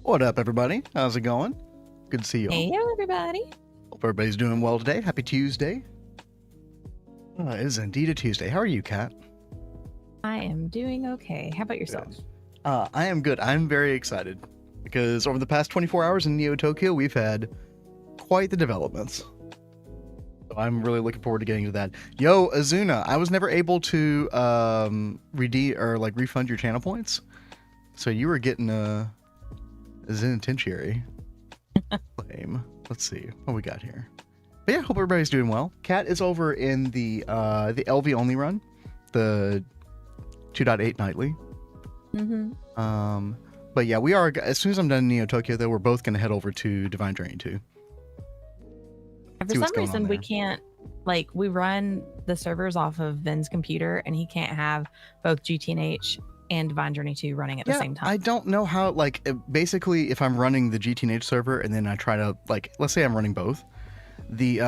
What up, everybody? How's it going? Good to see you all. Hey, everybody. Hope everybody's doing well today. Happy Tuesday. It is indeed a Tuesday. How are you, Kat? I am doing okay. How about yourself? I am good. I'm very excited because over the past 24 hours in Neo Tokyo, we've had quite the developments. So I'm really looking forward to getting to that. Yo, Azuna, I was never able to redeem or refund your channel points. So you were getting a Zenitentiary claim. Let's see what we got here. But yeah, hope everybody's doing well. Kat is over in the LV only run, the 2.8 nightly. But yeah, we are, as soon as I'm done in Neo Tokyo, though, we're both going to head over to Divine Journey 2. For some reason, we can't, we run the servers off of Vin's computer, and he can't have both GTNH and Divine Journey 2 running at the same time. I don't know how, basically, if I'm running the GTNH server, and then I try to, let's say I'm running both, the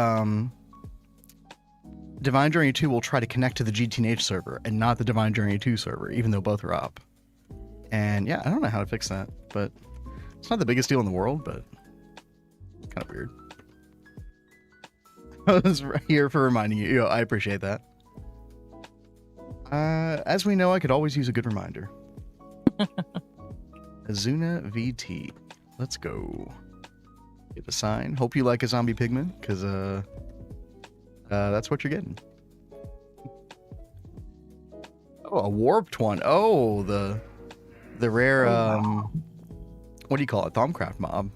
Divine Journey 2 will try to connect to the GTNH server, and not the Divine Journey 2 server, even though both are up. And yeah, I don't know how to fix that, but it's not the biggest deal in the world, but it's kind of weird. I was right here for reminding you. Yo, I appreciate that. As we know, I could always use a good reminder. Azuna VT. Let's go. Get a sign. Hope you like a zombie pigman, because that's what you're getting. Oh, a warped one. Oh, the rare, what do you call it? Thaumcraft mob.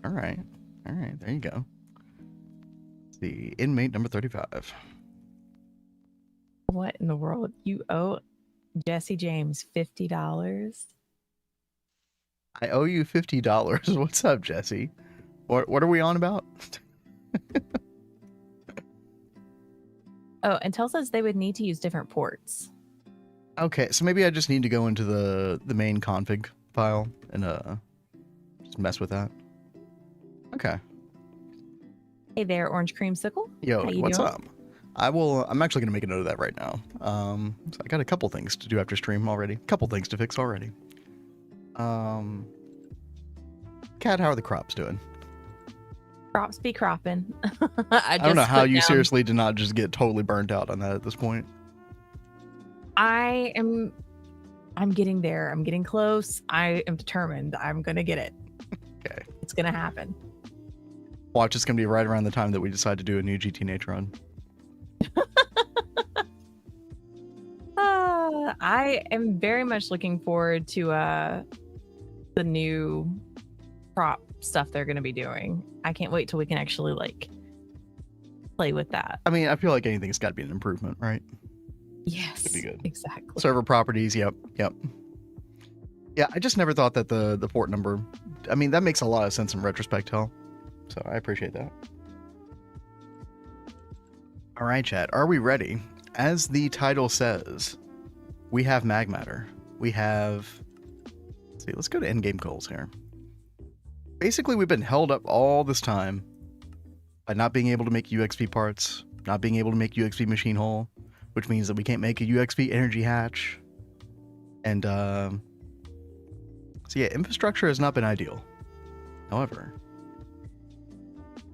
All right. There you go. The inmate number 35. What in the world? You owe Jesse James $50? I owe you $50. What's up, Jesse? What are we on about? Oh, Intel says they would need to use different ports. Okay, so maybe I just need to go into the main config file and just mess with that. Okay. Hey there, Orange Creamsicle. Yo, what's up? I'm actually gonna make a note of that right now. So I got a couple things to do after stream already. Couple things to fix already. Kat, how are the crops doing? Crops be cropping. I don't know how you seriously did not just get totally burnt out on that at this point. I'm getting there. I'm getting close. I am determined. I'm gonna get it. Okay. It's gonna happen. Watch, it's gonna be right around the time that we decide to do a new GTNH run. I am very much looking forward to the new prop stuff they're gonna be doing. I can't wait till we can actually play with that. I mean, I feel like anything's got to be an improvement, right? Yes, it'd be good. Exactly. Server properties, yep. Yeah, I just never thought that the port number, I mean, that makes a lot of sense in retrospect, hell. So I appreciate that. All right, chat, are we ready? As the title says, we have Magmatter. We have, let's see, let's go to endgame goals here. Basically, we've been held up all this time by not being able to make UXV parts, not being able to make UXV machine hull, which means that we can't make a UXV energy hatch. And so yeah, infrastructure has not been ideal. However,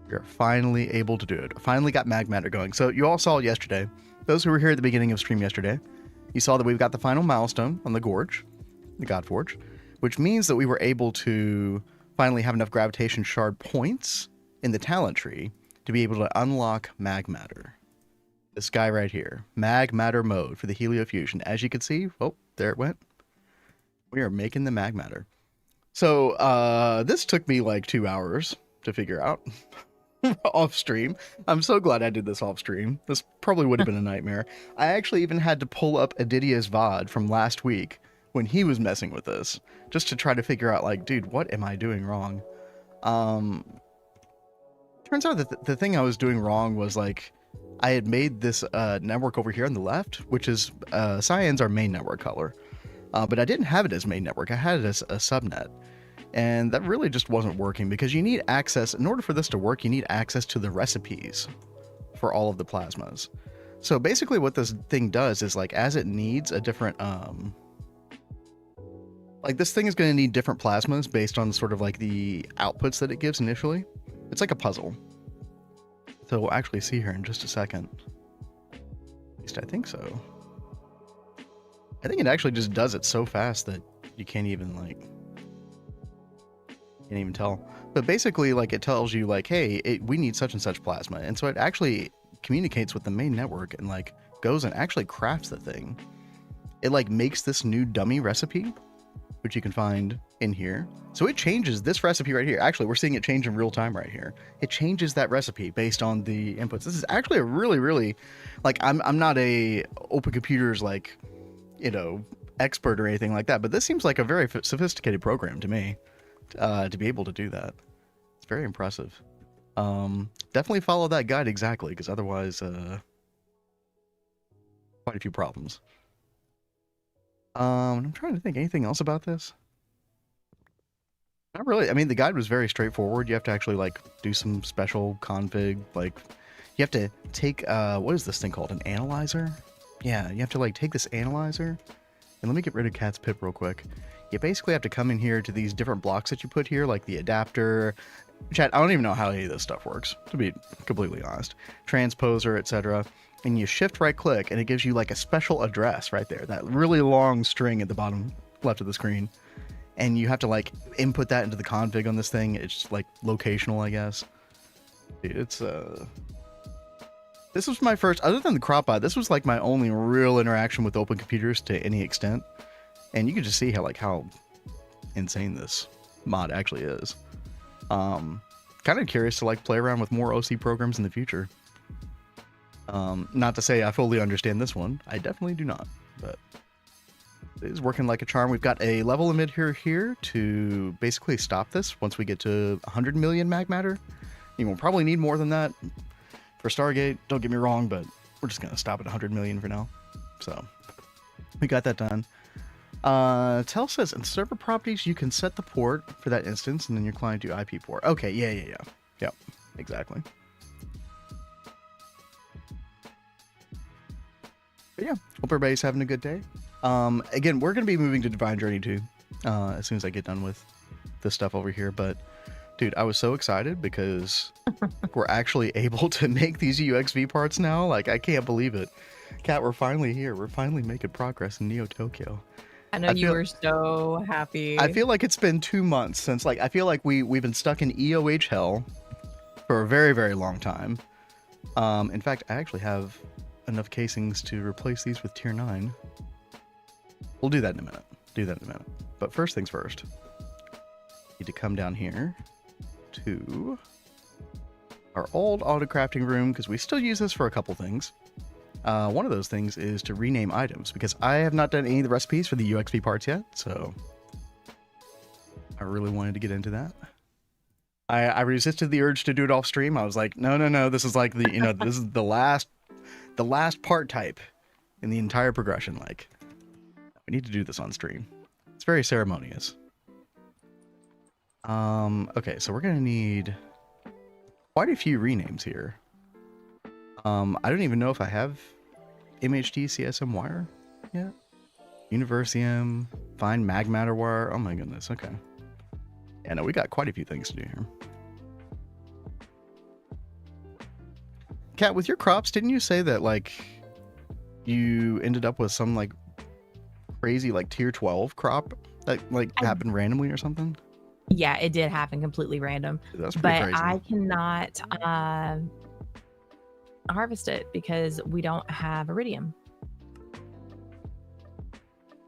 we are finally able to do it. Finally got Magmatter going. So you all saw it yesterday. Those who were here at the beginning of stream yesterday, you saw that we've got the final milestone on the Gorge, the Godforge, which means that we were able to finally have enough gravitation shard points in the talent tree to be able to unlock Magmatter. This guy right here, Magmatter mode for the Heliofusion. As you can see, oh, there it went. We are making the Magmatter. So this took me like 2 hours to figure out off stream. I'm so glad I did this off stream. This probably would have been a nightmare. I actually even had to pull up Aditya's VOD from last week when he was messing with this, just to try to figure out, like, dude, what am I doing wrong? Turns out that the thing I was doing wrong was, like, I had made this network over here on the left, which is Cyan's our main network color. But I didn't have it as main network. I had it as a subnet. And that really just wasn't working because you need access. In order for this to work, you need access to the recipes for all of the plasmas. So basically what this thing does is, like, as it needs a different Like this thing is going to need different plasmas based on sort of like the outputs that it gives initially. It's like a puzzle. So we'll actually see here in just a second. At least I think so. I think it actually just does it so fast that you can't even tell. But basically, like, it tells you like, hey, we need such and such plasma, and so it actually communicates with the main network and like goes and actually crafts the thing. It like makes this new dummy recipe, which you can find in here. So it changes this recipe right here. Actually, we're seeing it change in real time right here. It changes that recipe based on the inputs. This is actually a really, like, I'm not a open computers like, you know, expert or anything like that, but this seems like a very sophisticated program to me, to be able to do that. It's very impressive. Definitely follow that guide exactly, because otherwise, quite a few problems. I'm trying to think anything else about this. Not really. I mean, the guide was very straightforward. You have to actually like do some special config. Like, you have to take what is this thing called? An analyzer? Yeah, you have to like take this analyzer. And let me get rid of Cat's Pip real quick. You basically have to come in here to these different blocks that you put here, like the adapter. Chat, I don't even know how any of this stuff works, to be completely honest. Transposer, etc. And you shift right click, and it gives you like a special address right there, that really long string at the bottom left of the screen. And you have to like input that into the config on this thing. It's just like locational, I guess. Dude, it's this was my first, other than the CropBot, this was like my only real interaction with open computers to any extent. And you can just see how insane this mod actually is. Kind of curious to like play around with more OC programs in the future. Not to say I fully understand this one. I definitely do not, but it is working like a charm. We've got a level emitter here to basically stop this once we get to 100 million Magmatter. You will probably need more than that for Stargate, don't get me wrong, but we're just going to stop at 100 million for now. So we got that done. Tell says in server properties, you can set the port for that instance, and then your client do IP port. Okay, yeah. Yep, exactly. But yeah, hope everybody's having a good day. Again, we're going to be moving to Divine Journey too, as soon as I get done with this stuff over here. But dude, I was so excited because we're actually able to make these UXV parts now. Like, I can't believe it. Kat, we're finally here. We're finally making progress in Neo Tokyo. I know you were so happy. I feel like it's been 2 months since, like, I feel like we've been stuck in EOH hell for a very, very long time. In fact, I actually have enough casings to replace these with tier 9. We'll do that in a minute. But first things first. Need to come down here to our old auto crafting room, because we still use this for a couple things. One of those things is to rename items, because I have not done any of the recipes for the UXV parts yet, so I really wanted to get into that. I resisted the urge to do it off stream. I was like, no, this is like the, you know, this is the last part type in the entire progression. Like, we need to do this on stream. It's very ceremonious. Okay, so we're gonna need quite a few renames here. I don't even know if I have MHD CSM wire yet. Universium, find Magmatter wire. Oh my goodness, okay. Yeah, no, we got quite a few things to do here. Kat, with your crops, didn't you say that, like, you ended up with some, like, crazy, like, tier 12 crop that, like, happened randomly or something? Yeah, it did happen completely random. That's pretty crazy. I cannot harvest it because we don't have iridium.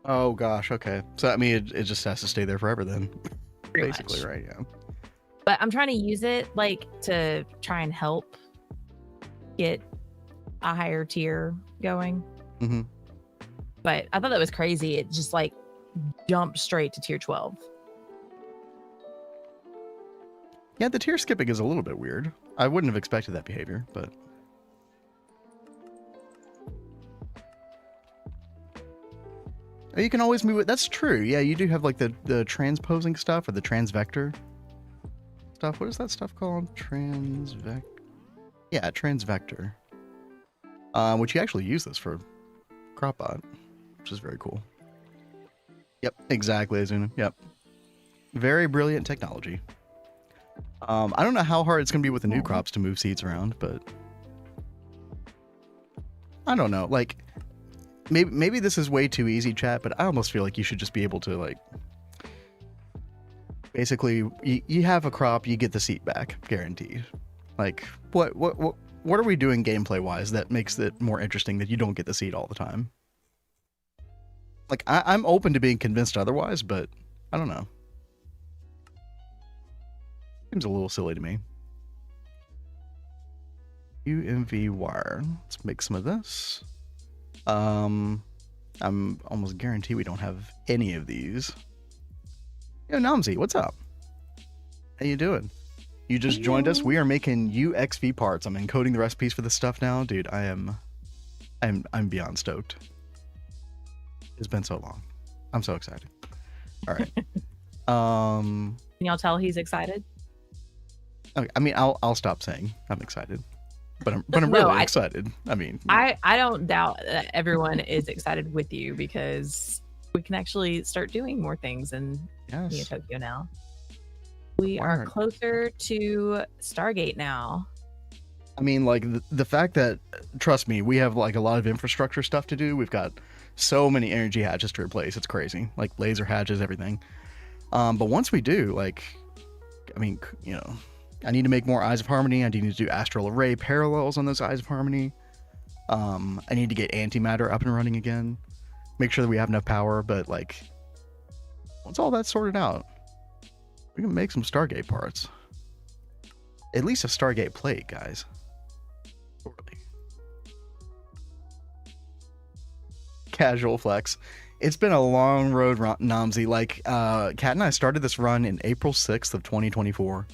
Oh gosh, okay. So I mean, it just has to stay there forever then. Pretty Basically, much. right? Yeah. But I'm trying to use it like to try and help get a higher tier going. Mm-hmm. But I thought that was crazy. It just like jumped straight to tier 12. Yeah, the tier skipping is a little bit weird. I wouldn't have expected that behavior, but you can always move it. That's true. Yeah, you do have like the transposing stuff or the transvector stuff. What is that stuff called? Transvector. Yeah, transvector. Which you actually use this for CropBot, which is very cool. Yep, exactly, Azuna. Yep. Very brilliant technology. I don't know how hard it's going to be with the new crops to move seeds around, but I don't know. Like, maybe this is way too easy, chat, but I almost feel like you should just be able to, like, basically, you have a crop, you get the seed back, guaranteed. Like, what are we doing gameplay-wise that makes it more interesting that you don't get the seed all the time? Like, I'm open to being convinced otherwise, but I don't know. Seems a little silly to me. UMV wire. Let's make some of this. I'm almost guaranteed we don't have any of these. Yo, Namzi, what's up? How you doing? You just joined us. We are making UXV parts. I'm encoding the recipes for this stuff now. Dude, I'm beyond stoked. It's been so long. I'm so excited. All right. Can y'all tell he's excited? Okay, I mean, I'll stop saying I'm excited, but I'm really excited. I mean, I don't doubt that everyone is excited with you because we can actually start doing more things in Neo Tokyo now. We are closer to Stargate now. I mean, like the fact that, trust me, we have like a lot of infrastructure stuff to do. We've got so many energy hatches to replace. It's crazy, like laser hatches, everything. But once we do, like, I mean, you know, I need to make more Eyes of Harmony. I need to do astral array parallels on those Eyes of Harmony. I need to get antimatter up and running again. Make sure that we have enough power. But like, once all that's sorted out, we can make some Stargate parts. At least a Stargate plate, guys. Totally. Casual flex. It's been a long road, Namzi. Like, Kat and I started this run in April 6th of 2024.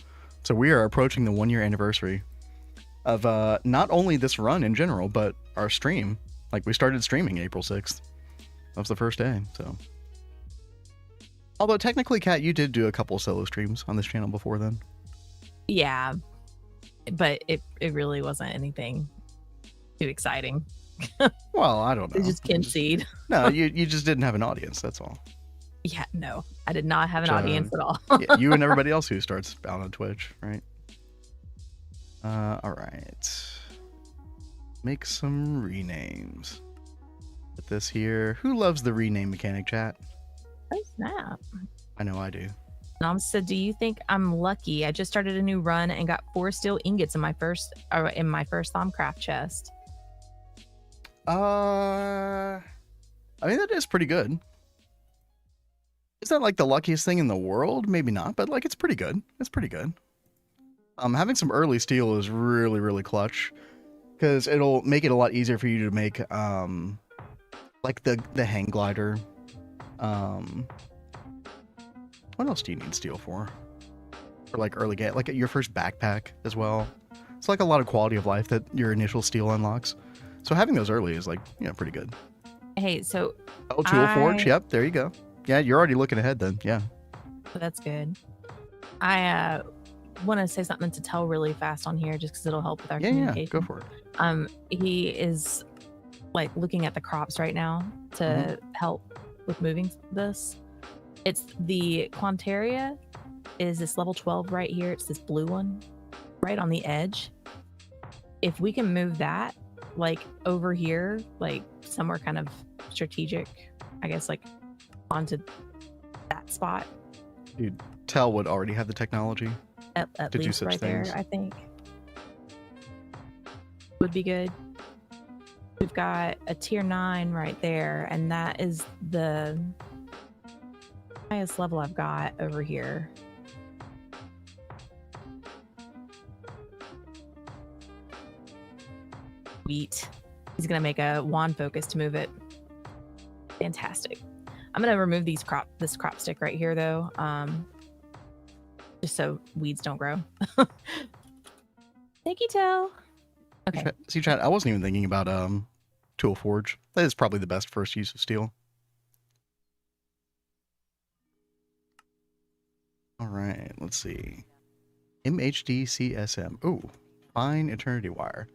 So we are approaching the 1-year anniversary of not only this run in general, but our stream. Like, we started streaming April 6th. That was the first day, so. Although, technically, Kat, you did do a couple solo streams on this channel before then. Yeah, but it really wasn't anything too exciting. Well, I don't know. It just concede. No, you just didn't have an audience, that's all. Yeah, no, I did not have an audience at all. Yeah, you and everybody else who starts out on Twitch, right? All right. Make some renames. Put this here. Who loves the rename mechanic, chat? Oh, snap. I know I do. Nom said, "Do you think I'm lucky? I just started a new run and got 4 steel ingots in my first Thaumcraft chest." I mean, that is pretty good. Is that like the luckiest thing in the world? Maybe not, but like it's pretty good. It's pretty good. Having some early steel is really, really clutch because it'll make it a lot easier for you to make like the hang glider. What else do you need steel for? For like early game, like your first backpack as well. It's like a lot of quality of life that your initial steel unlocks. So having those early is like, you know, pretty good. Hey, so Tool Forge. Yep, there you go. Yeah, you're already looking ahead then. Yeah. That's good. I want to say something to Tell really fast on here just because it'll help with our communication. Yeah, go for it. He is like looking at the crops right now to help with moving this. It's the Quantaria is this level 12 right here. It's this blue one right on the edge. If we can move that like over here, like somewhere kind of strategic, I guess, like onto that spot. Dude, Tell would already have the technology at to least do such right things. There, I think would be good. We've got a tier 9 right there, and that is the highest level I've got over here. Sweet. He's gonna make a wand focus to move it. Fantastic. I'm gonna remove this crop stick right here though, just so weeds don't grow. Thank you, Tell. Okay. See, chat, I wasn't even thinking about Tool Forge. That is probably the best first use of steel. All right, let's see. MHD-CSM. Ooh, fine eternity wire.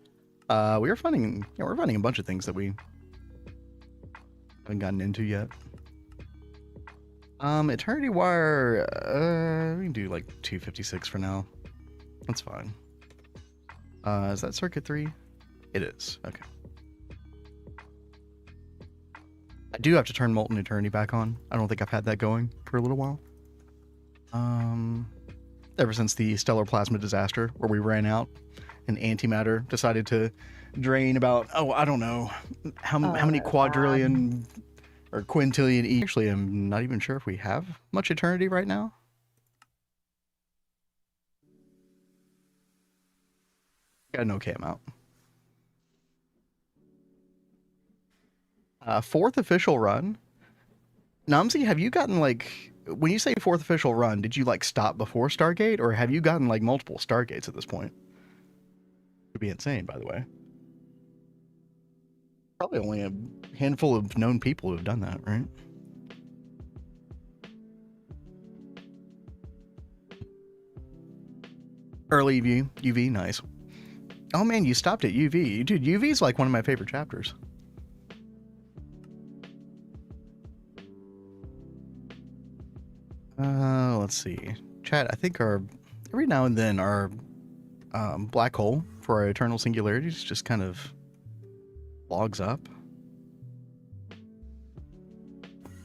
We're finding a bunch of things that we haven't gotten into yet. Eternity Wire, we can do like 256 for now. That's fine. Is that circuit 3? It is. Okay. I do have to turn Molten Eternity back on. I don't think I've had that going for a little while. Ever since the stellar plasma disaster where we ran out and antimatter decided to drain about, I don't know, how many quadrillion or quintillion each. Actually, I'm not even sure if we have much eternity right now. Got an okay amount. Fourth official run. Namzi, have you gotten like, when you say fourth official run, did you like stop before Stargate, or have you gotten like multiple Stargates at this point? Would be insane, by the way. Probably only a handful of known people who have done that, right? Early UV, nice. Oh man, you stopped at UV. Dude, UV is like one of my favorite chapters. Let's see. Chat, I think every now and then our black hole for our eternal singularities just kind of logs up.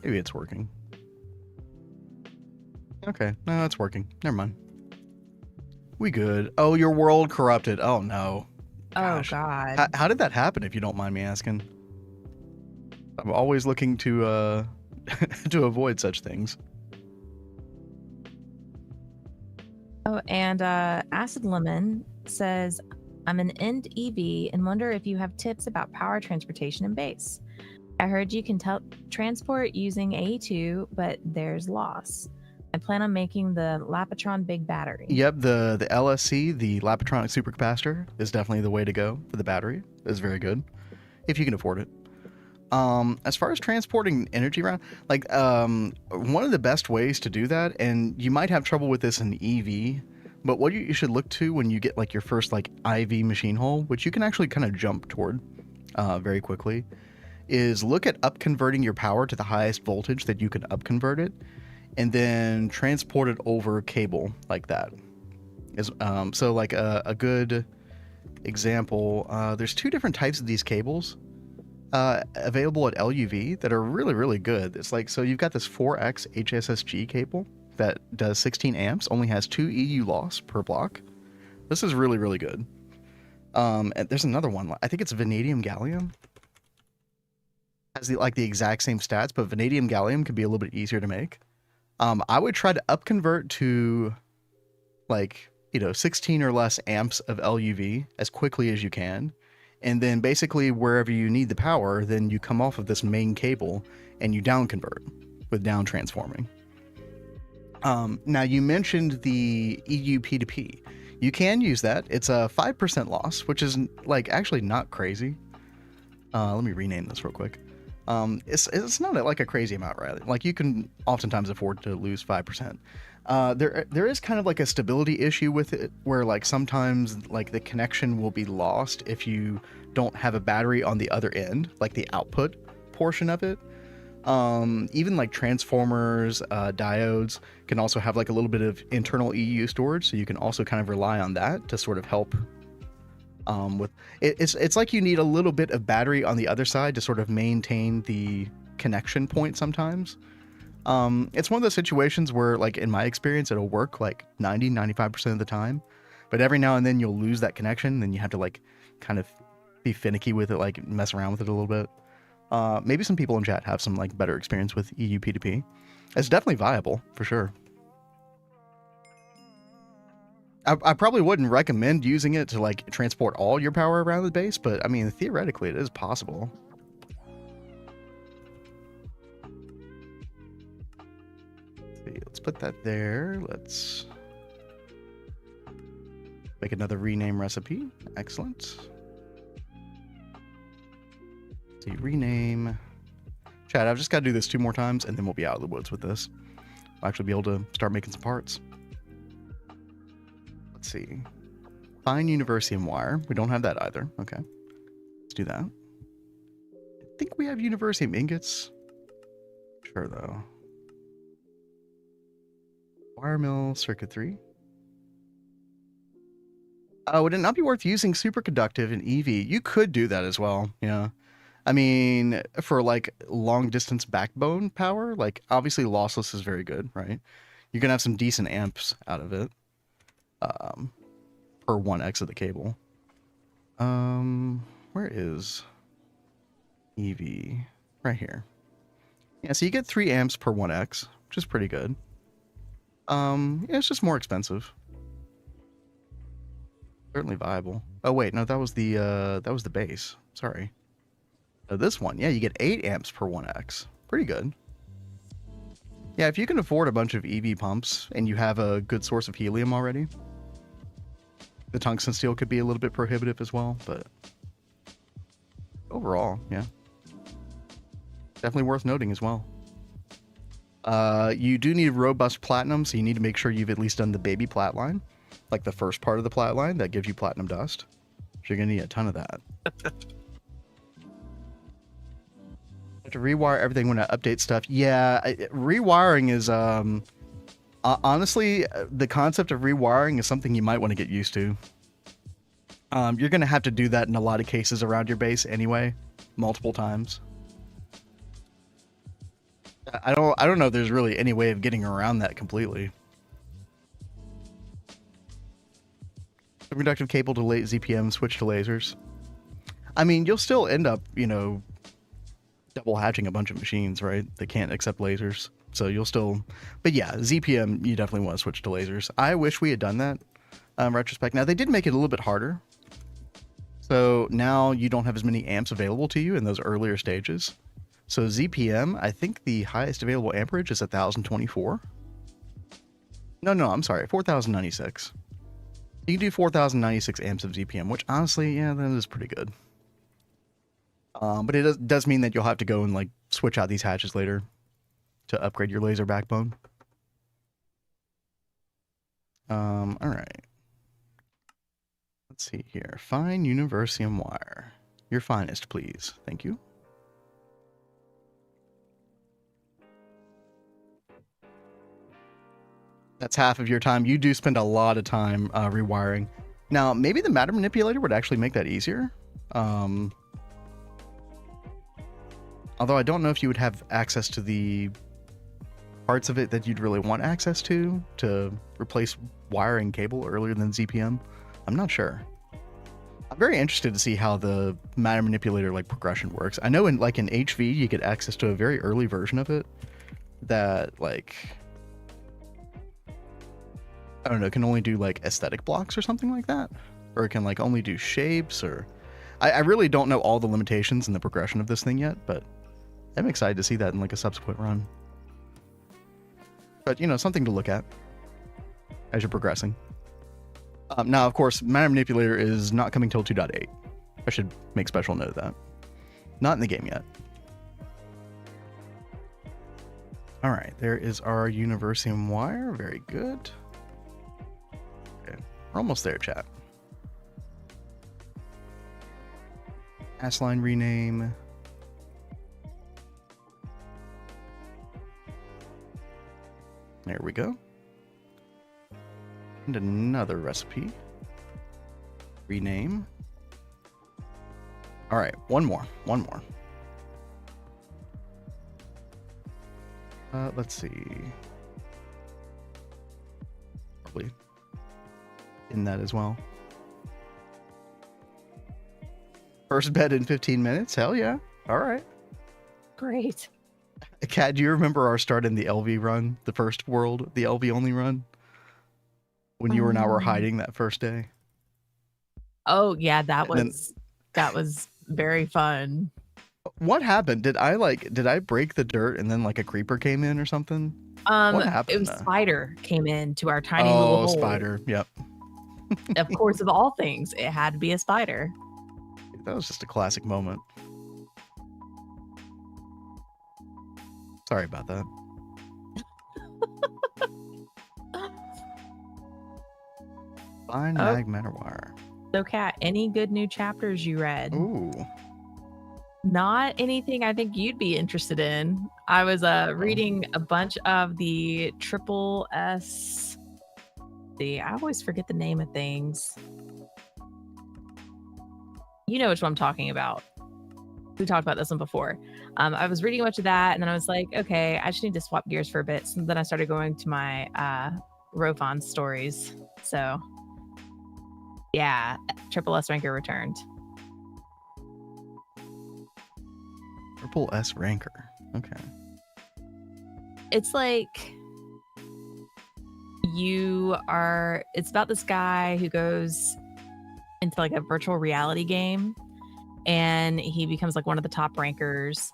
Maybe it's working. Okay, no, it's working. Never mind. We good. Oh, your world corrupted. Oh no. Gosh. Oh god. How did that happen, if you don't mind me asking? I'm always looking to to avoid such things. Oh, and Acid Lemon says, I'm an end EV and wonder if you have tips about power transportation in base. I heard you can transport using A2, but there's loss. I plan on making the Lapatron big battery. Yep, the LSC, the Lapatronic supercapacitor, is definitely the way to go for the battery. It's very good, if you can afford it. As far as transporting energy around, like, one of the best ways to do that, and you might have trouble with this in EV, but what you should look to when you get like your first like IV machine hull, which you can actually kind of jump toward very quickly, is look at upconverting your power to the highest voltage that you can upconvert it, and then transport it over cable like that. So like a good example, there's two different types of these cables available at LUV that are really, really good. It's like, so you've got this 4X HSSG cable that does 16 amps, only has 2 EU loss per block. This is really, really good. And there's another one, I think it's vanadium gallium. Has the exact same stats, but vanadium gallium could be a little bit easier to make. I would try to upconvert to 16 or less amps of LUV as quickly as you can. And then basically wherever you need the power, then you come off of this main cable and you down convert with down transforming. Now you mentioned the EU P2P. You can use that. It's a 5% loss, which is actually not crazy. Let me rename this real quick. It's not like a crazy amount, right? Like you can oftentimes afford to lose 5%. There is kind of like a stability issue with it, where sometimes the connection will be lost if you don't have a battery on the other end, like the output portion of it. Even transformers, diodes can also have a little bit of internal EU storage, so you can also kind of rely on that to sort of help. With it's like you need a little bit of battery on the other side to sort of maintain the connection point sometimes. It's one of those situations where, in my experience, it'll work 90-95% of the time, but every now and then you'll lose that connection, then you have to kind of be finicky with it, mess around with it a little bit. Maybe some people in chat have some better experience with EU P2P. It's definitely viable for sure. I probably wouldn't recommend using it to transport all your power around the base, but I mean theoretically it is possible. Let's put that there. Let's make another rename recipe. Excellent. See, rename. Chat, I've just got to do this 2 more times and then we'll be out of the woods with this. I'll actually be able to start making some parts. Let's see. Fine Universium wire. We don't have that either. Okay. Let's do that. I think we have Universium ingots. Sure, though. Wire mill circuit 3. Would it not be worth using superconductive in EV? You could do that as well. Yeah. I mean, for like long distance backbone power, like obviously lossless is very good, right? You're gonna have some decent amps out of it, per 1x of the cable. Where is EV? Right here. Yeah, so you get 3 amps per 1x, which is pretty good. Yeah, it's just more expensive. Certainly viable. Oh wait, no, that was the base. Sorry. This one, yeah, you get 8 amps per 1x. Pretty good. Yeah, if you can afford a bunch of EV pumps and you have a good source of helium already, the tungsten steel could be a little bit prohibitive as well, but overall, yeah. Definitely worth noting as well. You do need robust platinum, so you need to make sure you've at least done the baby plat line, like the first part of the plat line that gives you platinum dust. So you're gonna need a ton of that. To rewire everything when I update stuff. Yeah, rewiring is honestly, the concept of rewiring is something you might want to get used to. You're gonna have to do that in a lot of cases around your base anyway, multiple times. I don't know if there's really any way of getting around that completely. Superconductive cable to late ZPM, switch to lasers. I mean, you'll still end up, you know, double hatching a bunch of machines, right? They can't accept lasers, so you'll still. But yeah, ZPM, you definitely want to switch to lasers. I wish we had done that. Retrospect. Now they did make it a little bit harder, so now you don't have as many amps available to you in those earlier stages. So ZPM, I think the highest available amperage is 1024. No, I'm sorry, 4096. You can do 4096 amps of ZPM, which honestly, yeah, that is pretty good. But it does mean that you'll have to go and like switch out these hatches later to upgrade your laser backbone. All right. Let's see here. Fine Universium wire. Your finest, please. Thank you. That's half of your time. You do spend a lot of time rewiring. Now, maybe the matter manipulator would actually make that easier. Although I don't know if you would have access to the parts of it that you'd really want access to replace wiring cable earlier than ZPM. I'm not sure. I'm very interested to see how the matter manipulator like progression works. I know in HV you get access to a very early version of it that like, I don't know, can only do like aesthetic blocks or something like that, or it can like only do shapes, or I really don't know all the limitations in the progression of this thing yet, but I'm excited to see that in like a subsequent run. But you know, something to look at as you're progressing. Now, of course, matter manipulator is not coming till 2.8. I should make special note of that. Not in the game yet. All right, there is our Universium wire. Very good. Okay, we're almost there, chat. Line rename. There we go. And another recipe. Rename. All right, one more. Let's see. Probably in that as well. First bed in 15 minutes. Hell yeah. All right. Great. Kat, do you remember our start in the LV run, the first world, the LV only run? When you and I were hiding that first day? Oh yeah, that was very fun. What happened? Did I break the dirt and then like a creeper came in or something? What happened? It was Spider came in to our tiny little hole. Spider. Yep. Of course, of all things, it had to be a spider. That was just a classic moment. Sorry about that. Fine Magmatter wire. So, Kat, any good new chapters you read? Ooh. Not anything I think you'd be interested in. I was reading a bunch of the triple S. I always forget the name of things. You know which one I'm talking about. We talked about this one before. I was reading a bunch of that, and then I was like, okay, I just need to swap gears for a bit. So then I started going to my Rofon stories. So yeah, triple S ranker returned. Triple S ranker. Okay. It's like it's about this guy who goes into like a virtual reality game, and he becomes like one of the top rankers,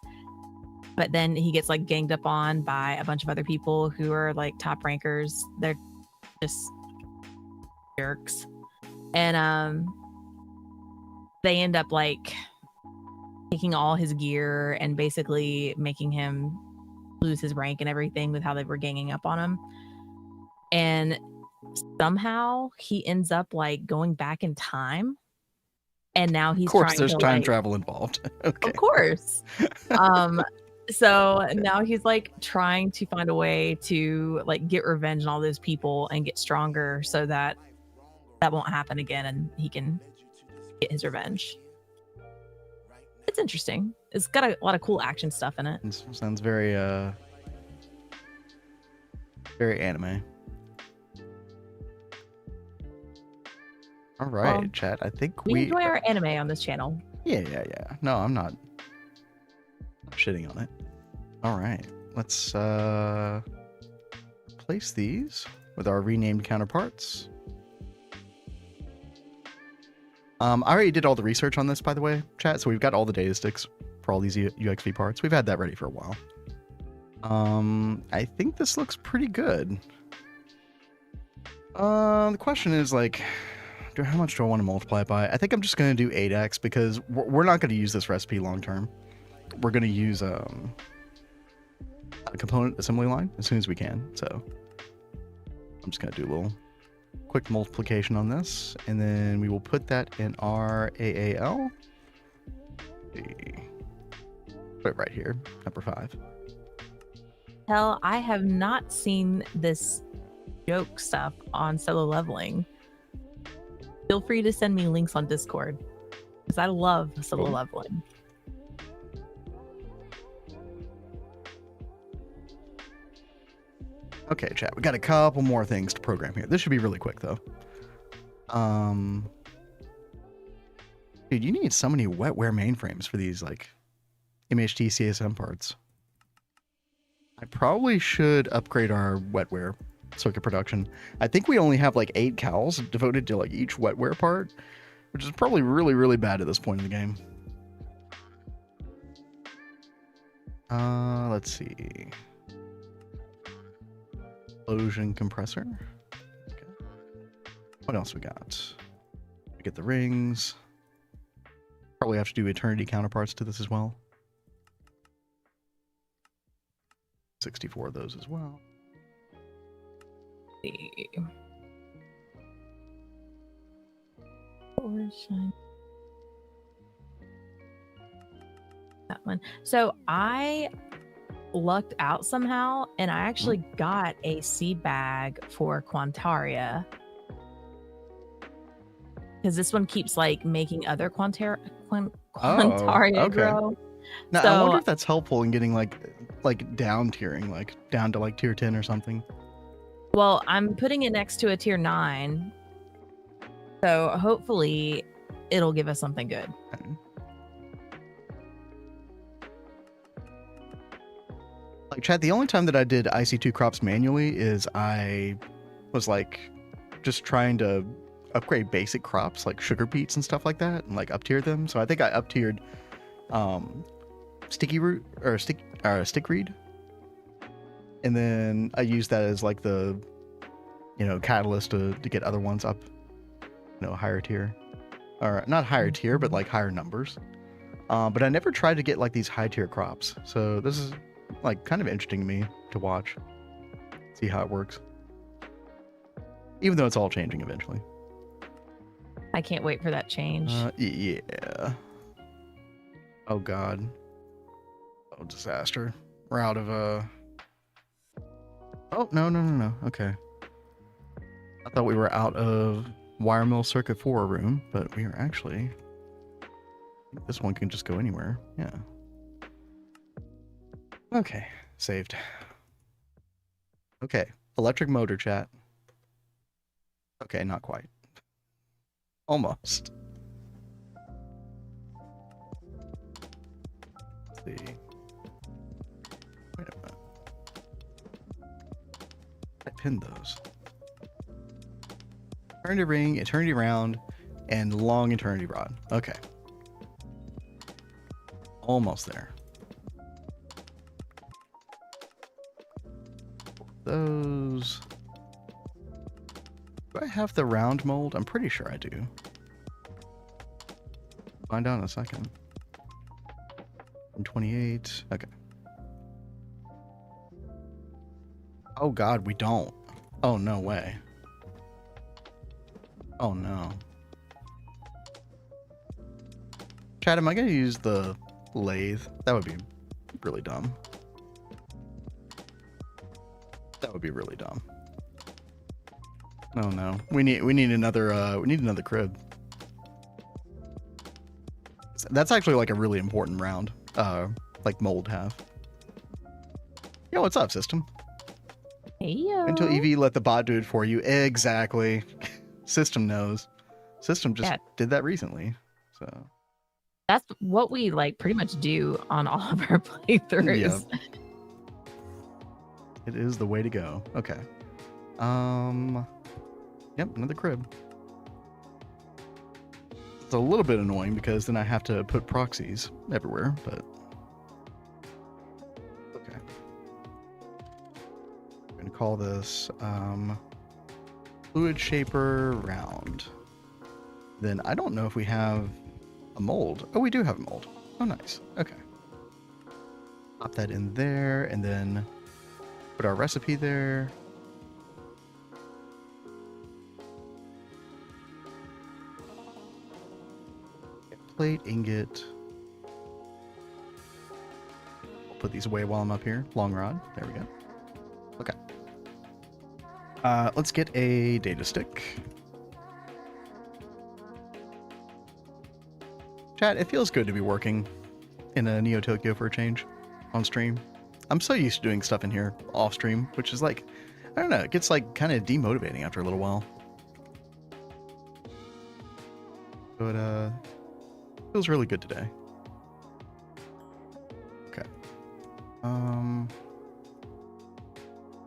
but then he gets like ganged up on by a bunch of other people who are like top rankers. They're just jerks, and they end up like taking all his gear and basically making him lose his rank and everything with how they were ganging up on him. And somehow he ends up like going back in time, and now he's Of course, trying there's to time like, travel involved. Okay. of course. So now he's like trying to find a way to like get revenge on all those people and get stronger so that won't happen again, and he can get his revenge. It's interesting. It's got a lot of cool action stuff in it. This sounds very very anime. All right, Well, chat. I think we enjoy our anime on this channel. Yeah. No, I'm not shitting on it. All right, let's replace these with our renamed counterparts. I already did all the research on this, by the way, chat. So we've got all the data sticks for all these UXV parts. We've had that ready for a while. I think this looks pretty good. The question is like, how much do I want to multiply it by? I think I'm just going to do 8x because we're not going to use this recipe long term. We're going to use a component assembly line as soon as we can. So I'm just going to do a little quick multiplication on this, and then we will put that in our AAL. Put it right here, number 5. Hell, I have not seen this joke stuff on solo leveling. Feel free to send me links on Discord, because I love solo leveling. Okay, chat. We got a couple more things to program here. This should be really quick, though. Dude, you need so many wetware mainframes for these, like, MHT CSM parts. I probably should upgrade our wetware circuit production. I think we only have, like, 8 cals devoted to, like, each wetware part, which is probably really, really bad at this point in the game. Let's see. Explosion compressor. Okay. What else we got? We get the rings. Probably have to do eternity counterparts to this as well. 64 of those as well. That one. So I lucked out somehow, and I actually got a seed bag for Quantaria, because this one keeps like making other Quantaria okay. grow. Now So I wonder if that's helpful in getting like down tiering, like down to like tier 10 or something. well, I'm putting it next to a tier 9, so hopefully it'll give us something good. Okay. Like, chat, the only time that I did IC2 crops manually is I was like just trying to upgrade basic crops like sugar beets and stuff like that, and like up tier them. So I think I up tiered sticky root or stickweed, and then I used that as like the catalyst to get other ones up higher tier, or not higher tier but like higher numbers. But I never tried to get like these high tier crops, so this is like kind of interesting to me to watch, see how it works, even though it's all changing eventually. I can't wait for that change. Yeah. Oh god. Oh, disaster. We're out of Oh, no. Okay. I thought we were out of wire mill circuit 4 room, but we are actually... This one can just go anywhere. Yeah. Okay. Saved. Okay. Electric motor chat. Okay, not quite. Almost. Let's see. Wait a minute. I pinned those. Eternity ring, eternity round, and long eternity rod. Okay. Almost there. Those. Do I have the round mold? I'm pretty sure I do. Find out in a second. 28. Okay. Oh god, we don't. Oh, no way. Oh no. Chad, am I gonna use the lathe? That would be really dumb. That would be really dumb. Oh no. We need another crib. That's actually like a really important round. Like mold have. Yo, what's up, system? Heyo. Until EV let the bot do it for you. Exactly. System knows. System just did that recently. So that's what we like pretty much do on all of our playthroughs. Yeah. It is the way to go. Okay. Yep, another crib. It's a little bit annoying because then I have to put proxies everywhere, but okay. I'm gonna call this fluid shaper round. Then I don't know if we have a mold. Oh, we do have a mold. Oh, nice. Okay. Pop that in there and then put our recipe there. Plate, ingot. I'll put these away while I'm up here. Long rod. There we go. Okay. Let's get a data stick. Chat, it feels good to be working in a Neo Tokyo for a change on stream. I'm so used to doing stuff in here off stream, which is like, I don't know, it gets like kind of demotivating after a little while. But feels really good today. Okay.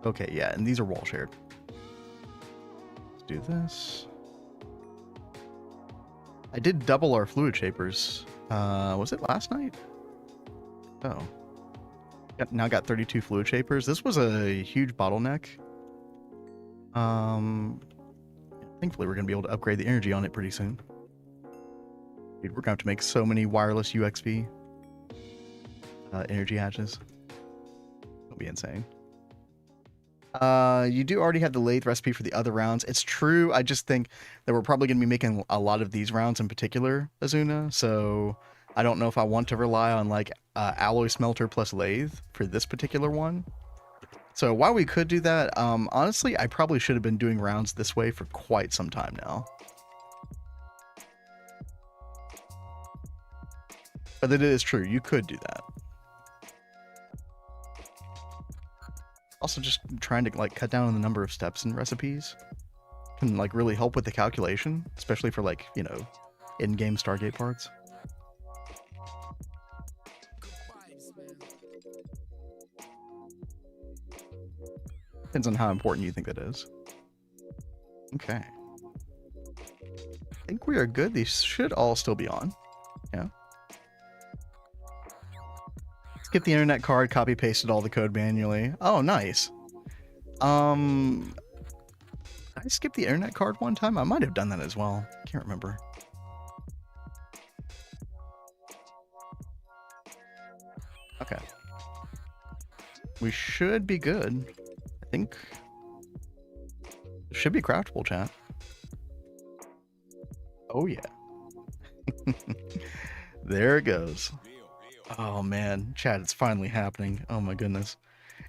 Okay, yeah, and these are wall shared. Let's do this. I did double our fluid shapers. Was it last night? Oh. Now got 32 fluid shapers. This was a huge bottleneck. Thankfully we're gonna be able to upgrade the energy on it pretty soon. Dude, we're gonna have to make so many wireless UXV energy hatches. It'll be insane. You do already have the lathe recipe for the other rounds. It's true. I just think that we're probably going to be making a lot of these rounds in particular, Azuna. So I don't know if I want to rely on like alloy smelter plus lathe for this particular one. So while we could do that, honestly, I probably should have been doing rounds this way for quite some time now. But it is true. You could do that. Also, just trying to like cut down on the number of steps in recipes can like really help with the calculation, especially for like, you know, in-game Stargate parts. Depends on how important you think that is. Okay. I think we are good. These should all still be on. Yeah. Skip the internet card, copy pasted all the code manually. Oh, nice. Did I skip the internet card one time? I might have done that as well. Can't remember. Okay. We should be good. I think it should be craftable, chat. Oh yeah. There it goes. Oh man, Chad, it's finally happening. Oh my goodness.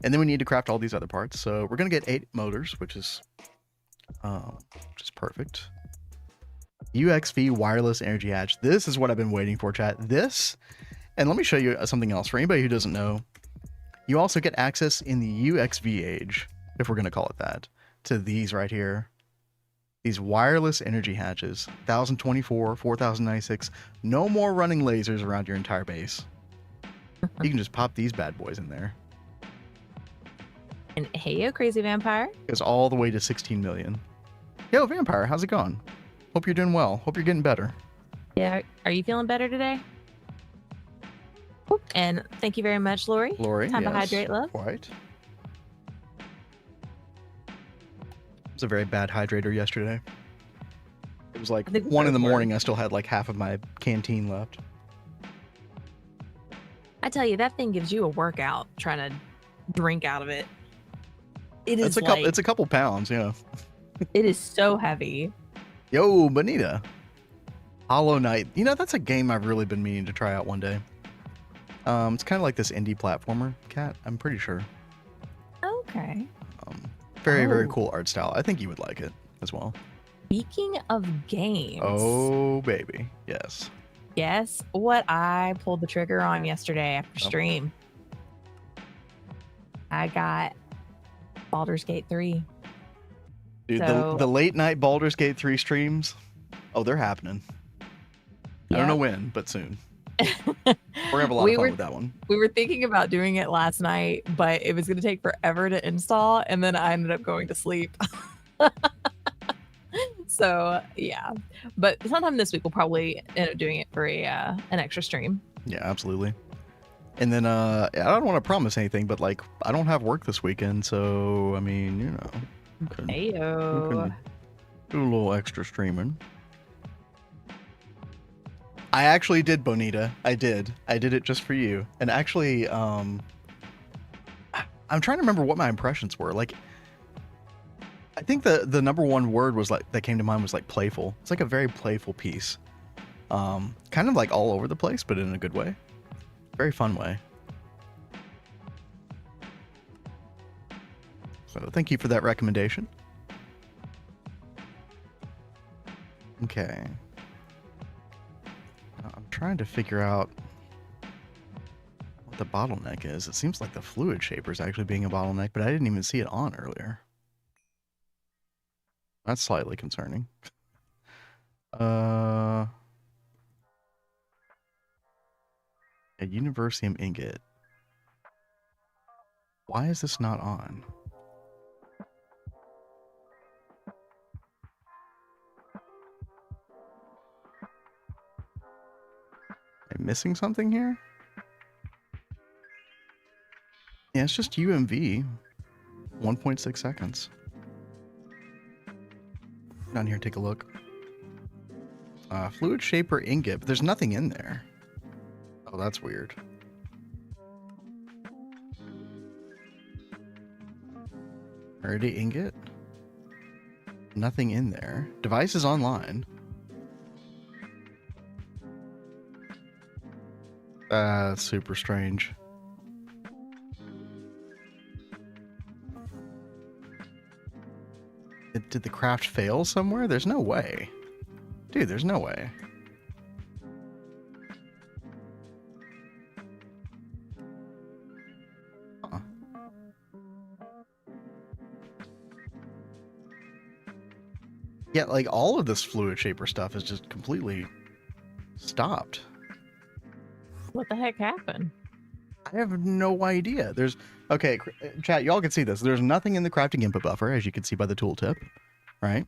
And then we need to craft all these other parts. So we're gonna get 8 motors, which is perfect. UXV wireless energy hatch. This is what I've been waiting for, chat. This, and let me show you something else. For anybody who doesn't know, you also get access in the UXV age, if we're gonna call it that, to these right here. These wireless energy hatches, 1024, 4096. No more running lasers around your entire base. You can just pop these bad boys in there. And hey, yo, crazy vampire. Goes all the way to 16 million. Yo, vampire, how's it going? Hope you're doing well. Hope you're getting better. Yeah, are you feeling better today? Oop, and thank you very much, Lori. Lori, Time yes, to hydrate, love. Quite. I was a very bad hydrator yesterday. It was like 1 in the morning. I still had like half of my canteen left. I tell you, that thing gives you a workout trying to drink out of it. It is it's a couple pounds, yeah. It is so heavy. Yo, Bonita. Hollow Knight. You know, that's a game I've really been meaning to try out one day. It's kind of like this indie platformer, Cat, I'm pretty sure. Okay. Very cool art style. I think you would like it as well. Speaking of games. Oh, baby. Yes. Guess what I pulled the trigger on yesterday after stream? I got Baldur's Gate 3. Dude, So, the late night Baldur's Gate 3 streams, oh, they're happening. I don't know when, but soon. We're gonna have a lot of fun with that one. We were thinking about doing it last night, but it was going to take forever to install, and then I ended up going to sleep. So yeah, but sometime this week we'll probably end up doing it for an extra stream. Yeah, absolutely. And then I don't want to promise anything, but like I don't have work this weekend, so I mean, you know, you can do a little extra streaming. I actually did, Bonita. I did it just for you. And actually, I'm trying to remember what my impressions were. Like, I think the number one word was like that came to mind was like playful. It's like a very playful piece. Kind of like all over the place, but in a good way. Very fun way. So thank you for that recommendation. Okay. I'm trying to figure out what the bottleneck is. It seems like the fluid shaper is actually being a bottleneck, but I didn't even see it on earlier. That's slightly concerning. A Universium ingot. Why is this not on? Am I missing something here? Yeah, it's just UMV. 1.6 seconds. Down here, take a look. Fluid shaper ingot, but there's nothing in there. Oh, that's weird. Rarity ingot? Nothing in there. Device is online. Super strange. Did the craft fail somewhere? There's no way. Dude, there's no way. Huh. Yeah, like all of this fluid shaper stuff is just completely stopped. What the heck happened? I have no idea. There's okay, chat, y'all can see this. There's nothing in the crafting input buffer, as you can see by the tooltip, right?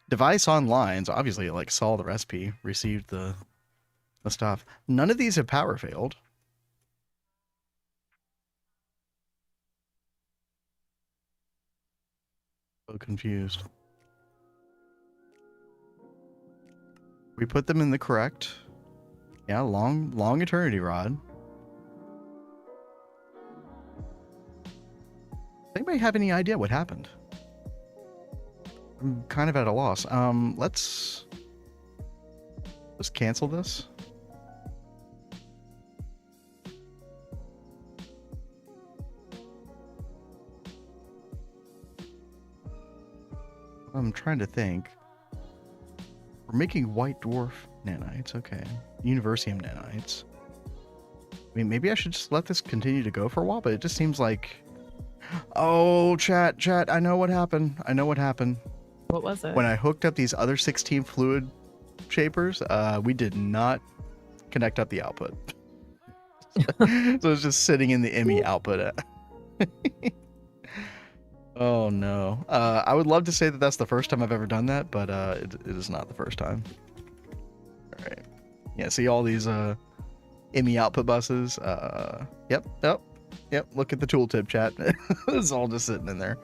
Device online, so obviously it like saw the recipe, received the stuff. None of these have power failed. So confused. We put them in the correct. Yeah, long eternity rod. Anybody have any idea what happened? I'm kind of at a loss. Let's cancel this. I'm trying to think. We're making white dwarf nanites. Okay. Universium nanites. I mean, maybe I should just let this continue to go for a while, but it just seems like... Oh, chat, I know what happened. What was it? When I hooked up these other 16 fluid shapers, we did not connect up the output. So it's just sitting in the ME output. Oh no. I would love to say that that's the first time I've ever done that, but it is not the first time. All right. Yeah, see all these ME output buses. Yep. Look at the tooltip, chat. It's all just sitting in there.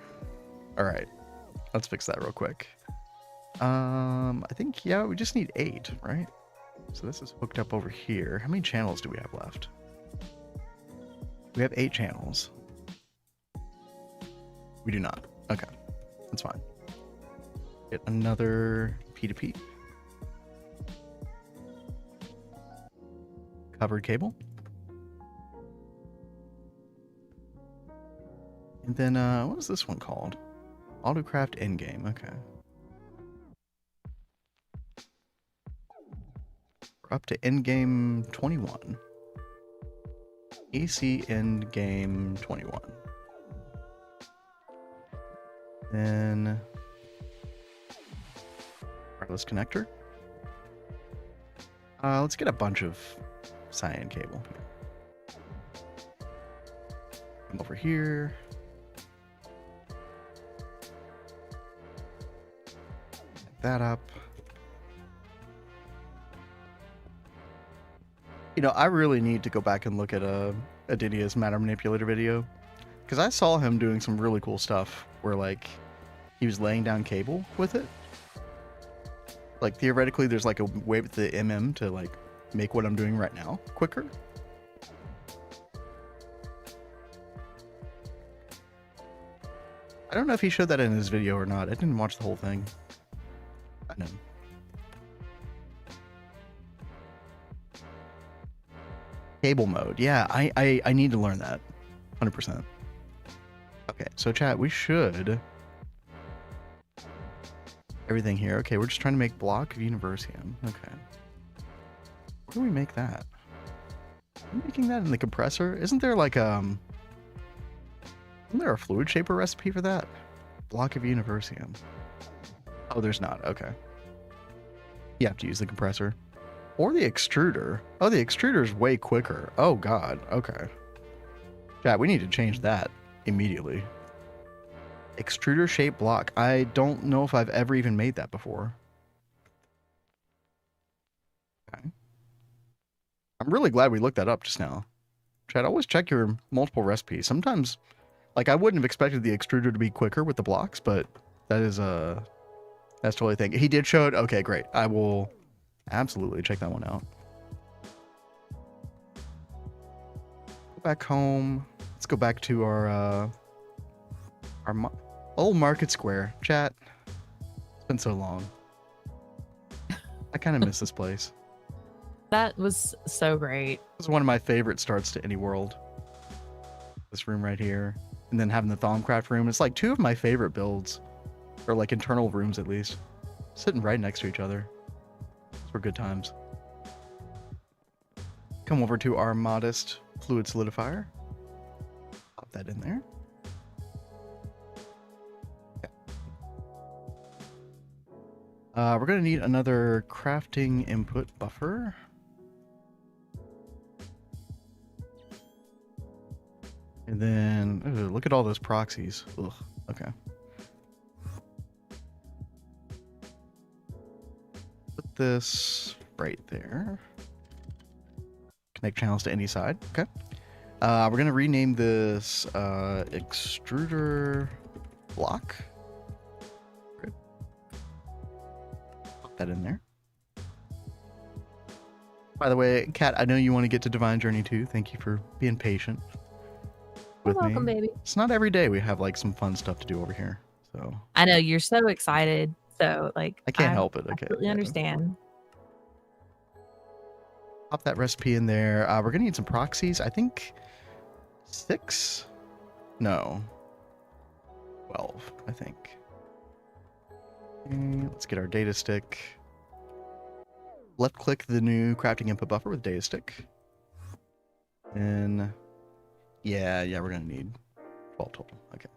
All right. Let's fix that real quick. I think, yeah, we just need 8, right? So this is hooked up over here. How many channels do we have left? We have 8 channels. We do not. Okay. That's fine. Get another P2P. Covered cable. And then, what is this one called? Autocraft Endgame. Okay. We're up to Endgame 21. AC Endgame 21. Then wireless connector. Let's get a bunch of cyan cable. Come over here. Set that up. You know, I really need to go back and look at Aditya's matter manipulator video, because I saw him doing some really cool stuff where, like, he was laying down cable with it. Like, theoretically, there's like a way with the MM to, like, make what I'm doing right now quicker. I don't know if he showed that in his video or not. I didn't watch the whole thing. I know. Cable mode. Yeah, I need to learn that. 100%. Okay, so chat, we should... Everything here. Okay, we're just trying to make block of Universium. Okay. Where do we make that? Are we making that in the compressor? Isn't there like isn't there a fluid shaper recipe for that? Block of Universium. Oh, there's not. Okay. You have to use the compressor. Or the extruder. Oh, the extruder is way quicker. Oh, God. Okay. Chat, we need to change that immediately. Extruder shape block. I don't know if I've ever even made that before. Okay. I'm really glad we looked that up just now. Chat, always check your multiple recipes. Sometimes, like, I wouldn't have expected the extruder to be quicker with the blocks, but that is, that's totally a thing. He did show it. Okay, great. I will absolutely check that one out. Go back home. Let's go back to our old market square. Chat, it's been so long. I kind of miss this place. That was so great. It was one of my favorite starts to any world. This room right here. And then having the Thaumcraft room. It's like 2 of my favorite builds. Or like internal rooms at least. Sitting right next to each other. Those were good times. Come over to our modest fluid solidifier. Pop that in there. We're going to need another crafting input buffer. And then, look at all those proxies. Ugh, okay. Put this right there. Connect channels to any side. Okay. We're going to rename this extruder block. That in there. By the way, Kat, I know you want to get to Divine Journey too. Thank you for being patient with me. Welcome, baby. It's not every day we have like some fun stuff to do over here. So I know you're so excited. So like I can't help it. Okay. Completely understand. Pop that recipe in there. We're gonna need some proxies. I think 6. No. 12, I think. Okay, let's get our data stick. Left click the new crafting input buffer with data stick. And yeah, we're gonna need 12 total. Okay.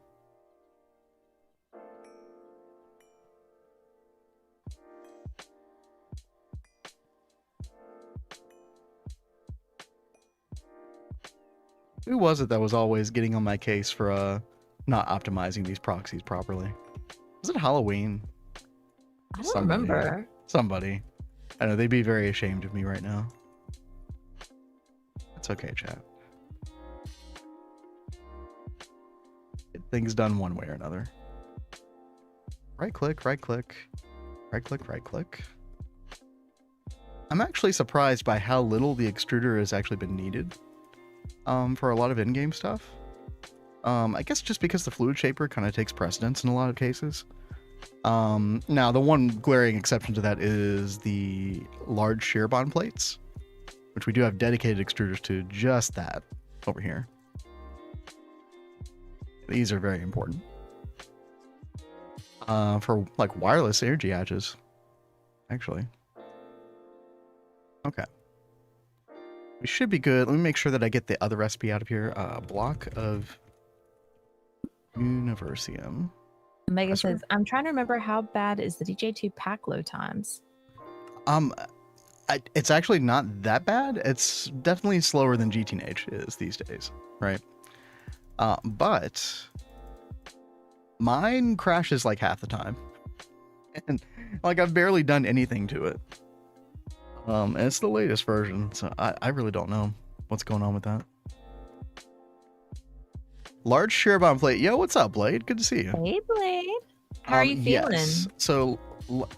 Who was it that was always getting on my case for not optimizing these proxies properly? Was it Halloween? I don't remember. Somebody. I know they'd be very ashamed of me right now. It's okay, chat. Get things done one way or another. Right click, right click, right click, right click. I'm actually surprised by how little the extruder has actually been needed for a lot of in-game stuff. I guess just because the fluid shaper kind of takes precedence in a lot of cases. Now, the one glaring exception to that is the large shear bond plates, which we do have dedicated extruders to just that over here. These are very important. For like wireless energy hatches, actually. Okay. We should be good. Let me make sure that I get the other recipe out of here. Block of Universium. Mega says, I'm trying to remember how bad is the DJ2 pack load times. It's actually not that bad. It's definitely slower than GTNH is these days, right? But mine crashes like half the time, and like I've barely done anything to it. And it's the latest version, so I really don't know what's going on with that. Large shear bond plate. Yo, what's up, Blade? Good to see you. Hey, Blade. How are you feeling? Yes. So,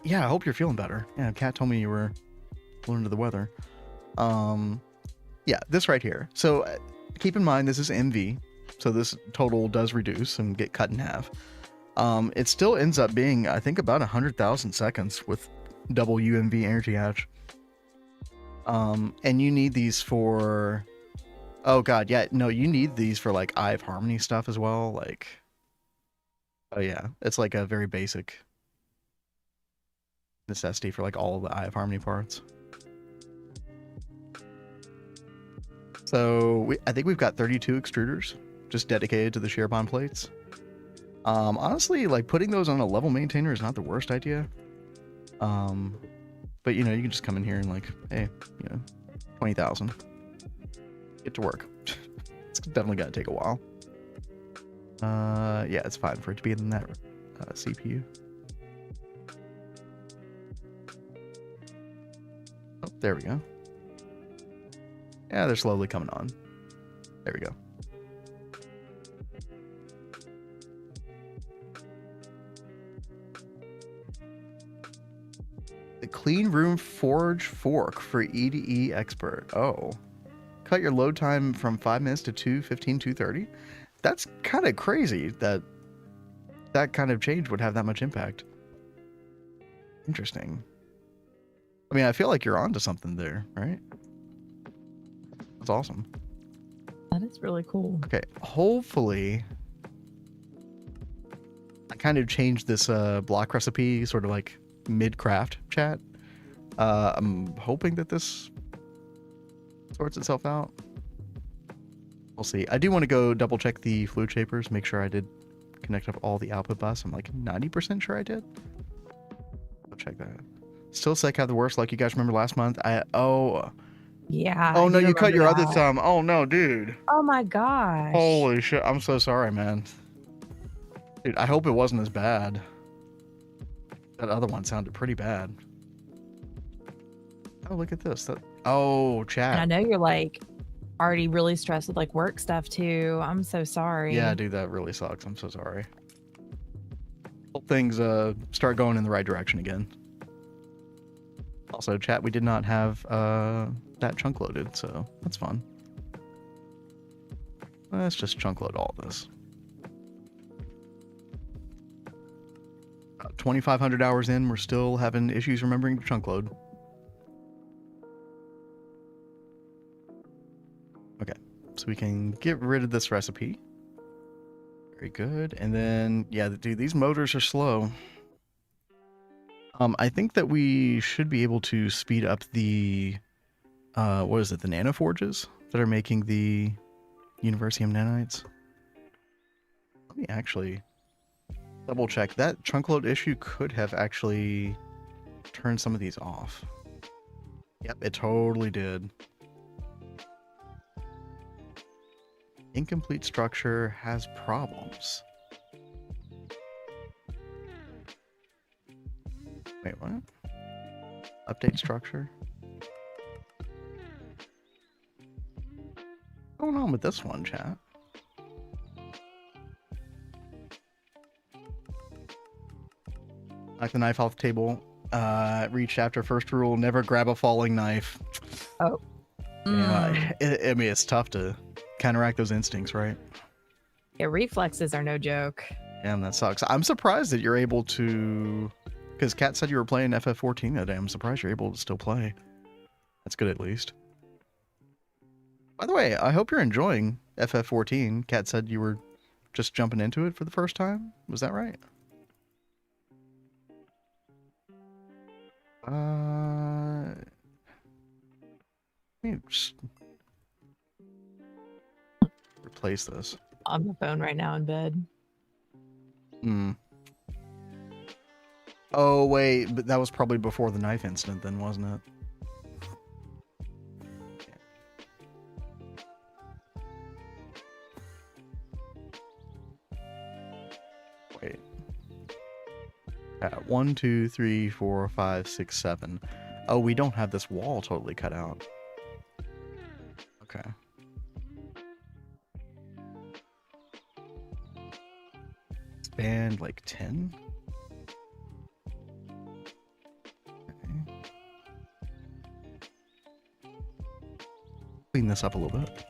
yeah, I hope you're feeling better. Yeah, Kat told me you were a little under the weather. Yeah, this right here. So, keep in mind, this is MV. So, this total does reduce and get cut in half. It still ends up being, I think, about 100,000 seconds with double UMV energy hatch. And you need these for... Oh god, yeah, no, you need these for like Eye of Harmony stuff as well. Like, oh yeah, it's like a very basic necessity for like all the Eye of Harmony parts. So I think we've got 32 extruders just dedicated to the shear bond plates. Honestly, like putting those on a level maintainer is not the worst idea. But you know, you can just come in here and like, hey, you know, 20,000. Get to work. It's definitely gonna take a while. Yeah, it's fine for it to be in that CPU. Oh, there we go. Yeah, they're slowly coming on. There we go. The Clean Room Forge Fork for EDE Expert. Oh. Cut your load time from 5 minutes to 2:15, 2:30. That's kind of crazy that that kind of change would have that much impact. Interesting. I mean, I feel like you're onto something there, right? That's awesome. That is really cool. Okay, hopefully I kind of changed this block recipe sort of like mid-craft chat. I'm hoping that this sorts itself out. We'll see. I do want to go double check the fluid shapers, make sure I did connect up all the output bus. I'm like 90% sure I did. I'll check that. Still sick, have the worst luck. You guys remember last month? Yeah. Oh no, you cut your other thumb. Oh no, dude. Oh my gosh. Holy shit. I'm so sorry, man. Dude, I hope it wasn't as bad. That other one sounded pretty bad. Oh, look at this. Oh, chat. And I know you're like already really stressed with like work stuff too. I'm so sorry. Yeah, dude, that really sucks. I'm so sorry. Hope things start going in the right direction again. Also, chat, we did not have that chunk loaded, so that's fun. Let's just chunk load all of this. 2,500 hours in, we're still having issues remembering to chunk load. Okay, so we can get rid of this recipe. Very good. And then, yeah, dude, these motors are slow. I think that we should be able to speed up the, what is it, the nanoforges that are making the Universium nanites. Let me actually double check. That trunk load issue could have actually turned some of these off. Yep, it totally did. Incomplete structure has problems. Wait, what? Update structure? What's going on with this one, chat? Knock the knife off the table. Reached after first rule, never grab a falling knife. Oh. Yeah, I mean, it's tough to counteract those instincts, right? Yeah, reflexes are no joke. Damn, that sucks. I'm surprised that you're able to... Because Kat said you were playing FF14 that day. I'm surprised you're able to still play. That's good, at least. By the way, I hope you're enjoying FF14. Kat said you were just jumping into it for the first time. Was that right? Let me just replace this. On the phone right now in bed. Oh, wait, but that was probably before the knife incident then, wasn't it? Wait. 1, 2, 3, 4, 5, 6, 7. Oh, we don't have this wall totally cut out. Okay. Expand like 10? Okay. Clean this up a little bit.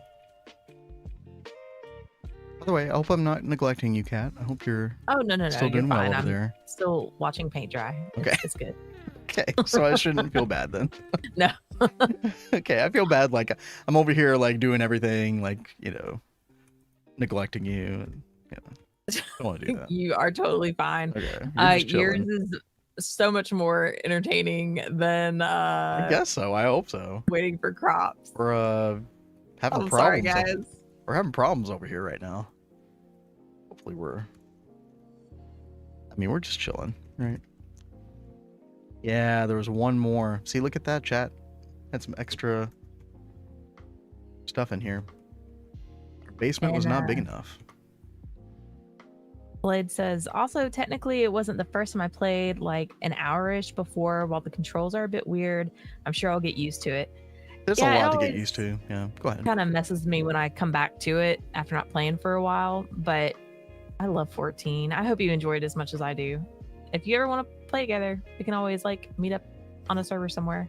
By the way, I hope I'm not neglecting you, Kat. I hope you're no, still doing you're well fine. over I'm there. still watching paint dry. Okay. It's good. Okay, so I shouldn't feel bad then. No. Okay, I feel bad like I'm over here like doing everything, like, you know, neglecting you. And, you know, I don't want to do that. You are totally fine. Okay, you're just Yours chilling. is so much more entertaining than I guess so. I hope so. waiting for crops. We're having I'm problems. sorry, guys. We're having problems over here right now. Hopefully we're just chilling, right? Yeah, there was one more. See, look at that, chat. Had some extra stuff in here. Our basement was not big enough. Blade says, also, technically, it wasn't the first time I played, like an hour-ish before. While the controls are a bit weird, I'm sure I'll get used to it. There's a lot to get used to. Yeah, go ahead. Kind of messes me when I come back to it after not playing for a while, but I love 14. I hope you enjoy it as much as I do. If you ever want to play together, we can always like meet up on a server somewhere.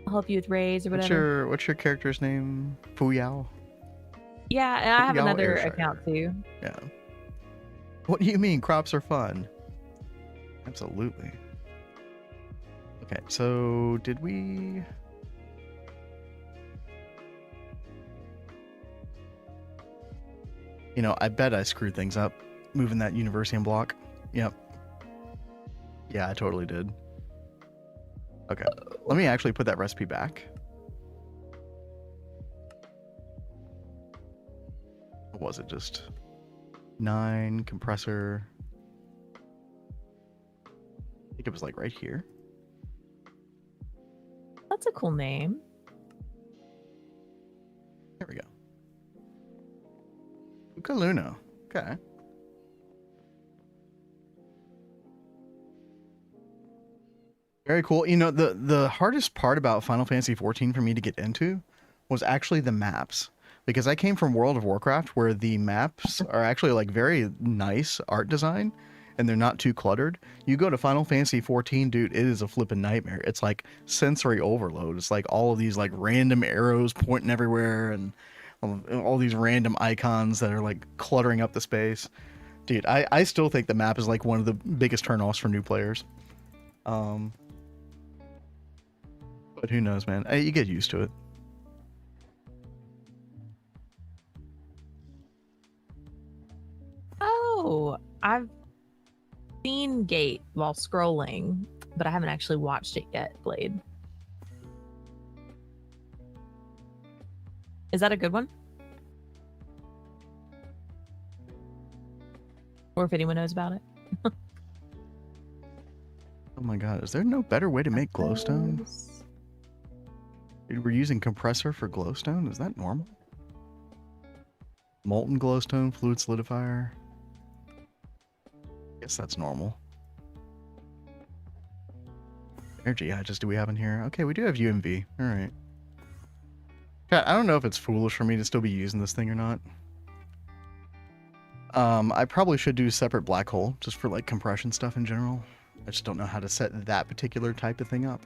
I'll help you with raids or whatever. What's your character's name? Fuyao? Yeah, and I have Fuyao another Airshire. account too. Yeah. What do you mean crops are fun? Absolutely. Okay, so did we... You know, I bet I screwed things up moving that Universium block. Yep. Yeah, I totally did. Okay. Let me actually put that recipe back. What was it? Just 9 compressor. I think it was like right here. That's a cool name. There we go. Ukaluna. Okay. Very cool. You know, the hardest part about Final Fantasy XIV for me to get into was actually the maps. Because I came from World of Warcraft where the maps are actually like very nice art design and they're not too cluttered. You go to Final Fantasy XIV, dude, it is a flipping nightmare. It's like sensory overload. It's like all of these like random arrows pointing everywhere and all these random icons that are like cluttering up the space. Dude, I still think the map is like one of the biggest turnoffs for new players. But who knows, man? You get used to it. Oh, I've seen Gate while scrolling, but I haven't actually watched it yet, Blade. Is that a good one? Or if anyone knows about it. Oh my god, is there no better way to make glowstone? Dude, we're using compressor for glowstone? Is that normal? Molten glowstone, fluid solidifier. Guess that's normal. Energy hatches do we have in here? Okay, we do have UMV. Alright. I don't know if it's foolish for me to still be using this thing or not. I probably should do a separate black hole just for like compression stuff in general. I just don't know how to set that particular type of thing up.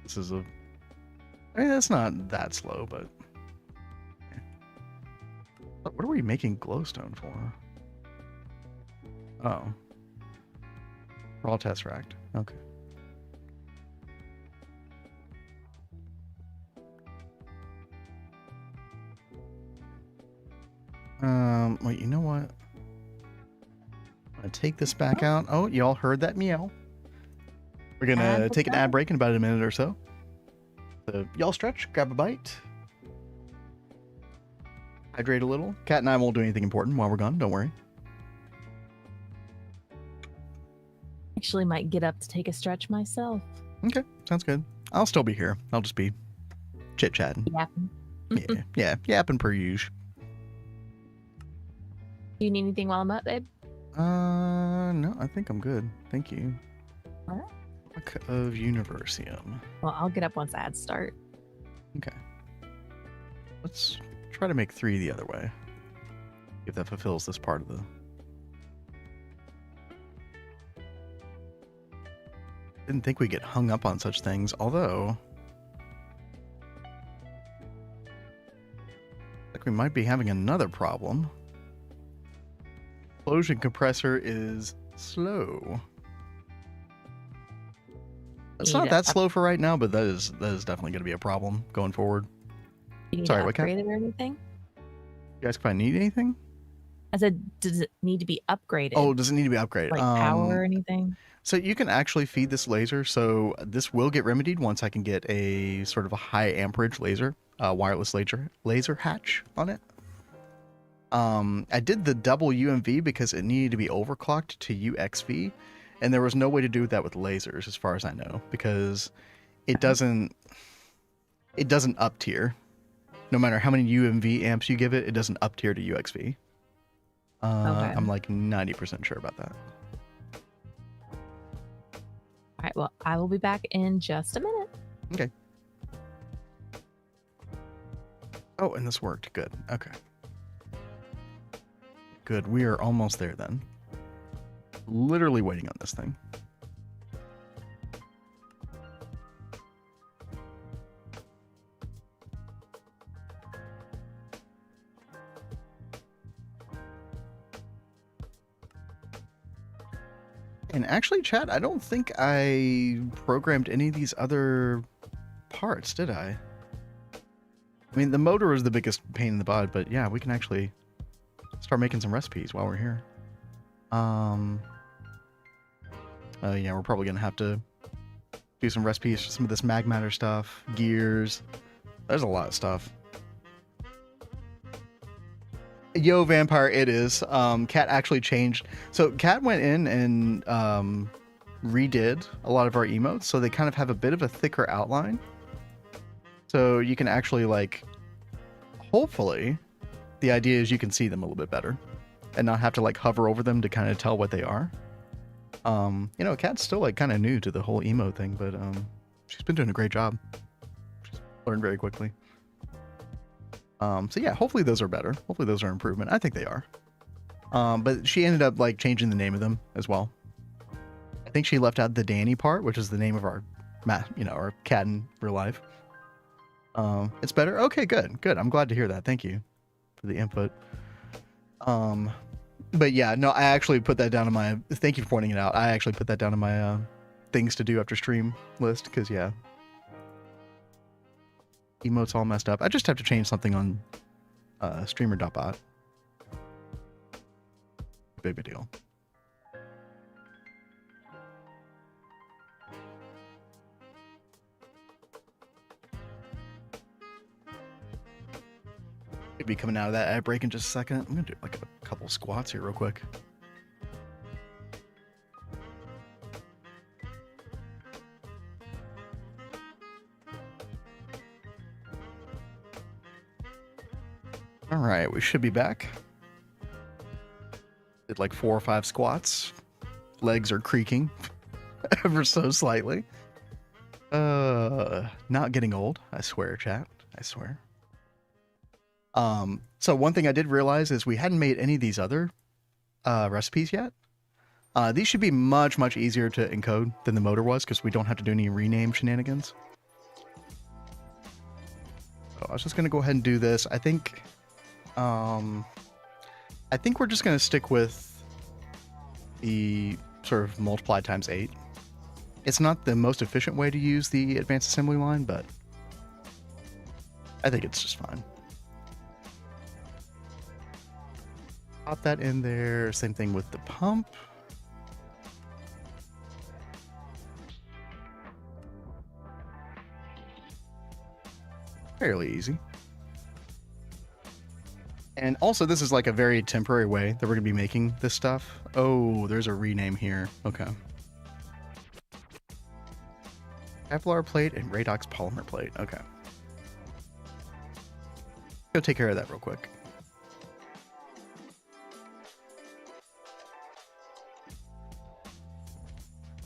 This is a... I mean, that's not that slow, but... What are we making glowstone for? Oh. Raw tesseract. Okay. Wait, you know what? I'm gonna take this back out. Oh, y'all heard that meow. We're gonna take an ad break in about a minute or so. So y'all stretch, grab a bite. Hydrate a little. Kat and I won't do anything important while we're gone, don't worry. Actually might get up to take a stretch myself. Okay, sounds good. I'll still be here. I'll just be chit-chatting. Yapping. yeah, yapping per usual. Do you need anything while I'm up, babe? No, I think I'm good. Thank you. All right. Book of Universium. Well, I'll get up once ads start. Okay. Let's try to make 3 the other way. If that fulfills this part of the... Didn't think we'd get hung up on such things, although... Like we might be having another problem. Explosion compressor is slow. It's not that slow for right now, but that is definitely going to be a problem going forward. You need Sorry, to what upgrade it or anything? You guys, if I need anything? I said, does it need to be upgraded? Oh, does it need to be upgraded? Like power or anything? So you can actually feed this laser. So this will get remedied once I can get a sort of a high amperage laser, wireless laser hatch on it. I did the double UMV because it needed to be overclocked to UXV, and there was no way to do that with lasers, as far as I know, because it doesn't up tier. No matter how many UMV amps you give it, it doesn't up tier to UXV. Okay. I'm like 90% sure about that. All right, well, I will be back in just a minute. Okay. Oh, and this worked. Good. Okay. Good. We are almost there then. Literally waiting on this thing. And actually, chat, I don't think I programmed any of these other parts, did I? I mean, the motor is the biggest pain in the butt, but yeah, we can actually start making some recipes while we're here. Yeah, we're probably gonna have to do some recipes for some of this Magmatter stuff, gears. There's a lot of stuff. Yo, Vampire, it is. Kat actually changed. So Kat went in and redid a lot of our emotes, so they kind of have a bit of a thicker outline. So you can actually, like, hopefully, the idea is you can see them a little bit better and not have to, like, hover over them to kind of tell what they are. You know, Kat's still, like, kind of new to the whole emote thing, but she's been doing a great job. She's learned very quickly. So yeah, hopefully those are better. Hopefully those are improvement. I think they are. But she ended up like changing the name of them as well. I think she left out the Danny part, which is the name of our, our cat in real life. It's better. Okay, good. I'm glad to hear that. Thank you for the input. But yeah, no, I actually put that down on my, thank you for pointing it out. I actually put that down on my, things to do after stream list. Cause yeah. Emotes all messed up. I just have to change something on streamer.bot. Big deal. be coming out of that ad break in just a second. I'm gonna do like a couple squats here real quick. All right, we should be back. Did like 4 or 5 squats. Legs are creaking ever so slightly. Not getting old, I swear, chat. I swear. So one thing I did realize is we hadn't made any of these other recipes yet. These should be much, much easier to encode than the motor was because we don't have to do any rename shenanigans. So I was just gonna go ahead and do this. I think we're just gonna stick with the sort of multiply times 8. It's not the most efficient way to use the advanced assembly line, but I think it's just fine. Pop that in there. Same thing with the pump. Fairly easy. And also, this is like a very temporary way that we're going to be making this stuff. Oh, there's a rename here. Okay. Kevlar plate and Radox polymer plate. Okay. Go take care of that real quick.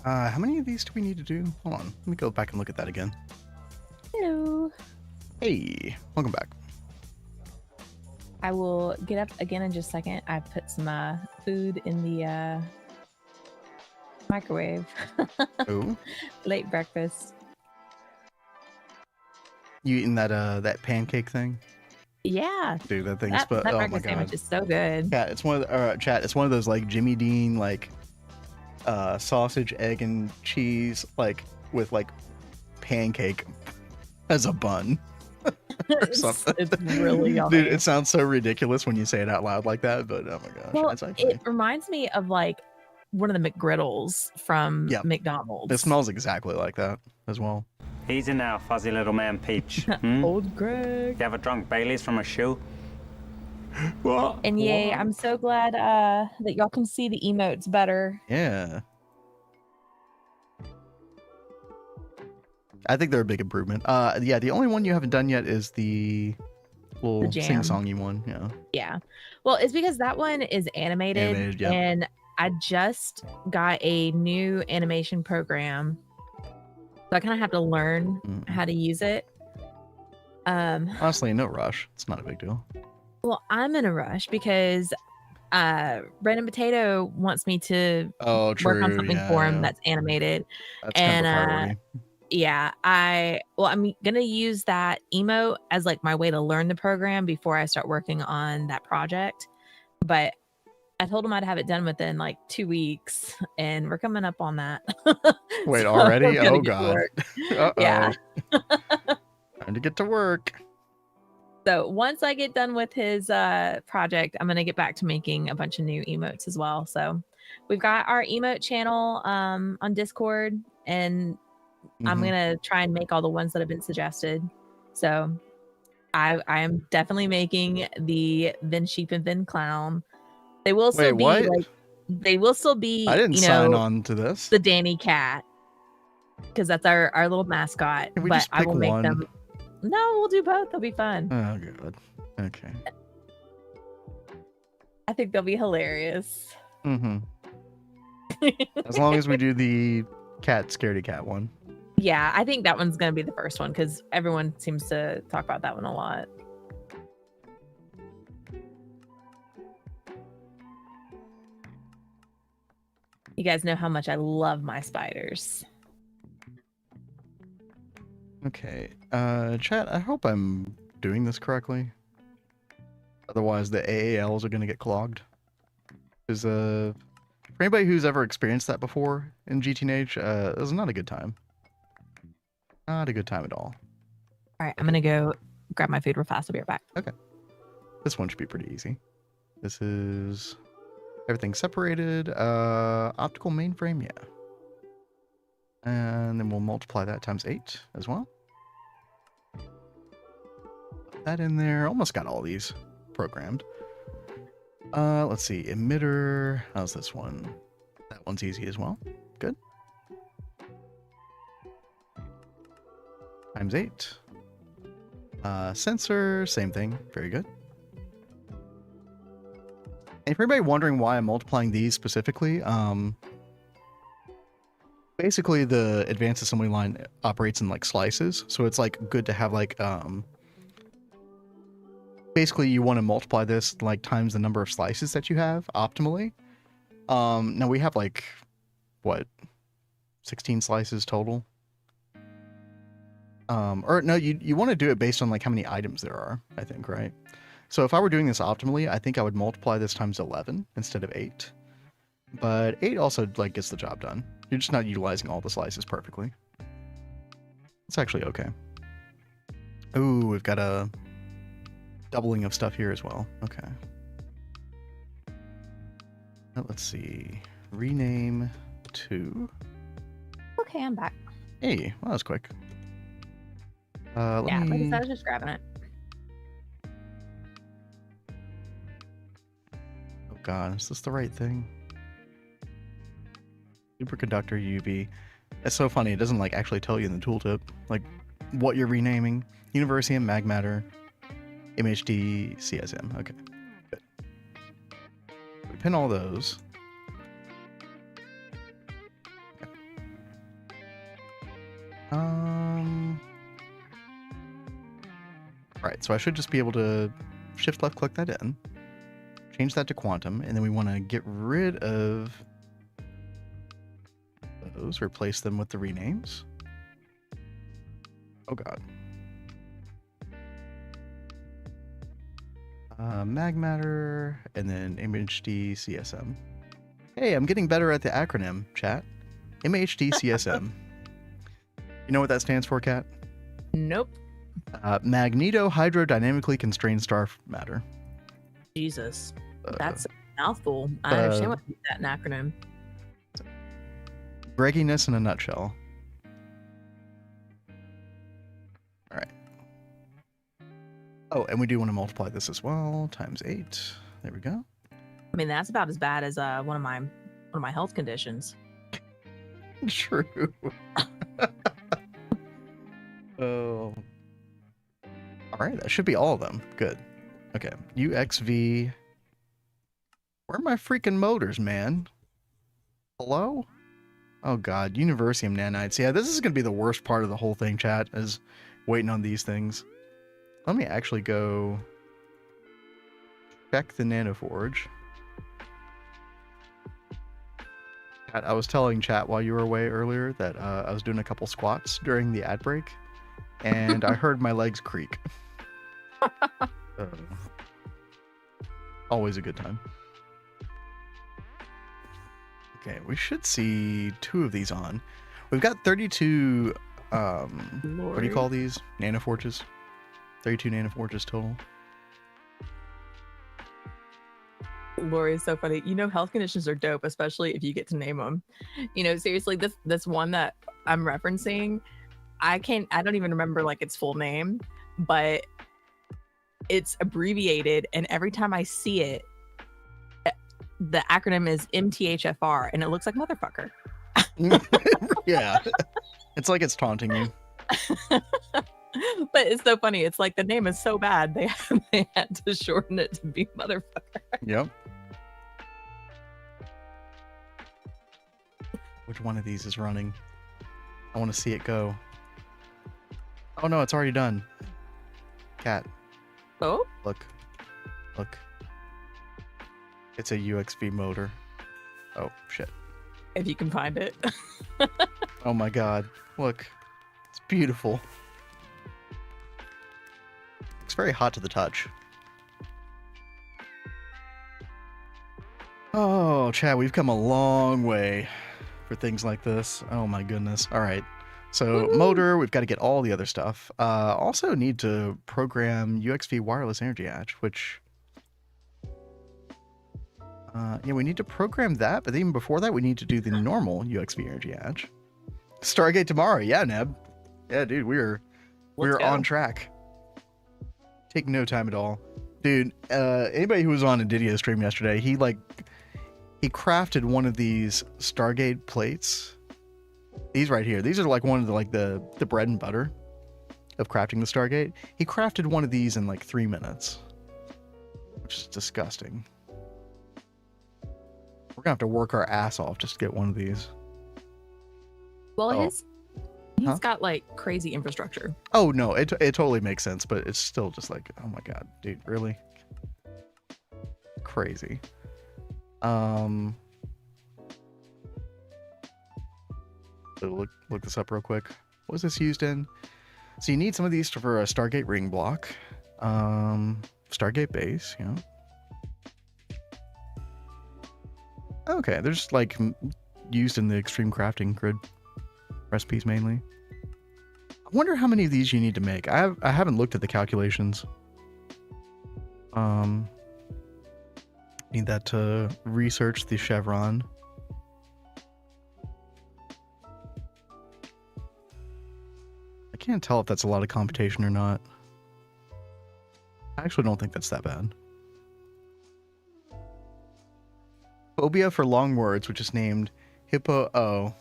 How many of these do we need to do? Hold on. Let me go back and look at that again. Hello. Hey, welcome back. I will get up again in just a second. I put some food in the microwave. Oh. Late breakfast. You eating that pancake thing? Yeah. Dude, that thing's That oh my breakfast god. sandwich is so good. Yeah, it's one of the, chat. It's one of those like Jimmy Dean like sausage, egg, and cheese like with like pancake as a bun. Or something. It's really yummy. Dude, it sounds so ridiculous when you say it out loud like that, but oh my gosh, Well, it's actually... it reminds me of like one of the McGriddles from McDonald's. It smells exactly like that as well. Easy now, fuzzy little man Peach. Old Greg. You ever drunk Bailey's from a shoe? What? And yay, What? I'm so glad that y'all can see the emotes better. Yeah. I think they're a big improvement. Yeah, the only one you haven't done yet is the little sing-songy one. Yeah. Yeah. Well, it's because that one is animated, and I just got a new animation program. So I kind of have to learn how to use it. Honestly, no rush. It's not a big deal. Well, I'm in a rush because Brandon Potato wants me to work on something for him that's animated. That's kind of a priority. Yeah, I'm gonna use that emote as like my way to learn the program before I start working on that project. But I told him I'd have it done within like 2 weeks, and we're coming up on that. Wait, already? Oh god. Yeah. Time to get to work. So once I get done with his project, I'm gonna get back to making a bunch of new emotes as well. So we've got our emote channel on Discord, and I'm gonna try and make all the ones that have been suggested. So I am definitely making the Then Sheep and Then Clown. They will still be like, they will still be. I didn't sign on to this. The Danny Cat, because that's our little mascot. But I will make them. No, we'll do both. They'll be fun. Oh god. Okay. I think they'll be hilarious. As long as we do the scaredy cat one. Yeah, I think that one's gonna be the first one because everyone seems to talk about that one a lot. You guys know how much I love my spiders. Okay. Chat, I hope I'm doing this correctly. Otherwise, the AALs are going to get clogged. Because for anybody who's ever experienced that before in GTNH, it was not a good time. Not a good time at all. All right, I'm going to go grab my food real fast. I'll be right back. Okay. This one should be pretty easy. This is everything separated. Optical mainframe, yeah. And then we'll multiply that times 8 as well. Put that in there. Almost got all these. programmed. Let's see, emitter. How's this one? That one's easy as well. Good. Times 8. Sensor, same thing. Very good. And for anybody wondering why I'm multiplying these specifically, basically the advanced assembly line operates in like slices, so it's like good to have like basically you want to multiply this like times the number of slices that you have optimally. Now we have like what, 16 slices total. Or no, you want to do it based on like how many items there are, I think, right? So if I were doing this optimally, I think I would multiply this times 11 instead of 8. But 8 also like gets the job done. You're just not utilizing all the slices perfectly. It's actually okay. Ooh, we've got a doubling of stuff here as well. Okay. Now, let's see. Rename to... Okay, I'm back. Hey, well, that was quick. Yeah, like I said, I was just grabbing it. Oh god, is this the right thing? Superconductor UV. It's so funny, it doesn't like actually tell you in the tooltip like what you're renaming. Universium, Magmatter, MHD, CSM. Okay, good. We pin all those. Okay. Right, so I should just be able to shift left click that in, change that to quantum, and then we want to get rid of those, replace them with the renames. Oh god. Magmatter, and then MHD CSM. Hey, I'm getting better at the acronym, chat. MHD CSM. You know what that stands for, Kat? Nope. Magneto hydrodynamically constrained star matter. Jesus. That's a mouthful. I understand what that an acronym. Gregginess in a nutshell. All right. Oh, and we do want to multiply this as well, times 8. There we go. I mean, that's about as bad as one of my health conditions. True. Oh. All right, that should be all of them. Good. Okay. UXV. Where are my freaking motors, man? Hello? Oh god, Universium nanites. Yeah, this is going to be the worst part of the whole thing, chat, is waiting on these things. Let me actually go check the nanoforge. Chat, I was telling chat while you were away earlier that I was doing a couple squats during the ad break, and I heard my legs creak. Always a good time. Okay, we should see 2 of these on. We've got 32, what do you call these? Nanoforges? 32 nanoforges total. Lori is so funny. You know, health conditions are dope, especially if you get to name them. You know, seriously, this one that I'm referencing, I don't even remember like its full name, but it's abbreviated, and every time I see it, the acronym is MTHFR, and it looks like motherfucker. Yeah. It's like it's taunting you. But it's so funny. It's like the name is so bad, they had to shorten it to be motherfucker. Yep. Which one of these is running? I want to see it go. Oh no, it's already done. Cat. Oh? Look. Look. It's a UXV motor. Oh, shit. If you can find it. Oh my god. Look. It's beautiful. It's very hot to the touch. Oh, Chad, we've come a long way for things like this. Oh my goodness. All right. So motor, we've got to get all the other stuff. Also need to program UXV wireless energy hatch, which... yeah, we need to program that, but even before that, we need to do the normal UXV energy hatch. Stargate tomorrow. Yeah, Neb. Yeah, dude, we're on track. Take no time at all. Dude, anybody who was on Aditya stream yesterday, he crafted one of these Stargate plates. These right here. These are like one of the bread and butter of crafting the Stargate. He crafted one of these in like 3 minutes, which is disgusting. We're gonna have to work our ass off just to get one of these. Well, Oh. he's got like crazy infrastructure. Oh no, it totally makes sense, but it's still just like, oh my god, dude, really? Crazy. So look this up real quick. What is this used in? So you need some of these for a Stargate ring block. Stargate base, you know. Okay, they're just like used in the extreme crafting grid recipes mainly. I wonder how many of these you need to make. I haven't looked at the calculations. Need that to research the chevron. I can't tell if that's a lot of computation or not. I actually don't think that's that bad. Phobia for long words, which is named Hippo O.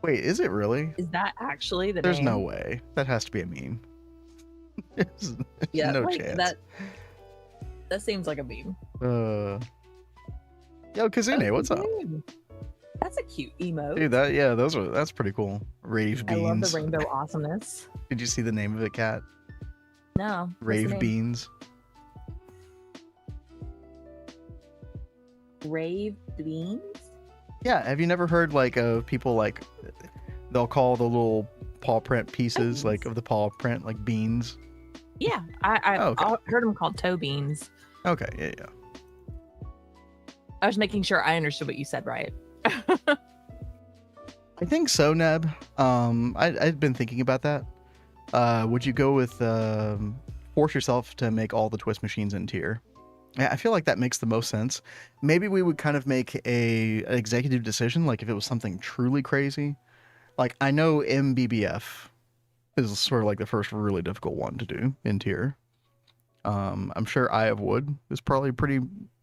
Wait, is it really? Is that actually the There's name? no way. That has to be a meme. There's Yeah, no like, chance. That seems like a meme. Yo, Kazune, what's up? Dude, that's a cute emote. Dude, that's pretty cool. Rave I love beans. the rainbow awesomeness. Did you see the name of it, Kat? No. what's the Rave name? beans. Rave beans? Yeah, have you never heard like of people like they'll call the little paw print pieces like of the paw print like beans? Yeah, I Oh, okay. I heard them called toe beans. Okay, yeah. I was making sure I understood what you said right. I think so, Neb. I'd been thinking about that. Would you go with force yourself to make all the twist machines in tier? I feel like that makes the most sense. Maybe we would kind of make an executive decision, like if it was something truly crazy. Like I know MBBF is sort of like the first really difficult one to do in tier. I'm sure Eye of Wood is probably pretty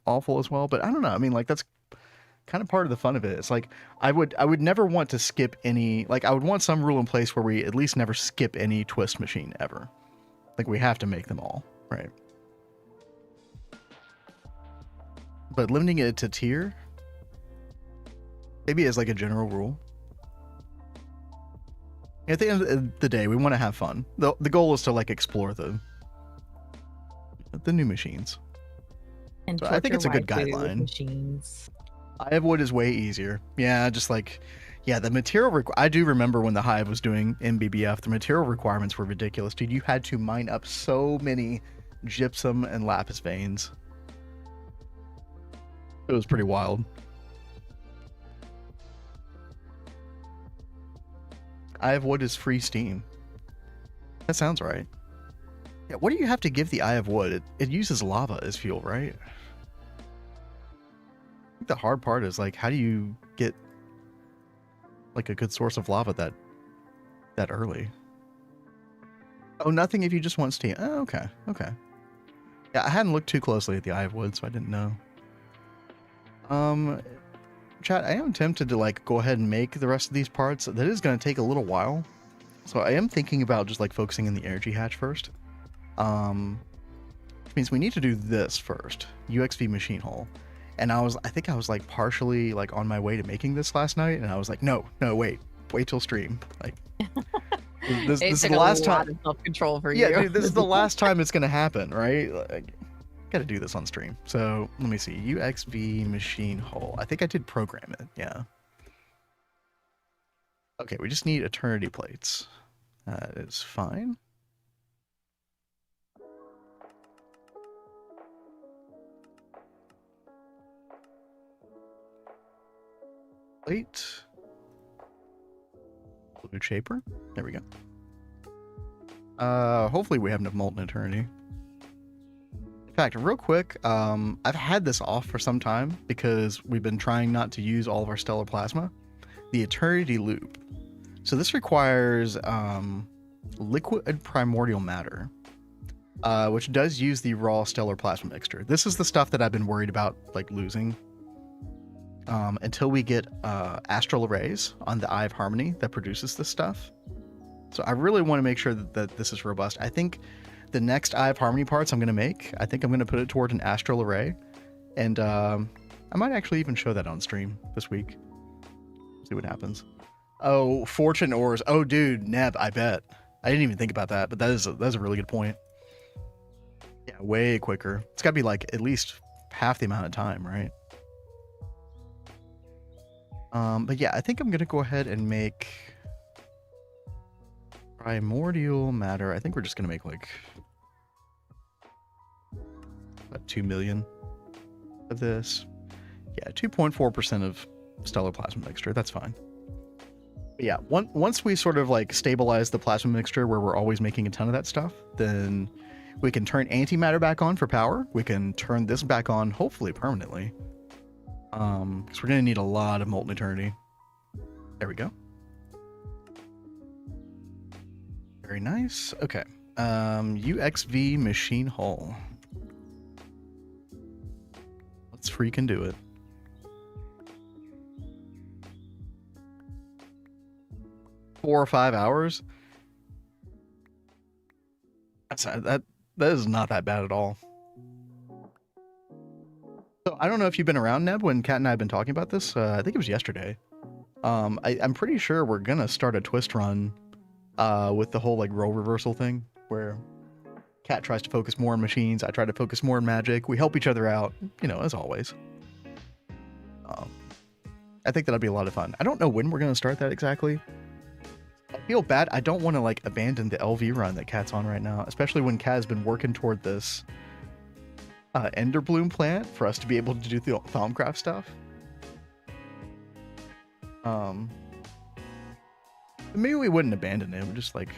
awful as well, but I don't know. I mean, like that's kind of part of the fun of it. It's like I would never want to skip any. Like I would want some rule in place where we at least never skip any twist machine ever. Like we have to make them all, right? But limiting it to tier, maybe as like a general rule. At the end of the day, we want to have fun. The goal is to like explore the new machines. And So I think it's a good torture waifu guideline. Machines. Eye of Wood is way easier. Yeah, just like, yeah, the material. I do remember when the Hive was doing MBBF, the material requirements were ridiculous, dude. You had to mine up so many gypsum and lapis veins. It was pretty wild. Eye of Wood is free Steam. That sounds right. Yeah, what do you have to give the Eye of Wood? It uses lava as fuel, right? I think the hard part is like, how do you get like a good source of lava that early? Oh, nothing if you just want Steam. Oh, okay, okay. Yeah, I hadn't looked too closely at the Eye of Wood, so I didn't know. Chat, I am tempted to like go ahead and make the rest of these parts. That is going to take a little while. So I am thinking about just like focusing in the energy hatch first. Which means we need to do this first. UXV machine hull. And I think I was like partially like on my way to making this last night. And I was like, no, wait till stream. Like this is the last time. Self-control for Yeah, you. dude, this is the last time it's going to happen, right? Like, got to do this on stream. So let me see. UXV machine hull. I think I did program it. Yeah. Okay, we just need eternity plates. That is fine. Plate. Blue shaper. There we go. Hopefully we have enough molten eternity. In fact, real quick, I've had this off for some time because we've been trying not to use all of our stellar plasma. The eternity loop. So this requires liquid primordial matter. which does use the raw stellar plasma mixture. This is the stuff that I've been worried about, like, losing. Until we get astral arrays on the Eye of Harmony that produces this stuff. So I really want to make sure that this is robust. I think the next Eye of Harmony parts I'm going to make, I think I'm going to put it toward an astral array. And I might actually even show that on stream this week. See what happens. Oh, fortune ores. Oh, dude, Neb, I bet. I didn't even think about that, but that's a really good point. Yeah, way quicker. It's got to be like at least half the amount of time, right? But yeah, I think I'm going to go ahead and make primordial matter. I think we're just going to make like about 2 million of this. Yeah, 2.4% of stellar plasma mixture. That's fine. But yeah, once we sort of like stabilize the plasma mixture where we're always making a ton of that stuff, then we can turn antimatter back on for power. We can turn this back on, hopefully permanently. Because we're going to need a lot of molten eternity. There we go. Very nice. Okay. UXV machine hull. Let's freaking do it. Four or 5 hours. That is not that bad at all. So I don't know if you've been around, Neb, when Kat and I have been talking about this. I think it was yesterday. I'm pretty sure we're gonna start a twist run with the whole like role reversal thing, where Kat tries to focus more on machines, I try to focus more on magic. We help each other out, you know, as always. I think that'll be a lot of fun. I don't know when we're gonna start that exactly. I feel bad. I don't want to like abandon the LV run that Kat's on right now, especially when Kat has been working toward this Ender Bloom plant for us to be able to do the Thaumcraft stuff. Maybe we wouldn't abandon it. We're just like,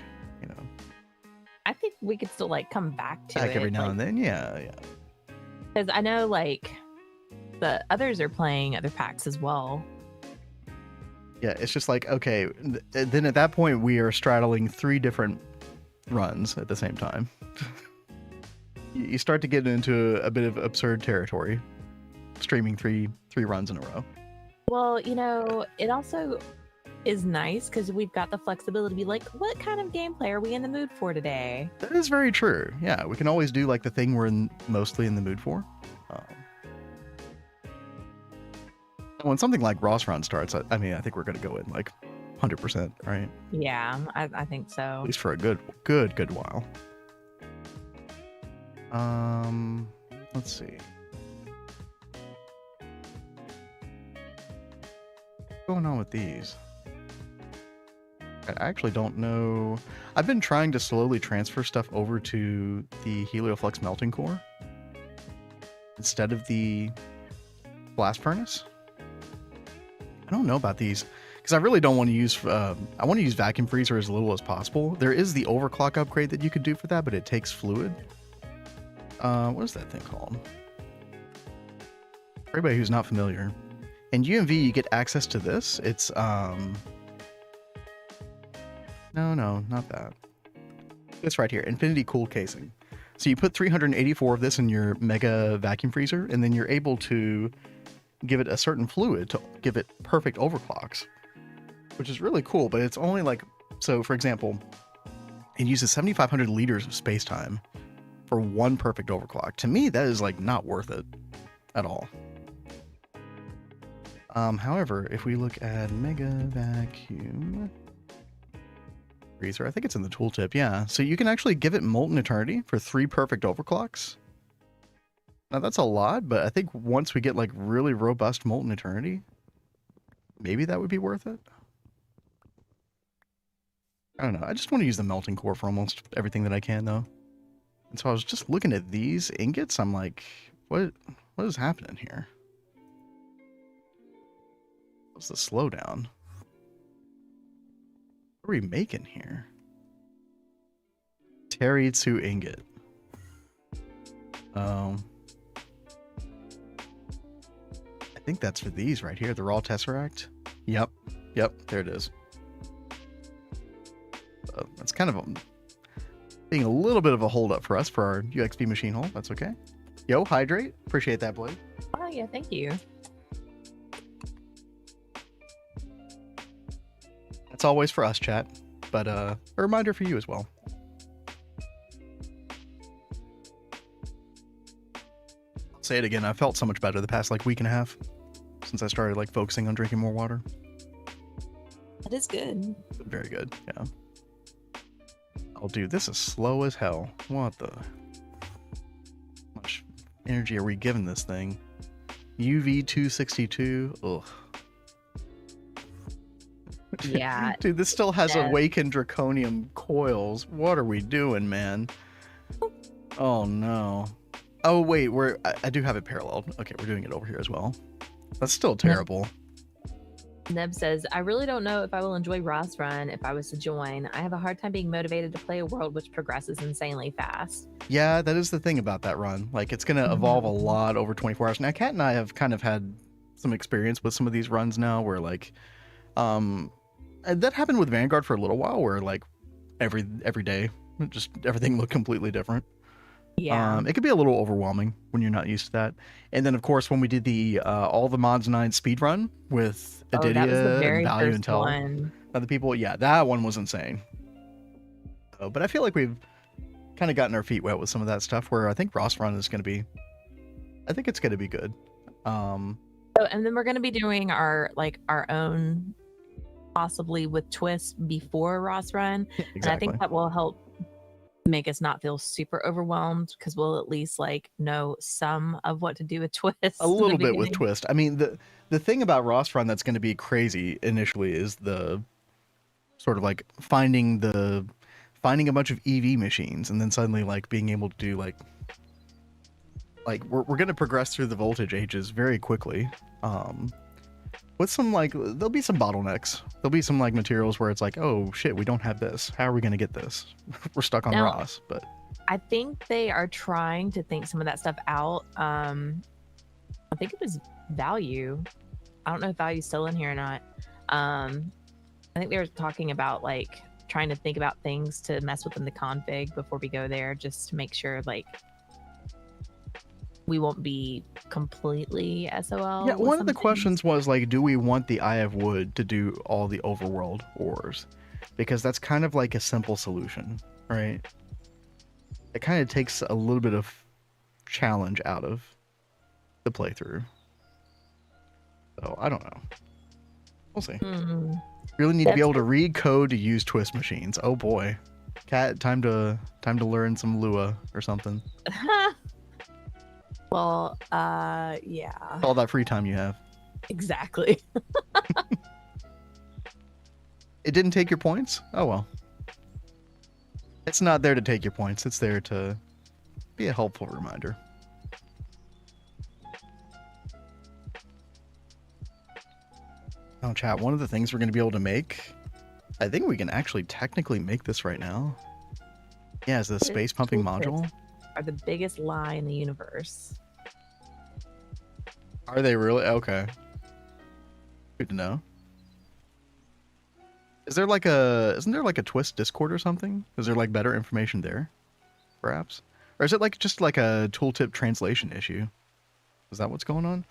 you know. I think we could still like come back to Back it every now like, and then. Yeah. because I know like the others are playing other packs as well. Yeah, it's just like, okay, then at that point we are straddling 3 different runs at the same time. You start to get into a bit of absurd territory, streaming three runs in a row. Well, you know, it also is nice because we've got the flexibility to be like, what kind of gameplay are we in the mood for today? That is very true. Yeah, we can always do like the thing we're mostly in the mood for. When something like Ross Run starts, I mean, I think we're going to go in like 100%, right? Yeah, I think so. At least for a good while. Let's see. What's going on with these? I actually don't know. I've been trying to slowly transfer stuff over to the Helioflux melting core instead of the blast furnace. I don't know about these because I really don't want to use. I want to use vacuum freezer as little as possible. There is the overclock upgrade that you could do for that, but it takes fluid. What is that thing called? For everybody who's not familiar, in UMV you get access to this. It's no, not that. This right here, infinity cooled casing. So you put 384 of this in your mega vacuum freezer, and then you're able to give it a certain fluid to give it perfect overclocks, which is really cool. But it's only like, so for example, it uses 7,500 liters of space time for one perfect overclock. To me, that is like not worth it at all. However, if we look at mega vacuum freezer, I think it's in the tooltip. Yeah, so you can actually give it molten eternity for 3 perfect overclocks. Now that's a lot, but I think once we get like really robust molten eternity, maybe that would be worth it. I don't know. I just want to use the melting core for almost everything that I can, though. And so I was just looking at these ingots. I'm like, what is happening here? What's the slowdown? What are we making here? Teritsu ingot. I think that's for these right here, the raw tesseract. Yep, there it is. That's kind of Being a little bit of a hold up for us for our UXV machine hole. That's okay. Yo, hydrate. Appreciate that, Blade. Oh yeah, thank you. That's always for us, chat. But a reminder for you as well. I'll say it again. I felt so much better the past like week and a half since I started like focusing on drinking more water. That is good. Very good. Yeah. Oh, dude, this is slow as hell. What the? How much energy are we giving this thing? UV 262. Ugh. Yeah. Dude, this still has Yeah. awakened draconium coils. What are we doing, man? Oh no. Oh wait, I do have it paralleled. Okay, we're doing it over here as well. That's still terrible. Neb says, I really don't know if I will enjoy Ross Run if I was to join. I have a hard time being motivated to play a world which progresses insanely fast. Yeah, that is the thing about that run. Like, it's going to evolve a lot over 24 hours. Now, Kat and I have kind of had some experience with some of these runs now where, like, that happened with Vanguard for a little while where, like, every day, just everything looked completely different. Yeah. It could be a little overwhelming when you're not used to that. And then, of course, when we did the all the Mods 9 speed run with Aditya that was the very and Value first Intel, one. other people, yeah, that one was insane. But I feel like we've kind of gotten our feet wet with some of that stuff where I think Ross Run is going to be, I think it's going to be good. And then we're going to be doing our own, possibly with twists before Ross Run. Exactly. And I think that will help make us not feel super overwhelmed because we'll at least like know some of what to do with twists. A little bit with twist. I mean, the thing about Ross Run that's going to be crazy initially is the sort of like finding a bunch of EV machines and then suddenly like being able to do like we're going to progress through the voltage ages very quickly. With some like there'll be some bottlenecks. There'll be some like materials where it's like, oh shit, we don't have this. How are we going to get this? We're stuck on Ross. But I think they are trying to think some of that stuff out. I think it was Value. I don't know if Value's still in here or not. I think they were talking about like trying to think about things to mess with in the config before we go there, just to make sure like we won't be completely SOL. yeah, one of the questions was like, do we want the Eye of Wood to do all the overworld ores? Because that's kind of like a simple solution, right? It kind of takes a little bit of challenge out of the playthrough. So I don't know. We'll see. Really need to be able to read code to use twist machines. Oh boy, Kat, time to learn some Lua or something. Well, yeah. All that free time you have. Exactly. It didn't take your points? Oh well. It's not there to take your points. It's there to be a helpful reminder. Oh, chat, one of the things we're going to be able to make, I think we can actually technically make this right now. Yeah, is the space pumping module. Are the biggest lie in the universe. Are they really? Okay. Good to know. Isn't there like a twist Discord or something? Is there like better information there? Perhaps? Or is it like just like a tooltip translation issue? Is that what's going on?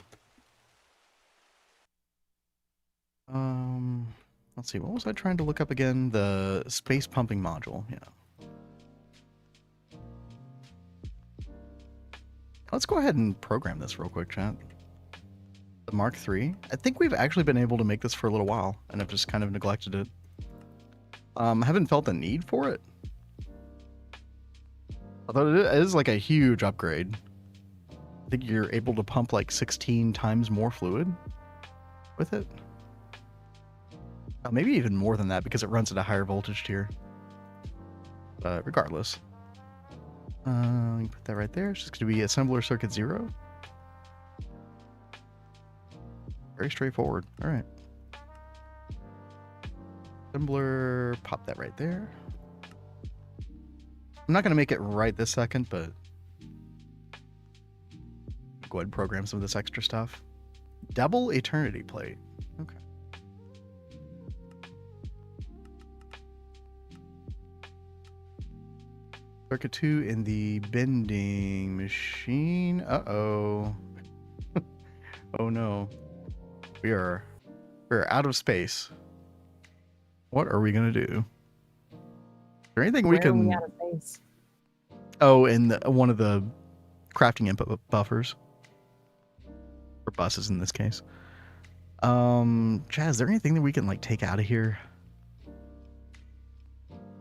Let's see, what was I trying to look up again? The space pumping module, yeah. Let's go ahead and program this real quick, chat. The Mark III. I think we've actually been able to make this for a little while, and I've just kind of neglected it. Haven't felt the need for it. Although it is like a huge upgrade. I think you're able to pump like 16 times more fluid with it. Maybe even more than that because it runs at a higher voltage tier. But regardless. We can put that right there. It's just going to be assembler circuit 0. Very straightforward. All right. Assembler, pop that right there. I'm not going to make it right this second, but go ahead and program some of this extra stuff. Double eternity plate. Okay. Circuit 2 in the bending machine. Uh-oh. Oh no. We're out of space. What are we gonna do? Is there anything we Where are we can... out of space? Oh, in one of the crafting input buffers. Or buses in this case. Chaz, is there anything that we can like take out of here?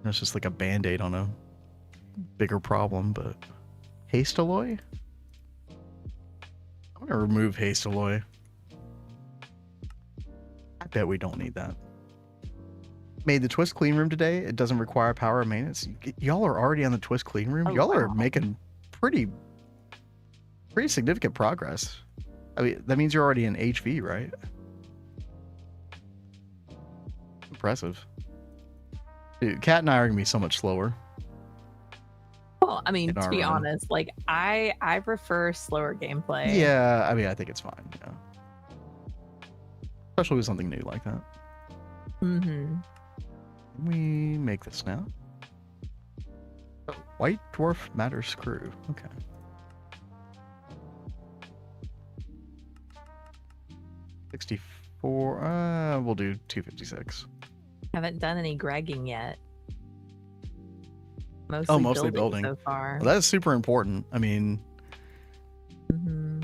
That's just like a band-aid on a bigger problem, but haste alloy? I'm gonna remove haste alloy. I bet we don't need that. Made the Twist clean room today. It doesn't require power or maintenance. Y'all are already on the Twist clean room. Oh, Y'all are wow. making pretty significant progress. I mean, that means you're already in HV, right? Impressive. Dude, Kat and I are gonna be so much slower. Well, I mean, In to our be run. honest, like I prefer slower gameplay. Yeah, I mean, I think it's fine. Yeah. Especially with something new like that. Mm-hmm. We make this now. Oh, white dwarf matter screw. Okay. $64. We'll do $256. Haven't done any Gregging yet. Mostly, mostly building building. so far. Well, that's super important. I mean, Mm-hmm.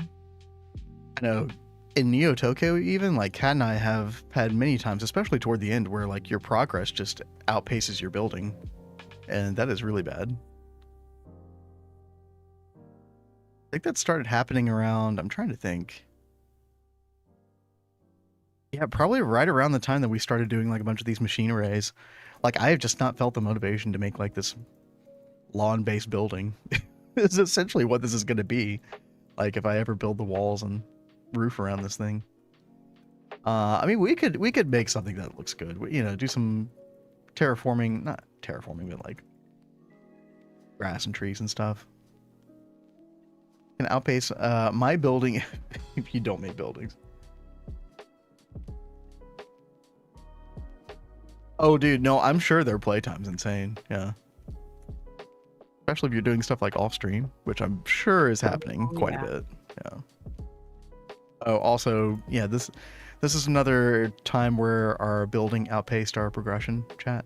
I know in Neo Tokyo, even like Kat and I have had many times, especially toward the end, where like your progress just outpaces your building, and that is really bad. I think that started happening around. I'm trying to think. Yeah, probably right around the time that we started doing like a bunch of these machine arrays. Like I have just not felt the motivation to make like this lawn-based building. It's essentially what this is going to be. Like if I ever build the walls and roof around this thing. I mean, we could make something that looks good. You know, do some terraforming, not terraforming, but like grass and trees and stuff. Can outpace my building if you don't make buildings. Oh, dude, no, I'm sure their playtime's insane. Yeah. Especially if you're doing stuff like off stream, which I'm sure is happening quite a bit. Yeah. Oh, also, yeah, this is another time where our building outpaced our progression, chat.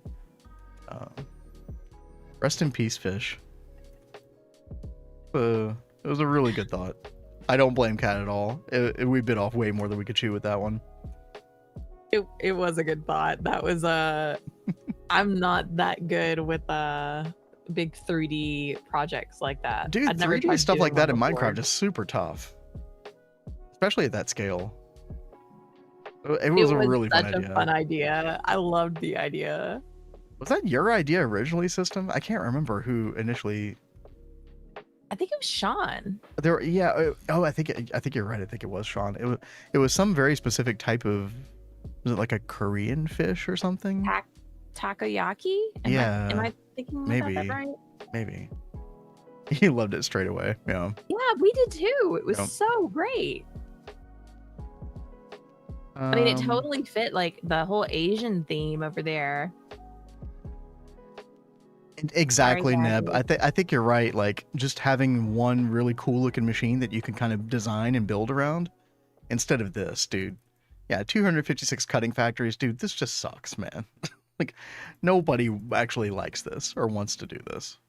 Rest in peace, fish. It was a really good thought. I don't blame Kat at all. We bit off way more than we could chew with that one. It was a good thought. That was I'm not that good with big 3D projects like that. Dude, I'd never 3D tried stuff doing like that in one before. Minecraft is super tough. Especially at that scale. It was a really fun such idea. a fun idea. I loved the idea. Was that your idea originally, System? I can't remember who initially. I think it was Sean. There, yeah. Oh, I think you're right. I think it was Sean. It was some very specific type of. Was it like a Korean fish or something? Takoyaki? Yeah, Am I thinking maybe. about that right? Maybe. He loved it straight away. Yeah. Yeah, we did too. It was Yeah. so great. I mean, it totally fit like the whole Asian theme over there. Exactly, Sorry, Neb. Daddy. I think you're right. Like just having one really cool looking machine that you can kind of design and build around instead of this, dude. Yeah, 256 cutting factories, dude. This just sucks, man. Like nobody actually likes this or wants to do this.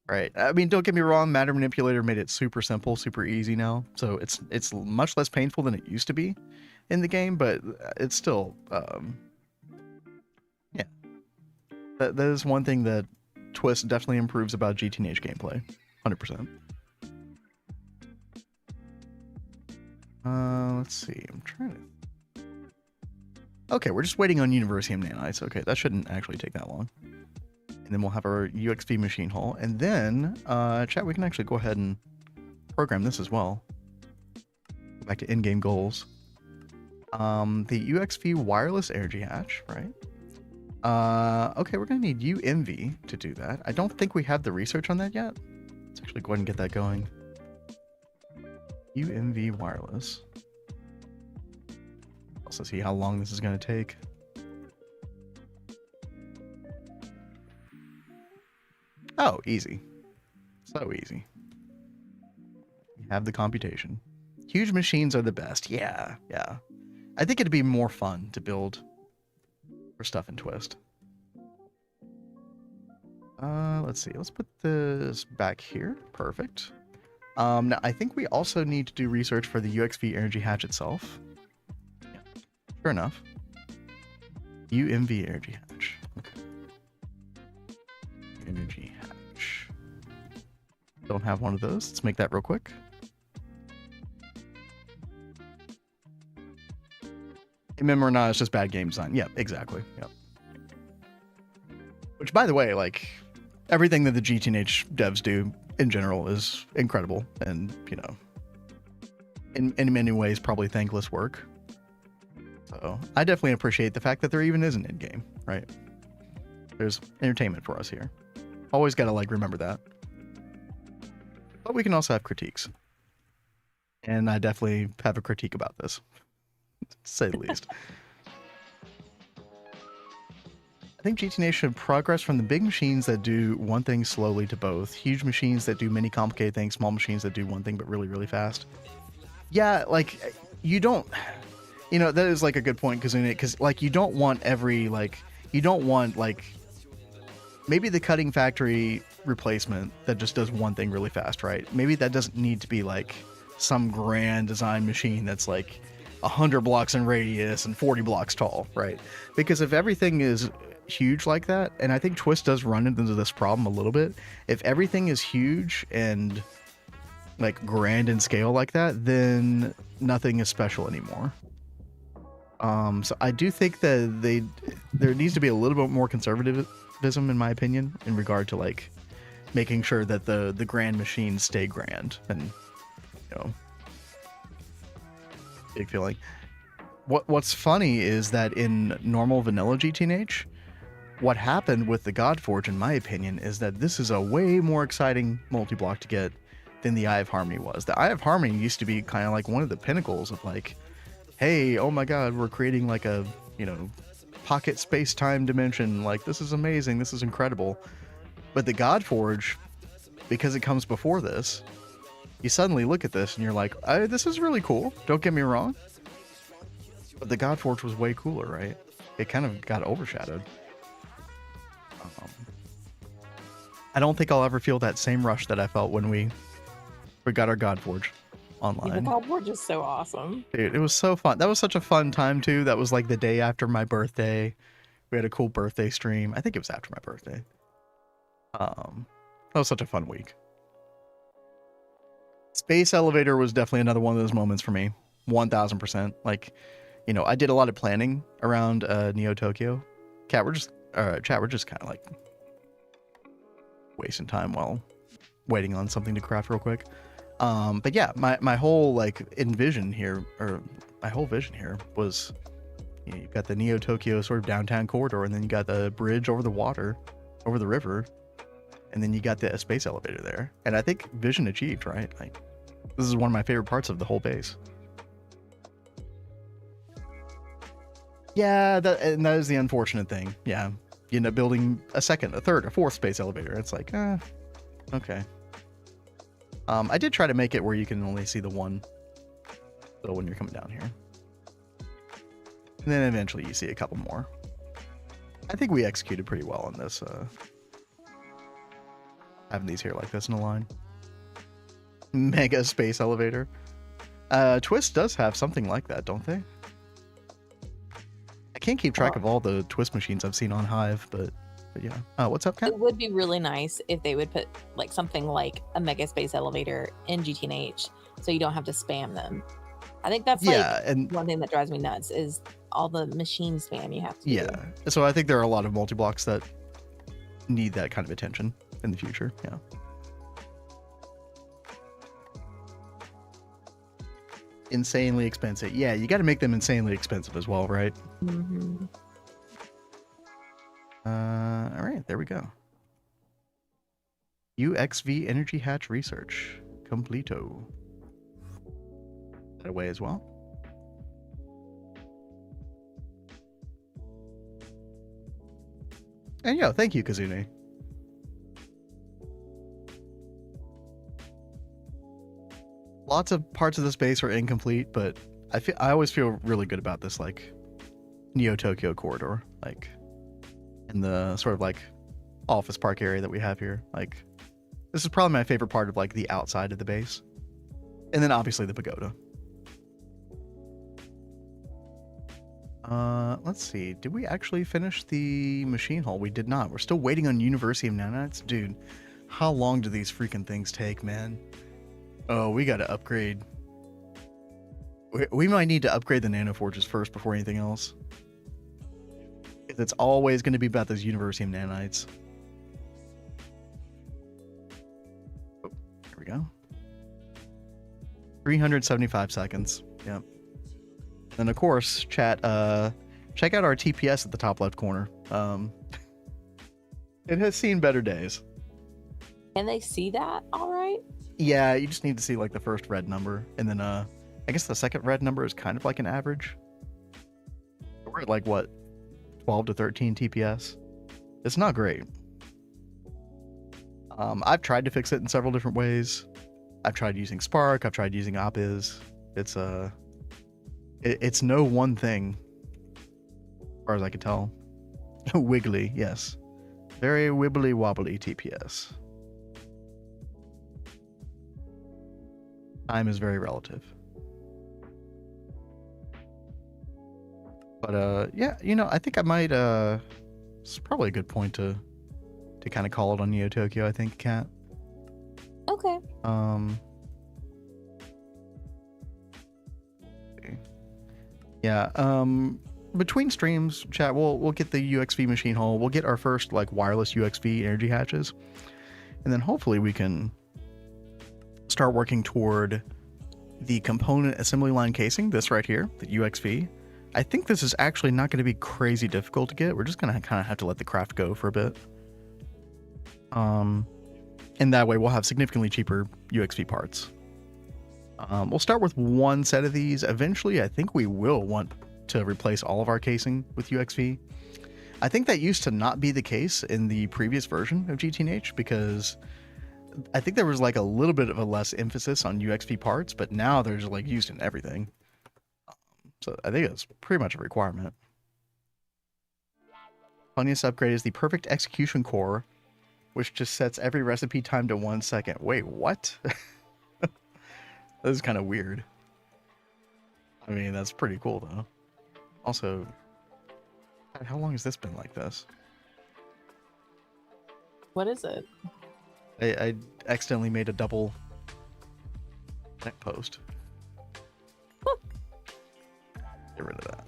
Right. I mean, don't get me wrong, Matter Manipulator made it super simple, super easy now. So it's much less painful than it used to be in the game, but it's still yeah. That is one thing that Twist definitely improves about GTNH gameplay. 100%. Let's see. I'm trying to... Okay, we're just waiting on Universium nanites. Okay, that shouldn't actually take that long. And then we'll have our UXV machine hall. And then, chat, we can actually go ahead and program this as well. Go back to in-game goals. The UXV wireless energy hatch, right? Okay, we're going to need UMV to do that. I don't think we have the research on that yet. Let's actually go ahead and get that going. UMV wireless. Also see how long this is going to take. Oh, easy. So easy. You have the computation. Huge machines are the best. Yeah, yeah. I think it'd be more fun to build for stuff in Twist. Let's see. Let's put this back here. Perfect. Now I think we also need to do research for the UXV energy hatch itself. Yeah, sure enough. UMV energy hatch. Okay. Energy hatch. Don't have one of those. Let's make that real quick. Remember or not, it's just bad game design. Yep, exactly. Yep. Which, by the way, like, everything that the GTNH devs do in general is incredible and, you know, in many ways probably thankless work. So I definitely appreciate the fact that there even is an end game, right? There's entertainment for us here. Always got to, like, remember that. But we can also have critiques. And I definitely have a critique about this, to say the least. I think GTNH should progress from the big machines that do one thing slowly to both. Huge machines that do many complicated things, small machines that do one thing but really, really fast. Yeah, like, you don't... You know, that is, like, a good point, because, like, you don't want every, like... You don't want, like... Maybe the cutting factory replacement that just does one thing really fast, right? Maybe that doesn't need to be, like, some grand design machine that's, like, 100 blocks in radius and 40 blocks tall, right? Because if everything is huge like that, and I think Twist does run into this problem a little bit, if everything is huge and, like, grand in scale like that, then nothing is special anymore. So I do think that there needs to be a little bit more conservatism, in my opinion, in regard to, like, making sure that the grand machines stay grand and, you know, big feeling. What's funny is that in normal vanilla GTNH, what happened with the Godforge, in my opinion, is that this is a way more exciting multi-block to get than the Eye of Harmony was. The Eye of Harmony used to be kind of like one of the pinnacles of, like, hey, oh my god, we're creating, like, a, you know, pocket space-time dimension. Like, this is amazing, this is incredible. But the Godforge, because it comes before this, you suddenly look at this and you're like, this is really cool, don't get me wrong. But the Godforge was way cooler, right? It kind of got overshadowed. I don't think I'll ever feel that same rush that I felt when we got our Godforge online. The Godforge is so awesome. Dude, it was so fun. That was such a fun time, too. That was, like, the day after my birthday. We had a cool birthday stream. I think it was after my birthday. That was such a fun week. Space Elevator was definitely another one of those moments for me. 1000%. Like, you know, I did a lot of planning around Neo Tokyo. Chat, we're just kind of, like, wasting time while waiting on something to craft real quick. But yeah, my whole, like, vision here was, you know, you've got the Neo Tokyo sort of downtown corridor, and then you got the bridge over the water, over the river, and then you got the space elevator there. And I think vision achieved, right? Like, this is one of my favorite parts of the whole base. Yeah, that is the unfortunate thing. Yeah, you end up building a second, a third, a fourth space elevator. It's like, okay. I did try to make it where you can only see the one little when you're coming down here. And then eventually you see a couple more. I think we executed pretty well on this, having these here like this in a line. Mega space elevator. Twist does have something like that, don't they? I can't keep track of all the Twist machines I've seen on Hive, but yeah. What's up, Kat? It would be really nice if they would put, like, something like a mega space elevator in GTNH, so you don't have to spam them. I think that's and one thing that drives me nuts is all the machine spam you have to do. So I think there are a lot of multi-blocks that need that kind of attention in the future. Yeah. Insanely expensive. Yeah, you got to make them insanely expensive as well, right? Mm-hmm. All right, there we go. UXV Energy Hatch Research. Completo. That away as well. And yo, thank you, Kazune. lots of parts of the space are incomplete, but I always feel really good about this like Neo Tokyo corridor, like in the sort of like office park area that we have here. Like this is probably my favorite part of like the outside of the base, and then obviously the pagoda. Let's see. Did we actually finish the machine hall? We did not. We're still waiting on University of Nanites. Dude, how long do these freaking things take, man? Oh, we gotta upgrade. We might need to upgrade the nanoforges first before anything else. It's always going to be about those University of Nanites. Oh, here we go. 375 seconds. Yep. And of course, chat, check out our TPS at the top left corner. It has seen better days. Can they see that all right? Yeah, you just need to see like the first red number, and then I guess the second red number is kind of like an average. We're at like what, 12 to 13 TPS. It's not great. I've tried to fix it in several different ways. I've tried using Spark. I've tried using Opiz. It's no one thing, as far as I can tell. Wiggly, yes. Very wibbly wobbly TPS. Time is very relative. But yeah, you know, I think I might it's probably a good point to kind of call it on Neo Tokyo, I think, Kat. Okay. Yeah, between streams, chat, we'll get the UXV machine hull, we'll get our first like wireless UXV energy hatches, and then hopefully we can start working toward the component assembly line casing, this right here, the UXV. I think this is actually not going to be crazy difficult to get. We're just going to kind of have to let the craft go for a bit. And that way we'll have significantly cheaper UXV parts. We'll start with one set of these. Eventually, I think we will want to replace all of our casing with UXV. I think that used to not be the case in the previous version of GTNH, because I think there was like a little bit of a less emphasis on UXV parts, but now they're just like used in everything. So I think it's pretty much a requirement. Funniest upgrade is the perfect execution core, which just sets every recipe time to 1 second. Wait, what? That is kind of weird. I mean, that's pretty cool though. Also, how long has this been like this? What is it? I accidentally made a double net post. Get rid of that.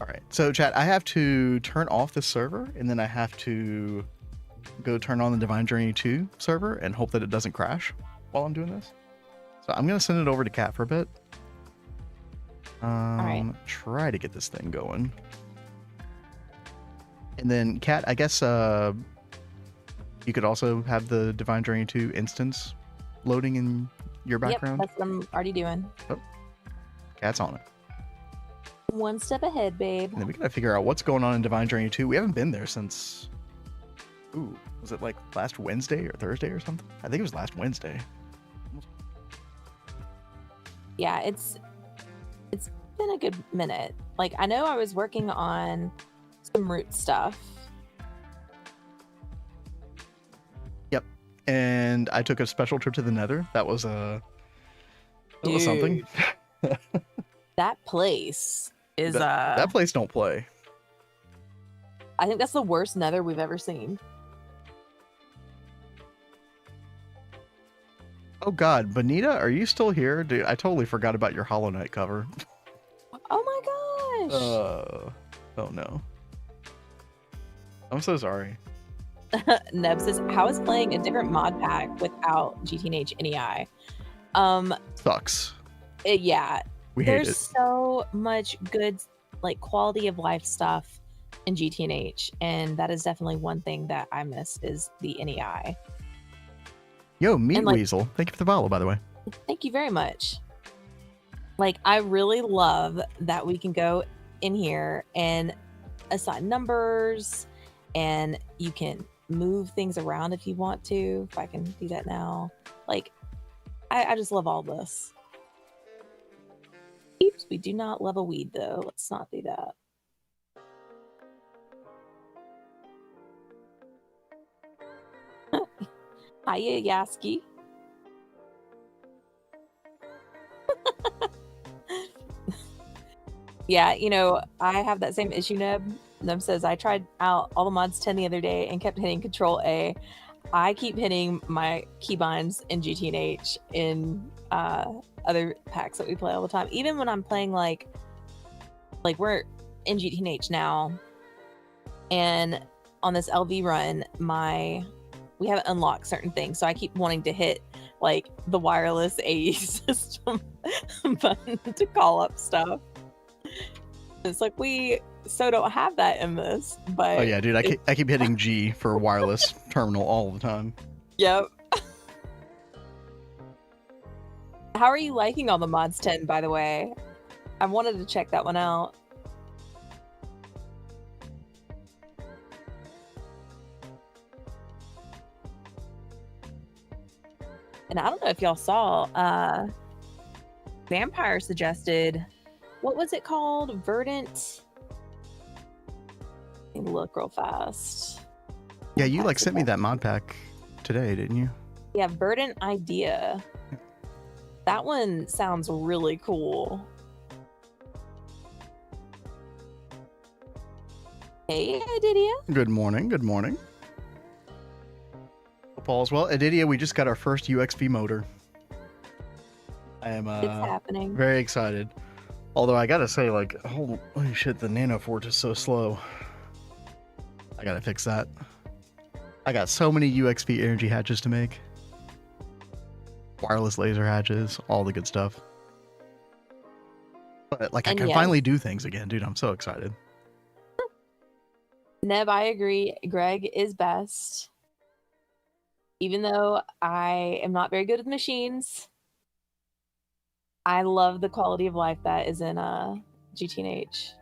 Alright, so chat, I have to turn off the server, and then I have to go turn on the Divine Journey 2 server and hope that it doesn't crash while I'm doing this. So I'm going to send it over to Kat for a bit. Alright. Try to get this thing going. And then, Kat, I guess you could also have the Divine Journey 2 instance loading in your background. Yep, that's what I'm already doing. Oh, Kat's on it. One step ahead, babe. And then we gotta figure out what's going on in Divine Journey 2. We haven't been there since... Ooh, was it like last Wednesday or Thursday or something? I think it was last Wednesday. Yeah, it's been a good minute. Like, I know I was working on some root stuff. Yep. And I took a special trip to the Nether. That was was something. That place is that place don't play. I think that's the worst Nether we've ever seen. Oh god, Bonita, are you still here? Dude, I totally forgot about your Hollow Knight cover. Oh my gosh. Oh no. I'm so sorry. Neb says, how is playing a different mod pack without GTNH NEI? Sucks. Yeah. We hate There's it. so much good, like, quality of life stuff in GTNH, and that is definitely one thing that I miss is the NEI. Yo, Meat And, like, Weasel. Thank you for the follow, by the way. Thank you very much. Like, I really love that we can go in here and assign numbers, and you can move things around if you want to. If I can do that now. Like, I just love all this. Oops, we do not love a weed though. Let's not do that. Hiya, Yaski. Yeah, you know, I have that same issue, Neb. Neb says, I tried out all the mods 10 the other day and kept hitting Control A. I keep hitting my keybinds in GTNH in other packs that we play all the time. Even when I'm playing like we're in GTNH now, and on this LV run, we haven't unlocked certain things, so I keep wanting to hit like the wireless AE system button to call up stuff. It's like we don't have that in this, but Oh yeah, dude, I keep hitting G for wireless terminal all the time. Yep. How are you liking all the mods 10, by the way? I wanted to check that one out. And I don't know if y'all saw, Vampire suggested, what was it called? Verdant. Let me look real fast. Yeah, you like sent me that mod pack today, didn't you? Yeah, Verdant Idea. That one sounds really cool. Hey, Aditya. Good morning. Good morning. Hope all is well. Aditya, we just got our first UXV motor. I am It's happening. very excited. Although I gotta say, like, holy shit, the Nano Forge is so slow. I gotta fix that. I got so many UXV energy hatches to make. Wireless laser hatches, all the good stuff. But like, I And can yes. finally do things again, dude. I'm so excited. Neb, I agree. Greg is best. Even though I am not very good with machines, I love the quality of life that is in GTNH.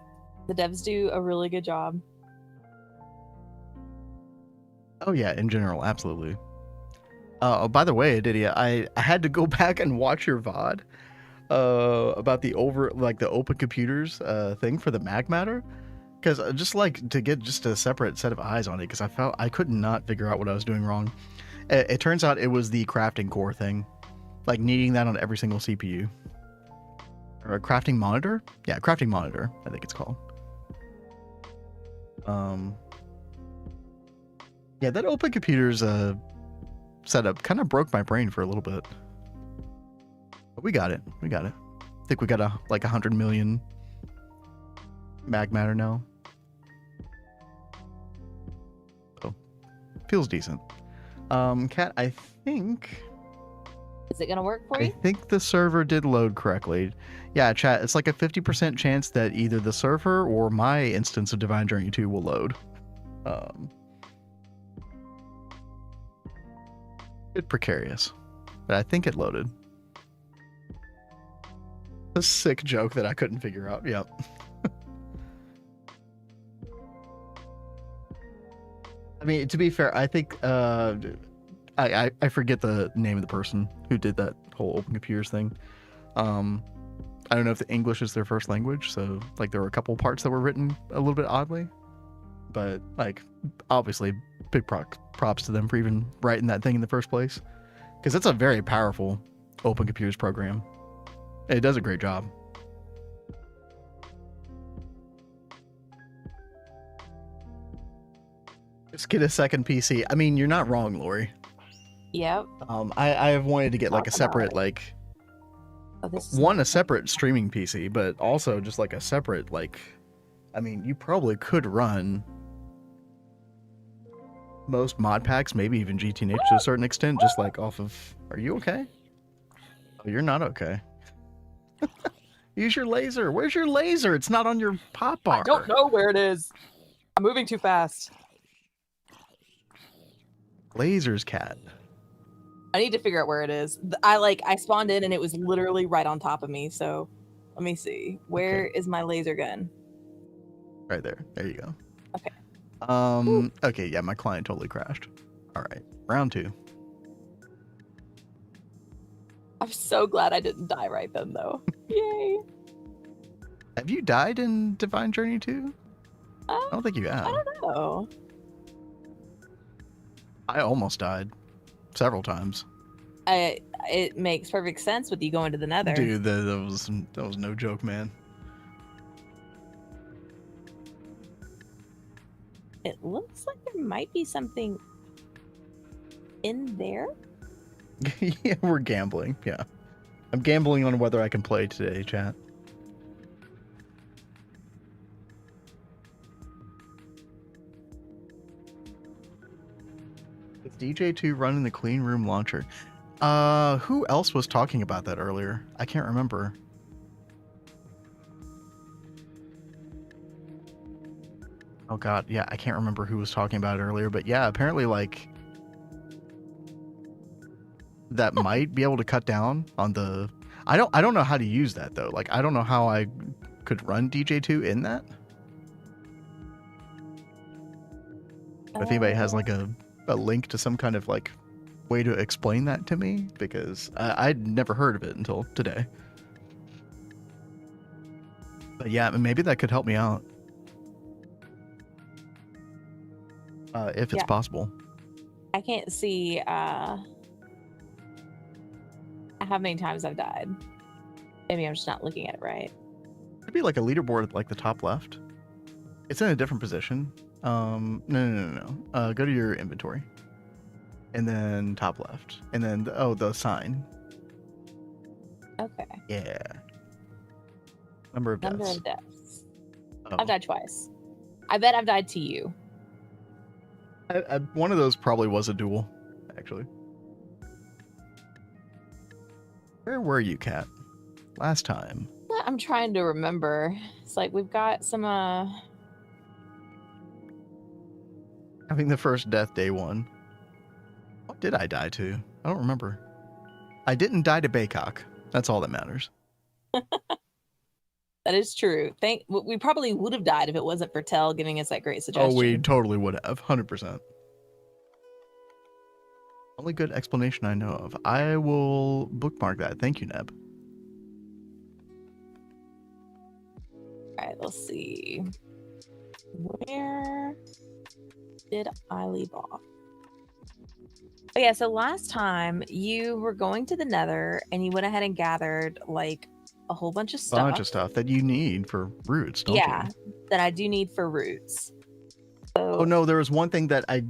The devs do a really good job. Oh yeah, in general, absolutely. Oh, by the way, Aditya, I had to go back and watch your VOD about the open computers thing for the Magmatter, because just like to get just a separate set of eyes on it, because I could not figure out what I was doing wrong. It turns out it was the crafting core thing, like needing that on every single CPU. Or a crafting monitor? Yeah, crafting monitor, I think it's called. Yeah, that open computers setup kind of broke my brain for a little bit. But we got it. We got it. I think we got like 100 million Magmatter now. So, feels decent. Kat, I think... Is it going to work for you? I think the server did load correctly. Yeah, chat, it's like a 50% chance that either the server or my instance of Divine Journey 2 will load. Bit precarious, but I think it loaded. A sick joke that I couldn't figure out. Yep. I mean, to be fair, I think I forget the name of the person who did that whole open computers thing. I don't know if the English is their first language, so like there were a couple parts that were written a little bit oddly, but like obviously big props to them for even writing that thing in the first place, because it's a very powerful open computers program. It does a great job. Just get a second PC. I mean, you're not wrong, Lori. Yep. I have wanted to get like a separate like a separate streaming PC, but also just like a separate like, I mean, you probably could run most mod packs, maybe even GTNH to a certain extent, just like off of. Are you okay? Oh, you're not okay. Use your laser. Where's your laser? It's not on your pop bar. I don't know where it is. I'm moving too fast. Lasers, Cat. I need to figure out where it is. I spawned in and it was literally right on top of me. So let me see. Where is my laser gun? Right there. There you go. Okay. Okay, yeah, my client totally crashed. All right, round 2. I'm so glad I didn't die right then, though. Yay. Have you died in Divine Journey 2? I don't think you have. I don't know. I almost died several times. It makes perfect sense with you going to the Nether. Dude, that was no joke, man. It looks like there might be something in there. Yeah, we're gambling. Yeah. I'm gambling on whether I can play today, chat. Is DJ2 running the clean room launcher? Who else was talking about that earlier? I can't remember. Oh god, yeah, I can't remember who was talking about it earlier, but yeah, apparently like that might be able to cut down on the I don't know how to use that though. Like I don't know how I could run DJ2 in that. If anybody has like a link to some kind of like way to explain that to me, because I'd never heard of it until today. But yeah, maybe that could help me out. If it's possible. I can't see how many times I've died. Maybe I'm just not looking at it right. It'd be like a leaderboard at like the top left. It's in a different position. No. Go to your inventory. And then top left. And then, the sign. Okay. Yeah. Number of deaths. Number of deaths. Oh. I've died twice. I bet I've died to you. One of those probably was a duel, actually. Where were you, Kat? Last time. I'm trying to remember. It's like we've got some Having the first death day 1. What did I die to? I don't remember. I didn't die to Baycock. That's all that matters. That is true. We probably would have died if it wasn't for Tell giving us that great suggestion. Oh, we totally would have. 100%. Only good explanation I know of. I will bookmark that. Thank you, Neb. All right, let's see. Where did I leave off? Oh yeah, so last time you were going to the Nether and you went ahead and gathered like a whole bunch of stuff. A bunch of stuff that you need for roots, don't you? Yeah, that I do need for roots. So, Oh no, there was one thing that I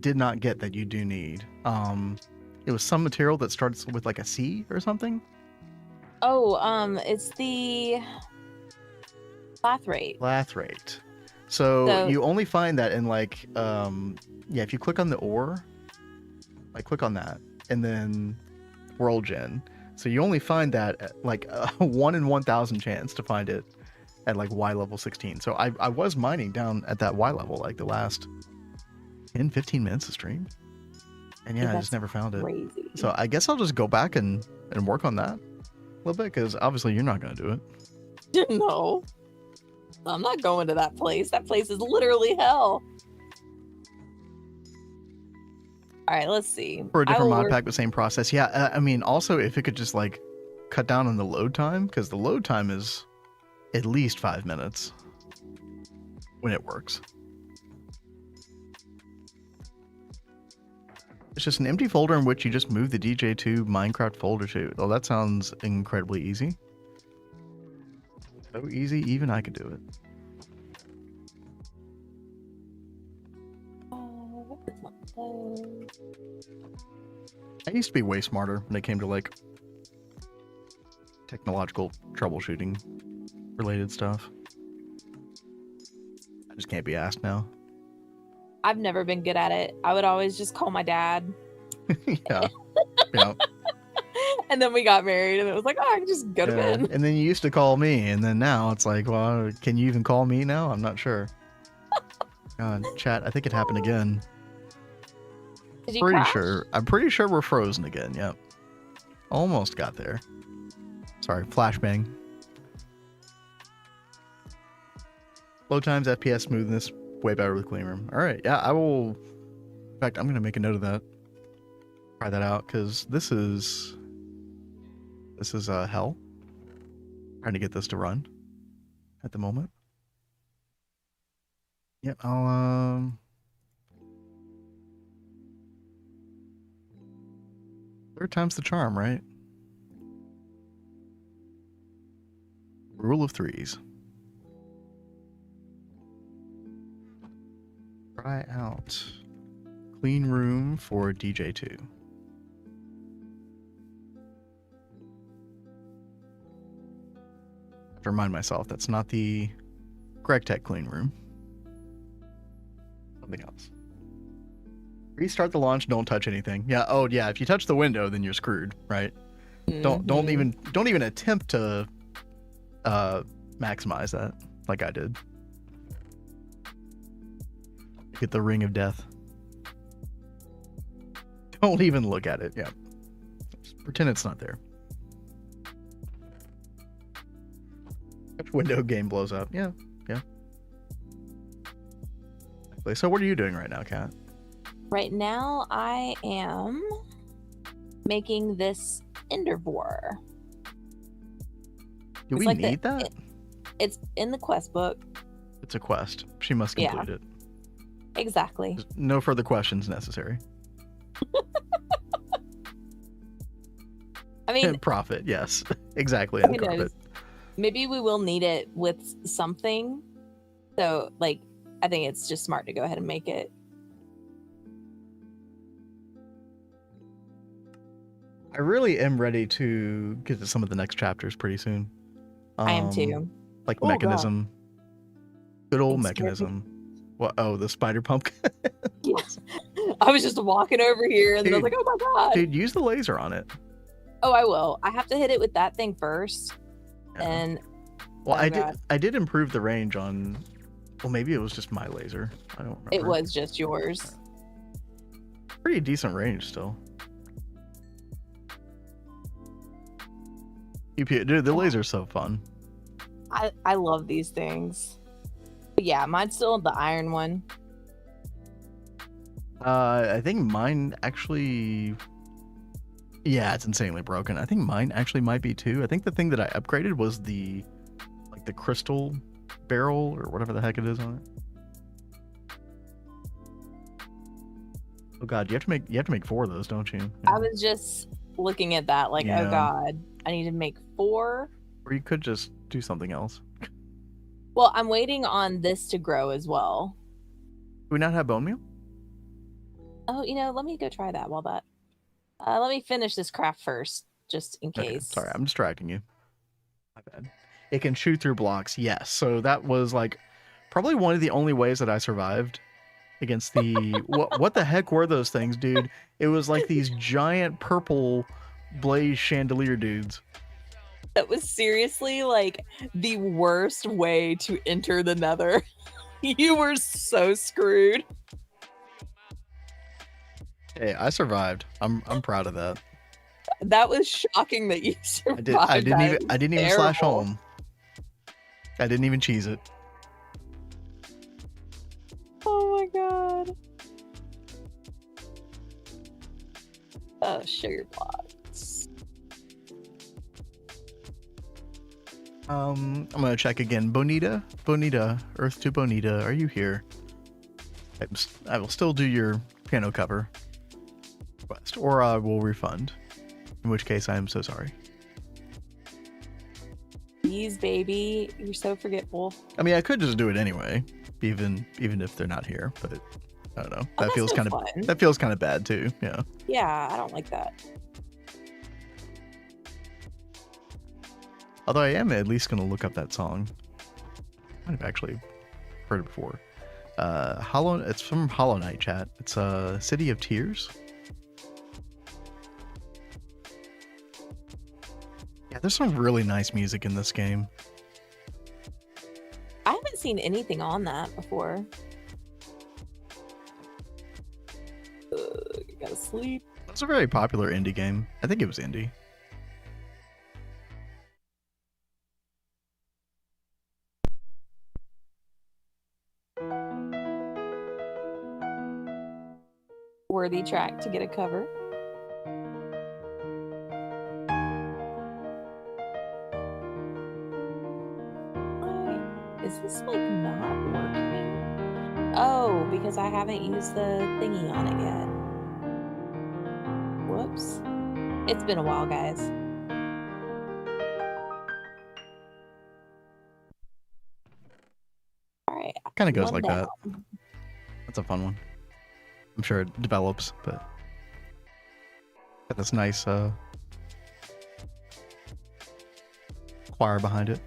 did not get that you do need. It was some material that starts with like a C or something. It's the lathrate. Lathrate. So you only find that in like if you click on the ore, like click on that and then World Gen. So you only find that at like a 1 in 1,000 chance to find it at like Y level 16. So I was mining down at that Y level like the last 10-15 minutes of stream. And yeah, I just never found it. Crazy. So I guess I'll just go back and work on that a little bit, because obviously you're not going to do it. No. I'm not going to that place. That place is literally hell. All right, let's see. For a different mod pack, the same process. Yeah, I mean, also if it could just like cut down on the load time, because the load time is at least 5 minutes when it works. It's just an empty folder in which you just move the DJ2 Minecraft folder to. Oh, that sounds incredibly easy. So easy, even I could do it. I used to be way smarter when it came to like technological troubleshooting related stuff. I just can't be asked now. I've never been good at it. I would always just call my dad. Yeah. Yeah. And then we got married and it was like, oh, I can just go to bed. And then you used to call me, and then now it's like, well, can you even call me now? I'm not sure. God, chat, I think it happened again. Did you crash? I'm pretty sure we're frozen again. Yep. Almost got there. Sorry, flashbang. Load times, FPS smoothness, way better with clean room. All right, yeah, I will. In fact, I'm gonna make a note of that. Try that out because this is hell. Trying to get this to run at the moment. Yep, I'll third time's the charm, right? Rule of threes. Try out clean room for DJ2. I have to remind myself that's not the GregTech clean room. Something else. Restart the launch, don't touch anything. Yeah, oh yeah, if you touch the window then you're screwed, right? Don't even attempt to maximize that like I did. Get the ring of death. Don't even look at it. Yeah. Just pretend it's not there. Window game blows up. Yeah. Yeah. So what are you doing right now, Kat? Right now, I am making this Endervor. Do we like need that? It's in the quest book. It's a quest. She must complete it. Exactly. There's no further questions necessary. I mean, And profit, yes. Exactly. who And profit. knows? Maybe we will need it with something. So, like, I think it's just smart to go ahead and make it. I really am ready to get to some of the next chapters pretty soon. I am too. Like Oh, God. mechanism. Good old It scared me. mechanism. What? Oh, the spider pumpkin. Yes. I was just walking over here and then I was Dude. like, oh my God. Dude, use the laser on it. Oh, I will. I have to hit it with that thing first. Yeah. And Well, oh, God. I did improve the range on. Well, maybe it was just my laser. I don't remember. it was just yours. Pretty decent range still. Dude, the laser's so fun. I love these things. But yeah, mine's still the iron one. I think mine actually. Yeah, it's insanely broken. I think mine actually might be too. I think the thing that I upgraded was the crystal barrel or whatever the heck it is on it. Oh God, you have to make 4 of those, don't you? I was just looking at that like, Yeah. oh God, I need to make 4. Or you could just do something else. Well, I'm waiting on this to grow as well. Do we not have bone meal? Oh, let me go try that while that. Let me finish this craft first, just in Okay, case. sorry, I'm distracting you. My bad. It can shoot through blocks, yes. So that was like probably one of the only ways that I survived against the what the heck were those things, dude? It was like these giant purple blaze chandelier dudes. That was seriously like the worst way to enter the Nether. You were so screwed. Hey, I survived. I'm proud of that. That was shocking that you survived. I didn't even slash terrible. home. I didn't even cheese it. Oh my God. Oh, sugar plots. I'm gonna check again. Bonita, Earth to Bonita, are you here? I will still do your piano cover request, or I will refund. In which case, I am so sorry. Please, baby. You're so forgetful. I mean, I could just do it anyway, even if they're not here. But I don't know. That that's feels no kind of fun. that feels kind of bad too. Yeah. Yeah, I don't like that. Although I am at least gonna look up that song. I might have actually heard it before. It's from Hollow Knight chat. It's City of Tears. Yeah, there's some really nice music in this game. I haven't seen anything on that before. Gotta sleep. It's a very popular indie game. I think it was indie. worthy track to get a cover. Is this like not working? Oh, because I haven't used the thingy on it yet. Whoops. It's been a while, guys. All right. Kind of goes one like down. that. That's a fun one. I'm sure it develops, but got this nice choir behind it.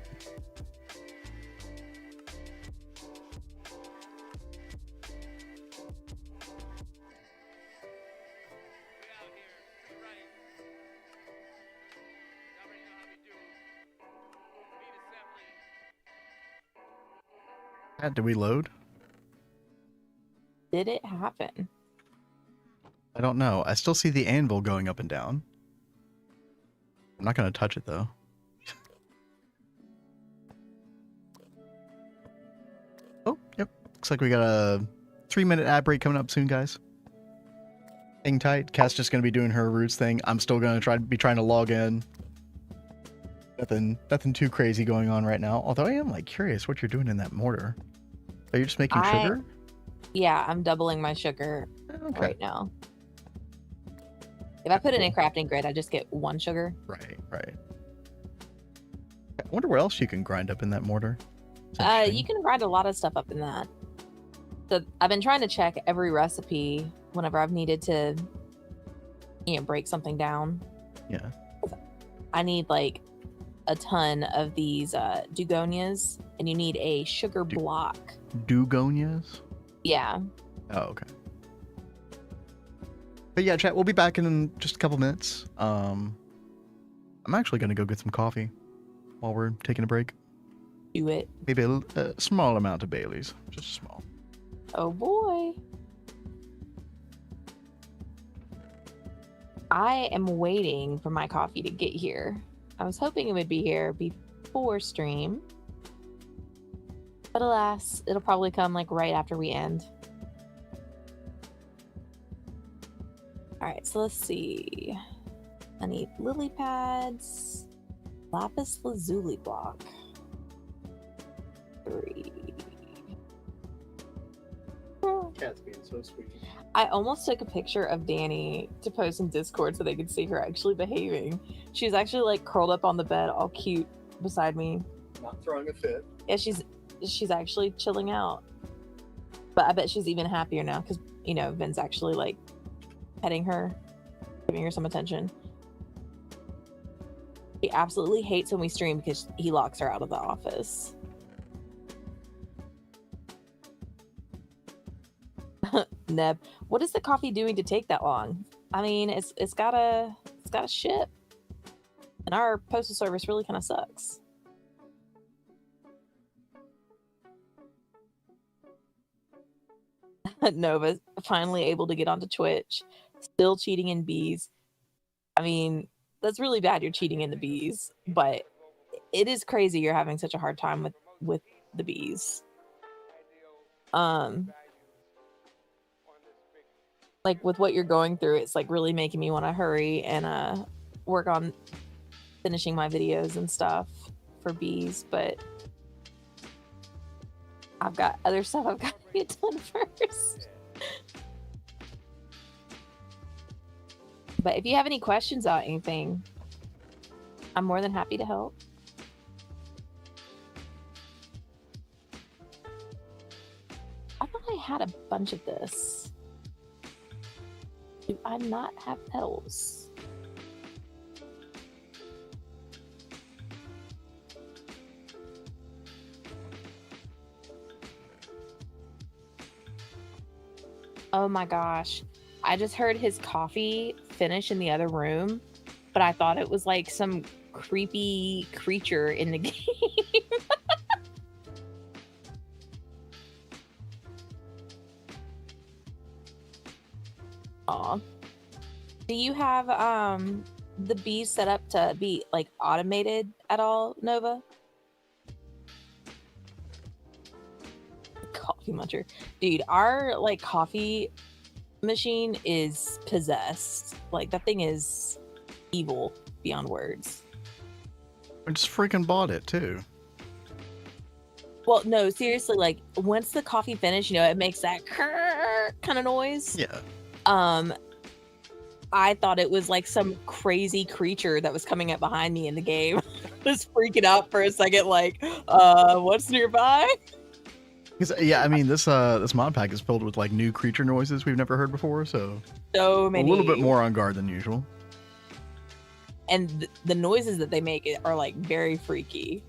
Did we load? Did it happen? I don't know. I still see the anvil going up and down. I'm not going to touch it though. Oh, yep. Looks like we got a 3-minute ad break coming up soon, guys. Hang tight. Cass just going to be doing her roots thing. I'm still going to trying to log in. Nothing too crazy going on right now. Although I am like curious what you're doing in that mortar. Are you just making sugar? Yeah, I'm doubling my sugar Okay. right now. If I put it in crafting grid, I just get 1 sugar. Right. I wonder what else you can grind up in that mortar. You can grind a lot of stuff up in that. So I've been trying to check every recipe whenever I've needed to, break something down. Yeah. I need like a ton of these dugonias, and you need a sugar block. Dugonias? Yeah. Oh, okay. But yeah, chat, we'll be back in just a couple minutes. I'm actually going to go get some coffee while we're taking a break. Do it. Maybe a small amount of Bailey's. Just small. Oh boy. I am waiting for my coffee to get here. I was hoping it would be here before stream. But alas, it'll probably come like right after we end. Alright, so let's see. I need lily pads, lapis lazuli block. 3. Cat's being so sweet. I almost took a picture of Danny to post in Discord so they could see her actually behaving. She was actually like curled up on the bed, all cute beside me. Not throwing a fit. Yeah, she's actually chilling out. But I bet she's even happier now because Vin's actually like petting her, giving her some attention. She absolutely hates when we stream because he locks her out of the office. Neb, what is the coffee doing to take that long? I mean, it's gotta ship, and our postal service really kind of sucks. Nova finally able to get onto Twitch, still cheating in bees. I mean, that's really bad. You're cheating in the bees, but it is crazy you're having such a hard time with the bees. Like with what you're going through, it's like really making me want to hurry and work on finishing my videos and stuff for bees, but I've got other stuff I've got to get done first. But if you have any questions about anything, I'm more than happy to help. I thought I had a bunch of this. Do I not have petals? Oh my gosh. I just heard his coffee finish in the other room, but I thought it was like some creepy creature in the game. Aw. Do you have the bees set up to be like automated at all, Nova? Coffee muncher. Dude, our like coffee machine is possessed. Like, that thing is evil beyond words. I just freaking bought it too. Well, no, seriously, like, once the coffee finished, it makes that kind of noise. Yeah. I thought it was like some crazy creature that was coming up behind me in the game. I was freaking out for a second, like, what's nearby? Yeah, I mean this mod pack is filled with like new creature noises we've never heard before, so Many. a little bit more on guard than usual. And the noises that they make are like very freaky.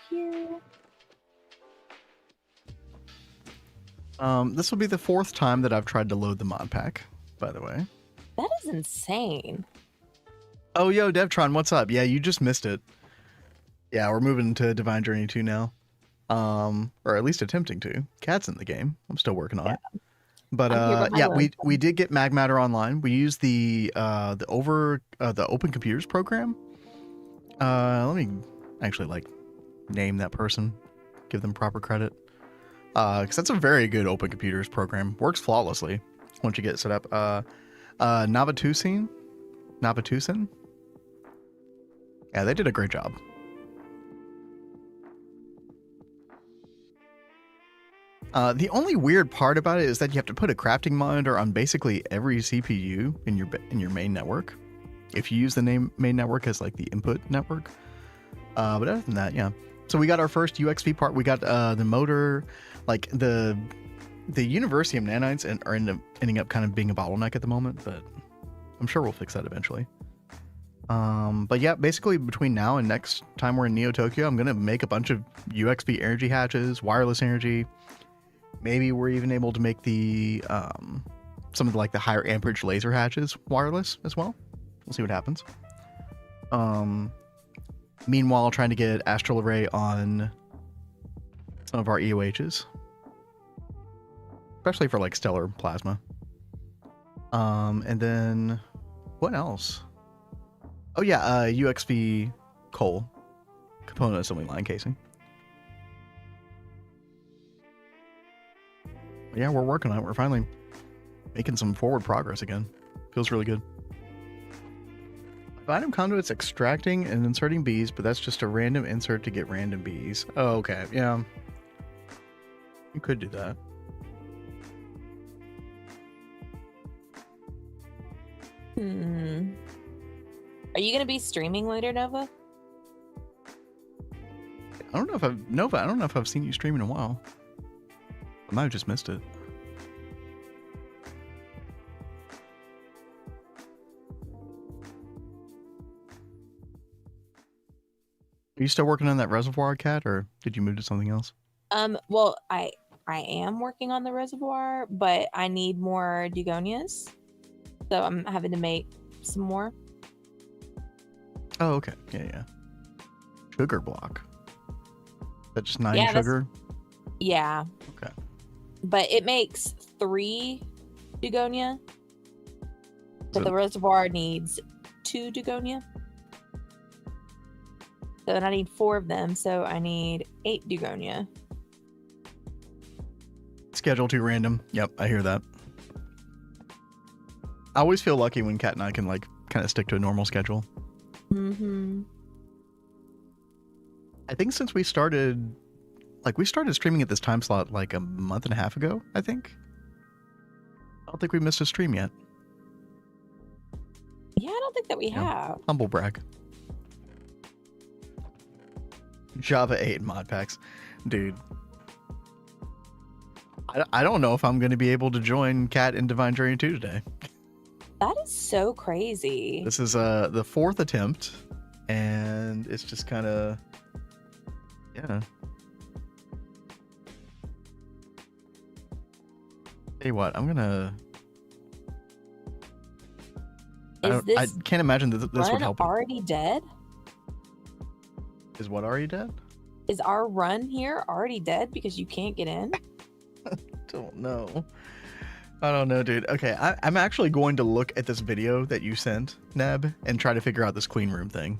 Here. This will be the 4th time that I've tried to load the mod pack, by the way. That is insane. Oh, yo, Devtron, what's up? Yeah, you just missed it. Yeah, we're moving to Divine Journey 2 now. Or at least attempting to. Cat's in the game. I'm still working on it. But yeah, we did get Magmatter online. We used the Open Computers program. Let me actually like name that person, give them proper credit. Because that's a very good Open Computers program. Works flawlessly once you get it set up. Navatusin. Yeah, they did a great job. The only weird part about it is that you have to put a crafting monitor on basically every CPU in your main network. If you use the main network as like the input network. But other than that, yeah. So we got our first UXV part. We got the motor, like the University of nanites are ending up kind of being a bottleneck at the moment, but I'm sure we'll fix that eventually. But yeah, basically between now and next time we're in Neo Tokyo, I'm gonna make a bunch of UXV energy hatches, wireless energy. Maybe we're even able to make the some of the, like the higher amperage laser hatches wireless as well. We'll see what happens. Meanwhile, trying to get astral array on some of our EOHs, especially for like stellar plasma. And then what else? Oh yeah, UXV coal component assembly line casing. Yeah, we're working on it. We're finally making some forward progress again. Feels really good. Item conduit's extracting and inserting bees, but that's just a random insert to get random bees. Oh, okay. Yeah. You could do that. Are you going to be streaming later, Nova? I don't know if I've seen you stream in a while. I might have just missed it. Are you still working on that reservoir, Cat, or did you move to something else? Well, I am working on the reservoir, but I need more Dugonias. So I'm having to make some more. Oh, okay. Yeah. Sugar block. Is that just 9 sugar? Yeah. Okay. But it makes 3 Dugonia. But the reservoir needs 2 Dugonia. So then I need 4 of them, so I need 8 Dugonia. Schedule too random. Yep, I hear that. I always feel lucky when Kat and I can like kind of stick to a normal schedule. Mm-hmm. I think since we started streaming at this time slot like a month and a half ago, I think. I don't think we missed a stream yet. Yeah, I don't think that we have. Humble brag. Java 8 mod packs. Dude. I don't know if I'm going to be able to join Cat in Divine Journey 2 today. That is so crazy. This is the 4th attempt, and it's just kind of, yeah. Tell you what, I'm gonna. I can't imagine that this would help. Already dead? Is what already dead? Is our run here already dead because you can't get in? Don't know. I don't know, dude. Okay, I'm actually going to look at this video that you sent, Neb, and try to figure out this clean room thing.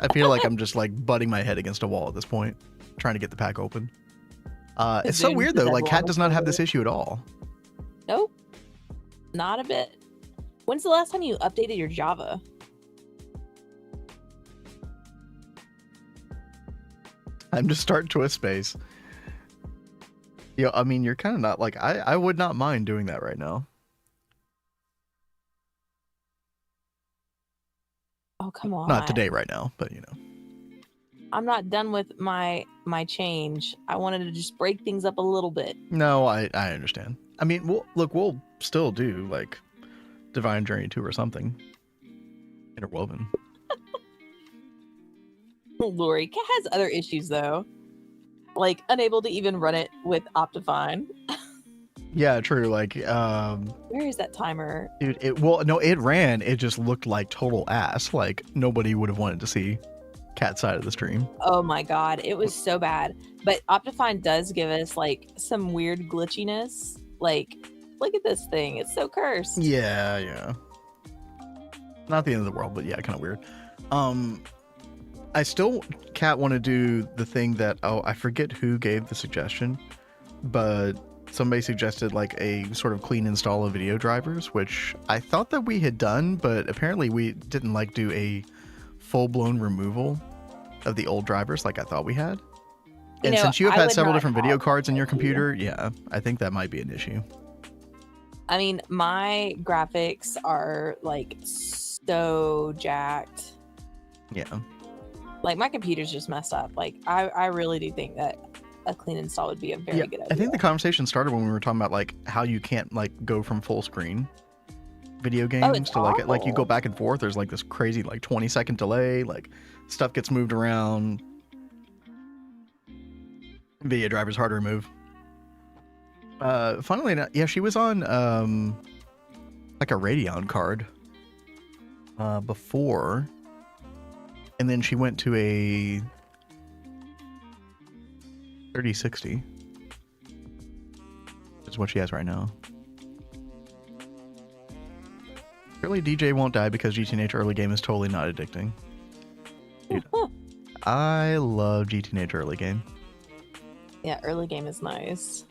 I feel like I'm just like butting my head against a wall at this point, trying to get the pack open. It's so Zoom weird says though. Like everyone Cat does not have was this issue at all. Nope, not a bit. When's the last time you updated your Java? I'm just start twist space. I mean, you're kind of not like I would not mind doing that right now. Oh, come on. Not today, right now, but I'm not done with my change. I wanted to just break things up a little bit. No, I understand. I mean, we'll still do like Divine Journey 2 or something. Interwoven. Lori, Cat has other issues though, like unable to even run it with Optifine. Yeah, true. Like, Where is that timer? dude, it ran. It just looked like total ass. Like nobody would have wanted to see Cat's side of the stream. Oh my god, it was so bad. But Optifine does give us like some weird glitchiness. Like, look at this thing. It's so cursed. Yeah. Not the end of the world, but yeah, kind of weird. I still Cat want to do the thing that I forget who gave the suggestion, but somebody suggested like a sort of clean install of video drivers, which I thought that we had done, but apparently we didn't like do a full-blown removal of the old drivers like I thought we had. And since you have had several different video cards in your computer, yeah, I think that might be an issue. I mean, my graphics are like so jacked. Yeah. Like my computer's just messed up. Like I really do think that a clean install would be a very good idea. I think the conversation started when we were talking about like how you can't like go from full screen video games to like you go back and forth. There's like this crazy like 20-second delay, like stuff gets moved around. Video driver's hard to remove. Funnily enough, yeah, she was on like a Radeon card before, and then she went to a 3060, which is what she has right now. Surely DJ won't die because GTNH early game is totally not addicting. Dude, I love GTNH early game. Yeah, early game is nice.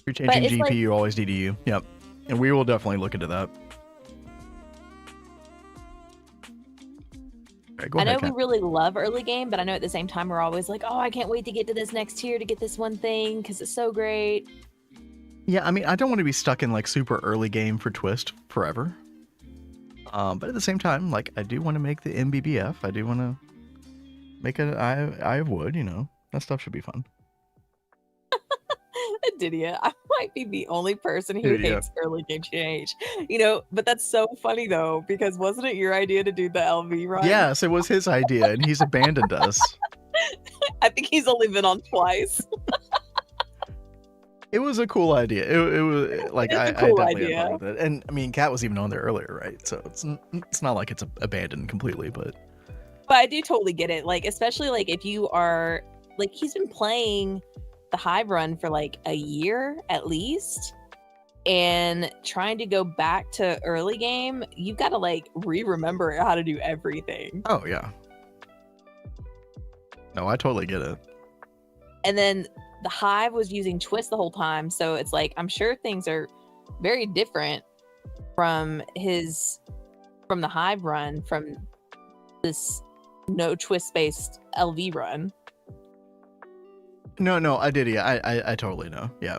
You're changing GPU, like, always DDU. Yep. And we will definitely look into that. Right, go I ahead, know we Kat. really love early game, but I know at the same time we're always like, oh, I can't wait to get to this next tier to get this one thing because it's so great. Yeah, I mean, I don't want to be stuck in like super early game for Twist forever. But at the same time, like I do want to make the MBBF. I do want to make an Eye of Wood, That stuff should be fun. Aditya, I might be the only person who Dude, yeah. hates early game change. But that's so funny though, because wasn't it your idea to do the LV run? Yes, it was his idea, and he's abandoned us. I think he's only been on twice. It was a cool idea. It was like It's I a cool definitely idea. had fun with it. And I mean, Kat was even on there earlier, right? So it's not like it's abandoned completely, but I do totally get it. Like, especially like if you are like, he's been playing the Hive run for like a year at least, and trying to go back to early game, you've got to like remember how to do everything. oh yeah. No, I totally get it. And then the Hive was using Twist the whole time, so it's like I'm sure things are very different from the Hive run, from this no Twist based LV run. No, I did. Yeah, I totally know. Yeah,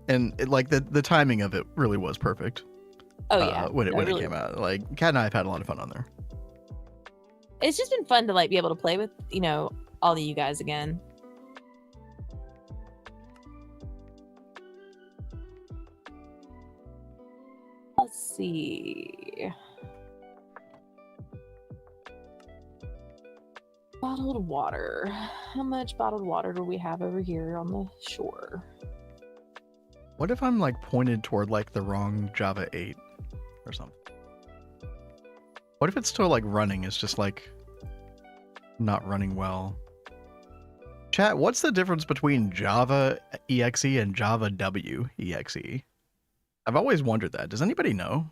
and like the timing of it really was perfect. Oh yeah, when it really came out, like Kat and I have had a lot of fun on there. It's just been fun to like be able to play with all of you guys again. Let's see. Bottled water. How much bottled water do we have over here on the shore? What if I'm like pointed toward like the wrong Java 8 or something? What if it's still like running? It's just like not running well. Chat, what's the difference between Java EXE and Java W EXE? I've always wondered that. Does anybody know?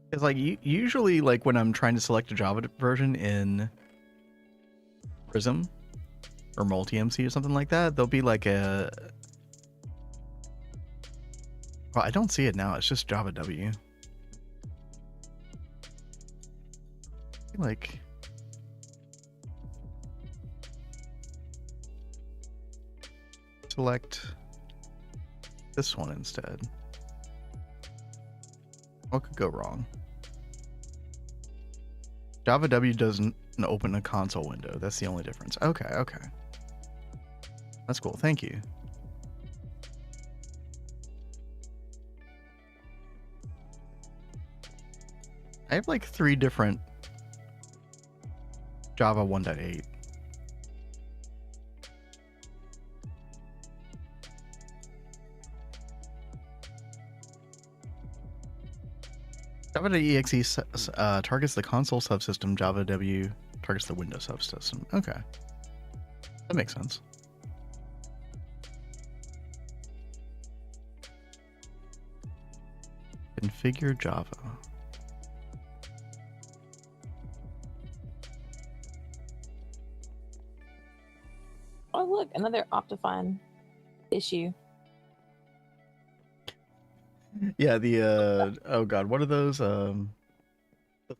Because like usually like when I'm trying to select a Java version in Prism or multi-MC or something like that, there'll be like a... Well, I don't see it now. It's just Java W. Like... Select this one instead. What could go wrong? Java W doesn't open a console window. That's the only difference. Okay, okay. That's cool. Thank you. I have like 3 different Java 1.8. Java.exe targets the console subsystem. Java W targets the Windows subsystem. Okay. That makes sense. Configure Java. Oh, look, another Optifine issue. Yeah, the oh god, what are those? The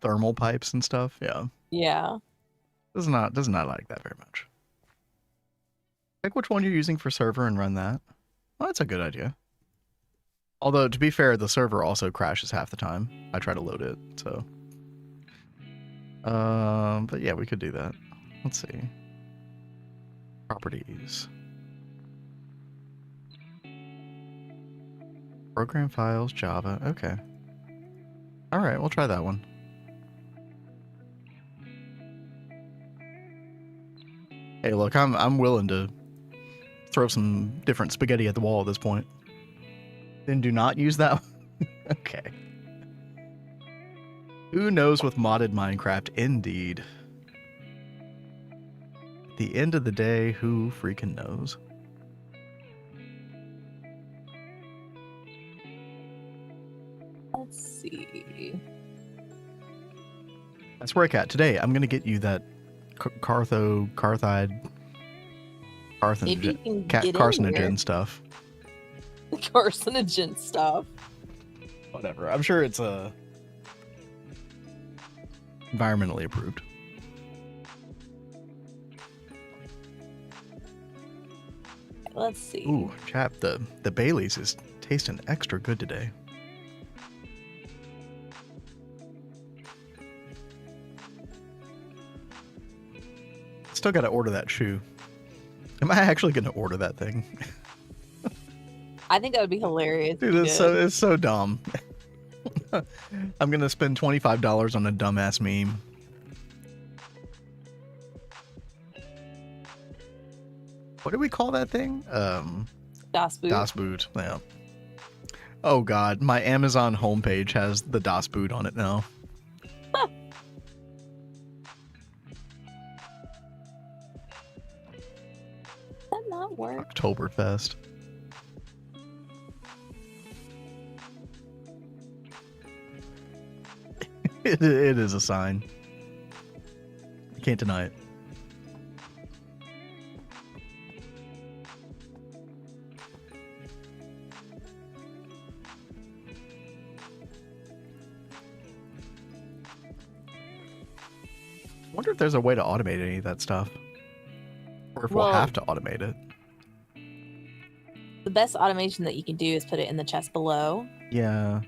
thermal pipes and stuff. Yeah. Yeah. Does not like that very much. Pick which one you're using for server and run that. Well, that's a good idea. Although to be fair, the server also crashes half the time. I try to load it, so. But yeah, we could do that. Let's see. Properties. Program files, Java. Okay. All right, we'll try that one. Hey, look, I'm willing to throw some different spaghetti at the wall at this point. Then do not use that one. Okay. Who knows with modded Minecraft? Indeed. At the end of the day, who freaking knows? Let's see. That's where I got today. I'm gonna get you that carthide, If you can get in carcinogen here. stuff. Carcinogen stuff. Whatever. I'm sure it's environmentally approved. Let's see. Ooh, chap, the Bailey's is tasting extra good today. Still gotta order that shoe. Am I actually gonna order that thing? I think that would be hilarious. if Dude, you it's did. so dumb. I'm gonna spend $25 on a dumbass meme. What do we call that thing? Das Boot. Das Boot. Yeah. Oh god, my Amazon homepage has the Das Boot on it now. Does that not work? Oktoberfest. It is a sign. You can't deny it. I wonder if there's a way to automate any of that stuff. Or if we'll Well- have to automate it. The best automation that you can do is put it in the chest below. Yeah.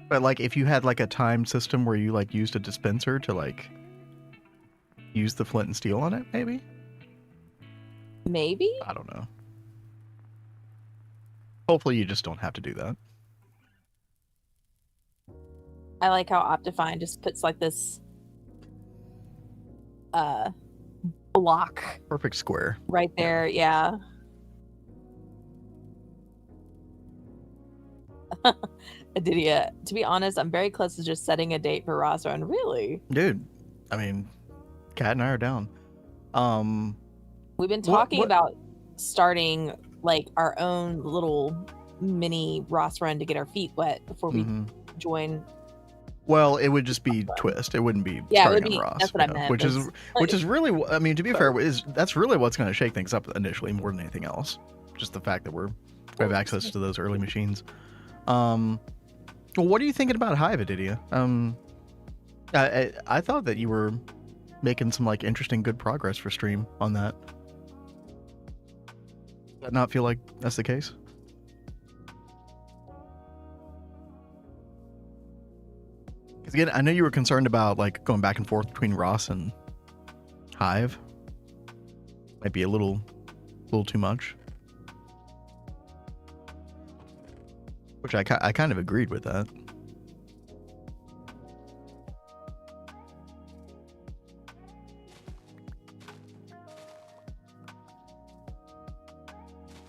But like if you had like a timed system where you like used a dispenser to like use the flint and steel on it, maybe? Maybe? I don't know. Hopefully you just don't have to do that. I like how Optifine just puts like this block Perfect square. right there. Yeah. Aditya, to be honest, I'm very close to just setting a date for Ross Run. Really? Dude, I mean, Kat and I are down. We've been What- talking what- about starting like our own little mini Ross Run to get our feet wet before we mhm. join Well, it would just be Twist. It wouldn't be Yeah, it would starting be. on Ross. That's what I you know, meant. which is really. I mean, to be fair, that's really what's going to shake things up initially more than anything else. Just the fact that we have access to those early machines. Well, what are you thinking about Hive, Aditya? I thought that you were making some like interesting, good progress for stream on that. Does that not feel like that's the case? Because again, I know you were concerned about like going back and forth between Ross and Hive. Might be a little too much. Which I kind of agreed with that.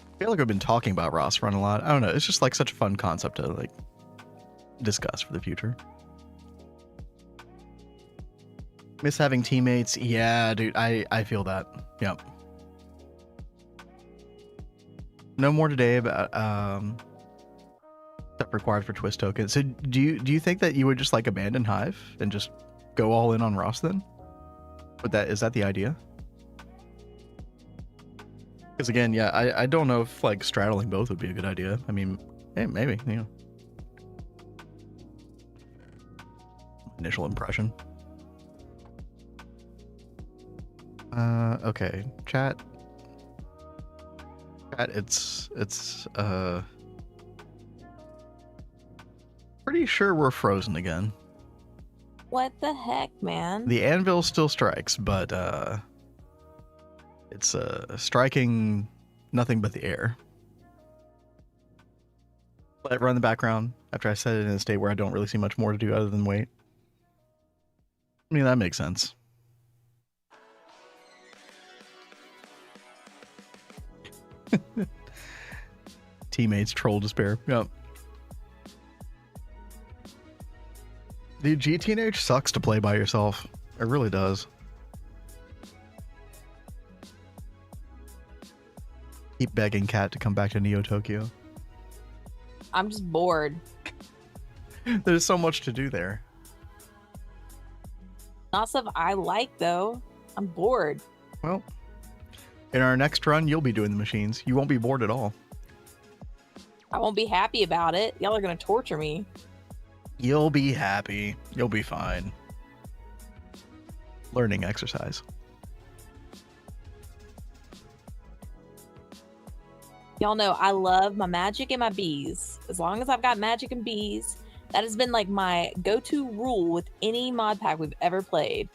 I feel like I've been talking about Ross Run a lot. I don't know. It's just like such a fun concept to like discuss for the future. Miss having teammates. Yeah, dude. I feel that. Yep. No more today about stuff required for Twist tokens. So do you think that you would just like abandon Hive and just go all in on Ross then? Is that the idea? Because again, yeah, I don't know if like straddling both would be a good idea. I mean, hey, maybe, you know. Initial impression. Okay, chat. It's pretty sure we're frozen again. What the heck, man? The anvil still strikes, but it's striking nothing but the air. Let it run in the background after I set it in a state where I don't really see much more to do other than wait. I mean, that makes sense. Teammates troll despair. Yep. Dude, GTNH sucks to play by yourself. It really does. Keep begging Kat to come back to Neo Tokyo. I'm just bored. There's so much to do there. Not stuff I like though. I'm bored. Well, in our next run, you'll be doing the machines. You won't be bored at all. I won't be happy about it. Y'all are gonna torture me. You'll be happy. You'll be fine. Learning exercise. Y'all know I love my magic and my bees. As long as I've got magic and bees, that has been like my go-to rule with any mod pack we've ever played.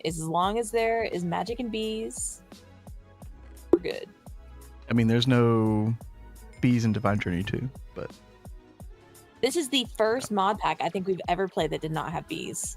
Is as long as there is magic and bees, we're good. I mean, there's no bees in Divine Journey 2, but This is the first mod pack I think we've ever played that did not have bees.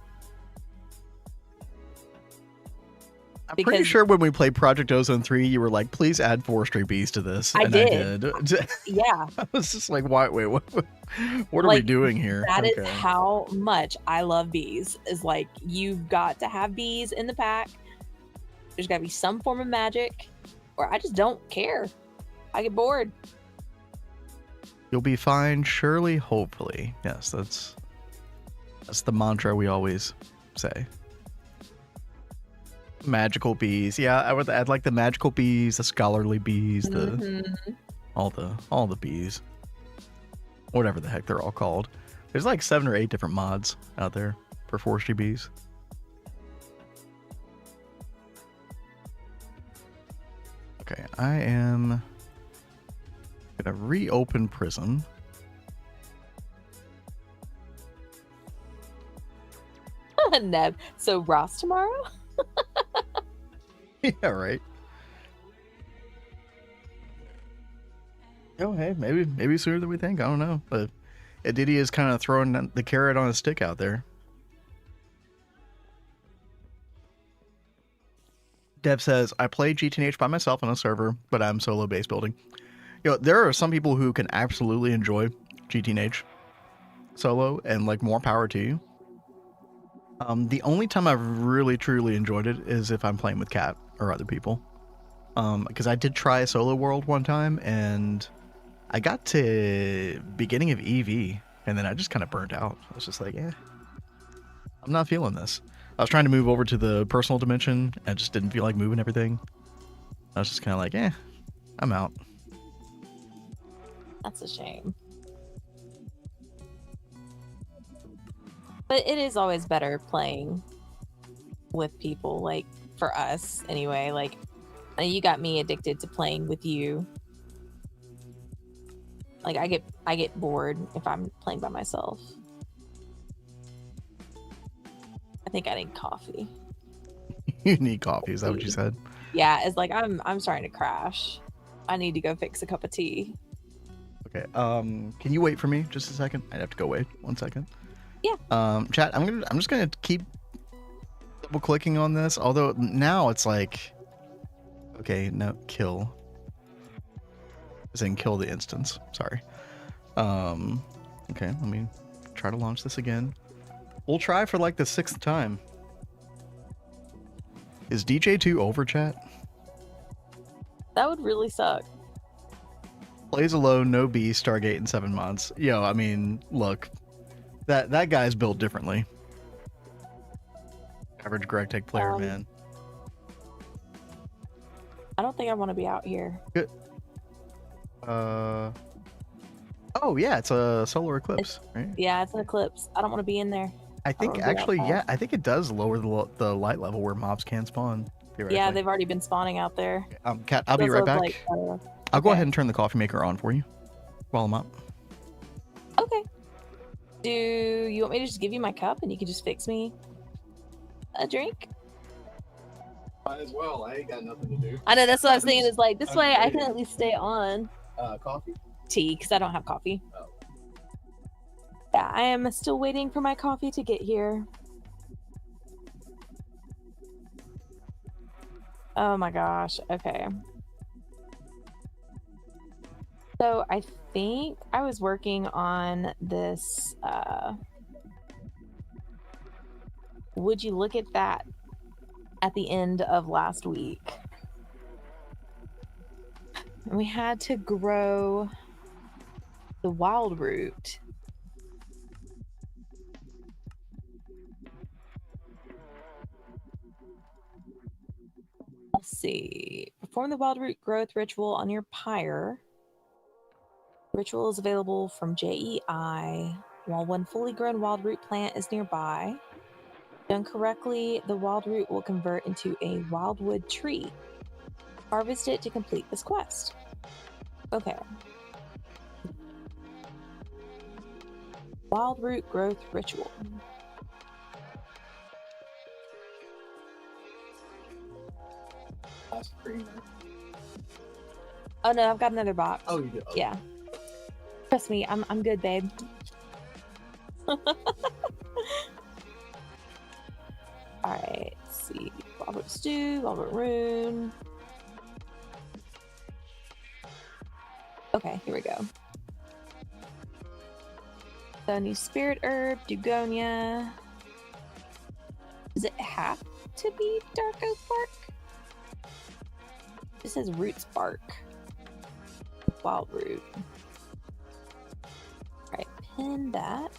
I'm pretty sure when we played Project Ozone 3, you were like, please add forestry bees to this. I and did. I did. Yeah. I was just like, wait, what are we doing here? That is how much I love bees. Is like, you've got to have bees in the pack. There's got to be some form of magic, or I just don't care. I get bored. You'll be fine, surely, hopefully. Yes, that's the mantra we always say. Magical bees. Yeah, I would add like the magical bees, the scholarly bees, all the bees. Whatever the heck they're all called. There's like 7 or 8 different mods out there for forestry bees. Okay, I am gonna reopen Prism. Neb. So Ross tomorrow? Yeah, right. Oh, hey, maybe sooner than we think. I don't know, but Aditya is kind of throwing the carrot on a stick out there. Dev says, I play GTNH by myself on a server, but I'm solo base building. You know, there are some people who can absolutely enjoy GTNH solo, and like, more power to you. The only time I've really truly enjoyed it is if I'm playing with Kat or other people. Because I did try a solo world one time, and I got to beginning of EV, and then I just kind of burnt out. I was just like, yeah, I'm not feeling this. I was trying to move over to the personal dimension. I just didn't feel like moving everything. I was just kind of like, I'm out. That's a shame. But it is always better playing with people, like for us anyway. Like you got me addicted to playing with you. Like I get bored if I'm playing by myself. I think I need coffee. You need coffee, is that what you said? Yeah, it's like I'm starting to crash. I need to go fix a cup of tea. Okay. Can you wait for me just a second? I'd have to go wait 1 second. Yeah. Chat, I'm just gonna keep double clicking on this, although now it's like, okay, no, kill. Saying kill the instance. Sorry. Okay, let me try to launch this again. We'll try for like the 6th time. Is DJ2 over, chat? That would really suck. Plays alone, no B, Stargate in 7 months. Yo, I mean, look, that guy's built differently. Average GregTech player, man. I don't think I want to be out here. Good. Oh yeah, it's a solar eclipse, right? Yeah, it's an eclipse. I don't want to be in there. I think actually, yeah, I think it does lower the light level where mobs can spawn. Yeah, they've already been spawning out there. Kat, I'll be right back. Like, I'll go ahead and turn the coffee maker on for you while I'm up. Okay. Do you want me to just give you my cup and you can just fix me a drink? Might as well. I ain't got nothing to do. I know, that's what I was thinking. Is like this way I can at least stay on. Coffee? Tea, because I don't have coffee. Oh. Yeah, I am still waiting for my coffee to get here. Oh my gosh. Okay. So I think I was working on this. Would you look at that at the end of last week? And we had to grow the wild root. Let's see. Perform the wild root growth ritual on your pyre. Ritual is available from JEI while one fully grown wild root plant is nearby. Done correctly, the wild root will convert into a wildwood tree. Harvest it to complete this quest. Okay. Wild root growth ritual. Oh no, I've got another box. Oh, you do? Okay. Yeah. Trust me, I'm good, babe. Alright, let's see. Robert Stew, Robert Rune. Okay, here we go. So new spirit herb, Dugonia. Does it have to be dark oak bark? It says roots bark. Wild root. Alright, pin that.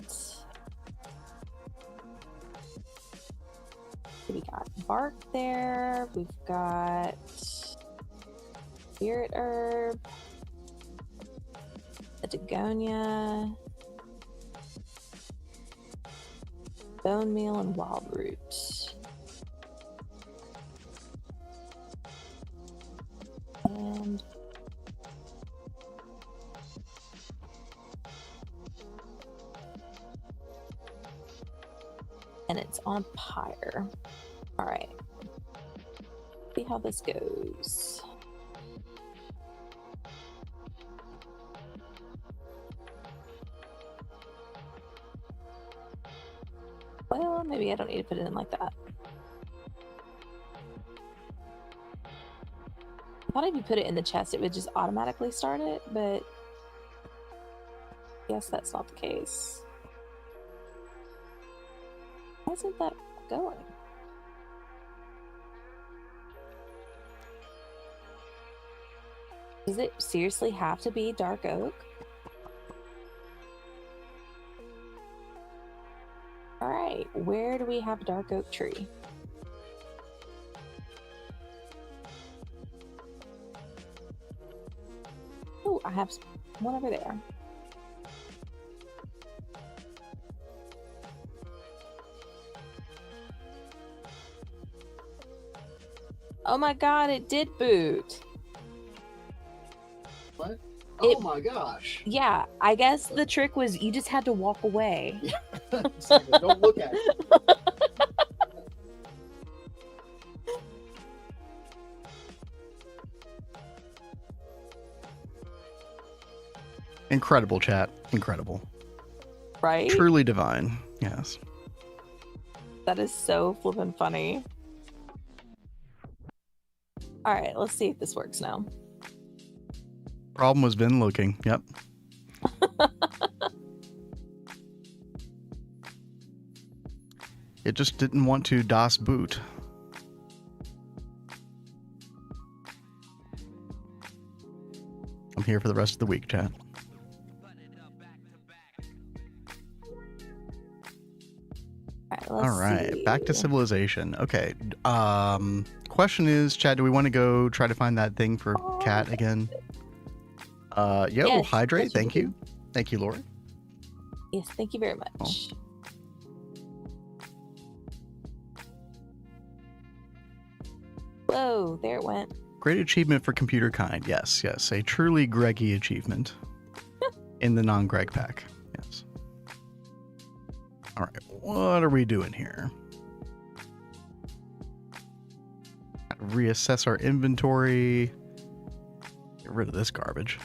We got bark there. We've got spirit herb, a Dugonia, bone meal, and wild root. And it's on pyre. All right. See how this goes. Well, maybe I don't need to put it in like that. I thought if you put it in the chest, it would just automatically start it, but I guess that's not the case. Why isn't that going? Does it seriously have to be dark oak? All right. where do we have a dark oak tree? Oh, I have one over there. Oh my god, it did boot. What? Oh my gosh. Yeah, I guess the trick was you just had to walk away. Don't look at it. Incredible, chat. Incredible. Right? Truly divine. Yes. That is so flippin' funny. Alright, let's see if this works now. Problem was been looking. Yep. It just didn't want to DOS boot. I'm here for the rest of the week, chat. All right, back to civilization. Okay. Question is, Chad, do we want to go try to find that thing for Cat again? Yes, hydrate. yes, Thank we you. Thank you, Lori. Yes, thank you very much. Whoa, there it went. Great achievement for computer kind. Yes, yes. A truly Greggy achievement in the non-Greg pack. Yes. All right, what are we doing here? Reassess our inventory. Get rid of this garbage.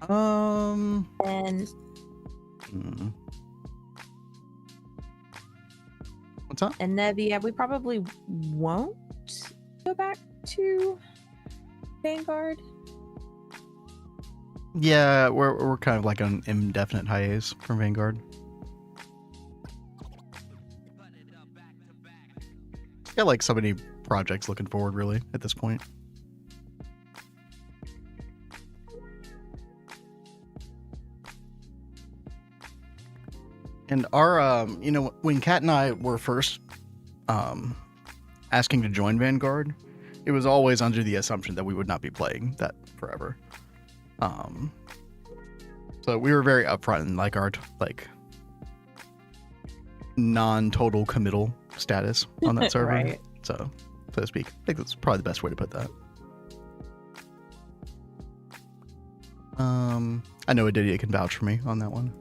And What's up? and Nevi, we probably won't go back to Vanguard. Yeah, we're kind of like on indefinite hiatus from Vanguard. Got like so many projects looking forward really at this point. And our when Kat and I were first asking to join Vanguard, it was always under the assumption that we would not be playing that forever. So we were very upfront in like our non-total committal status on that server. Right. So to speak, I think that's probably the best way to put that. I know Aditya can vouch for me on that one.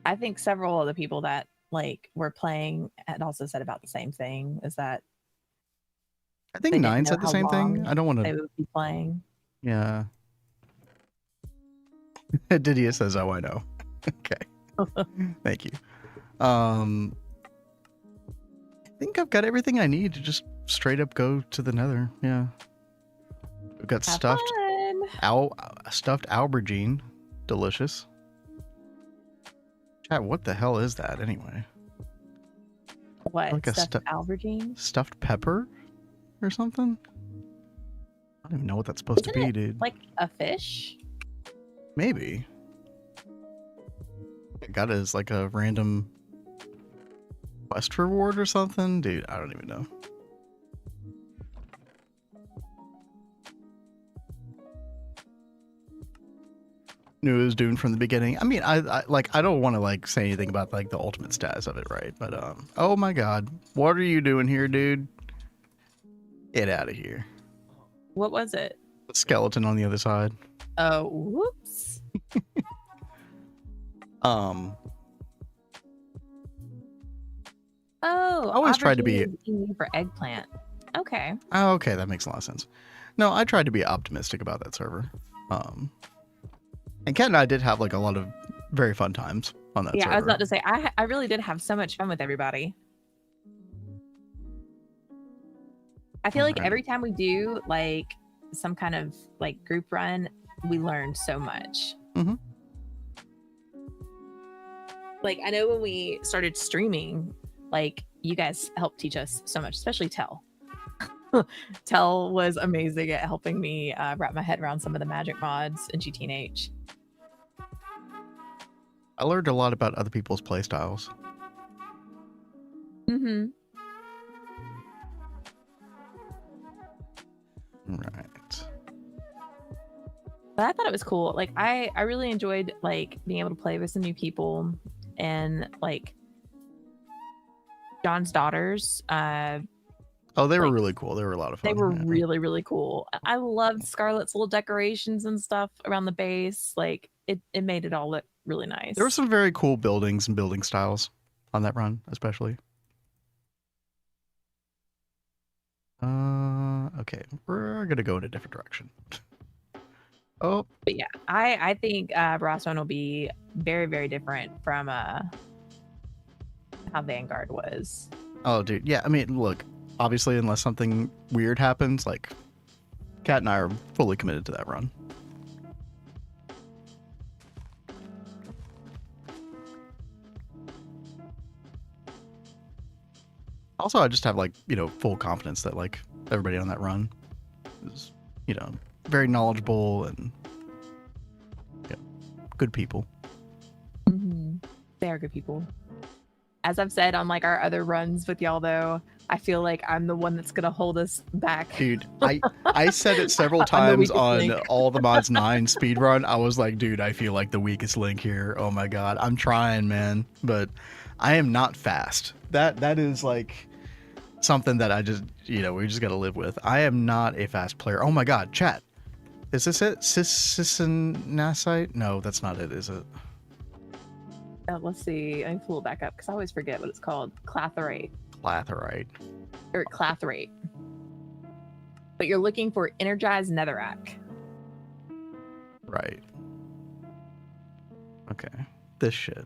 I think several of the people that like were playing had also said about the same thing. Is that I think they didn't Nine know said the how same thing. long I don't want they to. would be playing? Yeah. Aditya says, "Oh, I know." Okay. Thank you. I think I've got everything I need to just straight up go to the Nether. Yeah. We've got Have stuffed fun. stuffed aubergine, delicious. Chat, what the hell is that anyway? What Like a stuffed aubergine? Stuffed pepper or something? I don't even know what that's supposed to Isn't be, it dude. like a fish? Maybe. I got it as like a random quest reward or something? Dude, I don't even know. Knew it was doomed from the beginning. I mean, I don't want to like say anything about like the ultimate status of it, right? But oh my god, what are you doing here, dude? Get out of here. What was it? The skeleton on the other side. Oh, whoops. Oh, I always tried to be- aubergine is easy for eggplant. Okay. Oh, okay, that makes a lot of sense. No, I tried to be optimistic about that server. And Ken and I did have like a lot of very fun times on that Yeah, server. I was about to say I really did have so much fun with everybody. I feel like Alright. every time we do like some kind of like group run, we learn so much. Mhm. Like I know when we started streaming, like you guys helped teach us so much, especially Tell. Tell was amazing at helping me wrap my head around some of the magic mods in GTNH. I learned a lot about other people's play styles. Mm-hmm. Right. But I thought it was cool. Like I really enjoyed like being able to play with some new people, and like John's daughters. Oh, they were Like, really cool. They were a lot of fun. They were yeah. really, really cool. I loved Scarlett's little decorations and stuff around the base. Like it made it all look really nice. There were some very cool buildings and building styles on that run, especially. Okay, we're gonna go in a different direction. Oh, But yeah, I think Brass One will be very, very different from how Vanguard was. oh, dude, yeah. I mean, look, obviously, unless something weird happens, like Kat and I are fully committed to that run. Also, I just have like, full confidence that like everybody on that run is, very knowledgeable and good people. Mm-hmm. They are good people. As I've said on like our other runs with y'all, though, I feel like I'm the one that's gonna hold us back. Dude, I said it several I'm the times weakest on link. all the mods 9 speed run. I was like, dude, I feel like the weakest link here. Oh my god, I'm trying, man, but I am not fast. That is like something that I just, we just got to live with. I am not a fast player. Oh my god, chat. Is this it? Sissinasite? No, that's not it, is it? Let's see. I need to pull it back up because I always forget what it's called. Clatherite. Clatherite. Or Clatherite. But you're looking for energized netherrack. Right. Okay. This shit.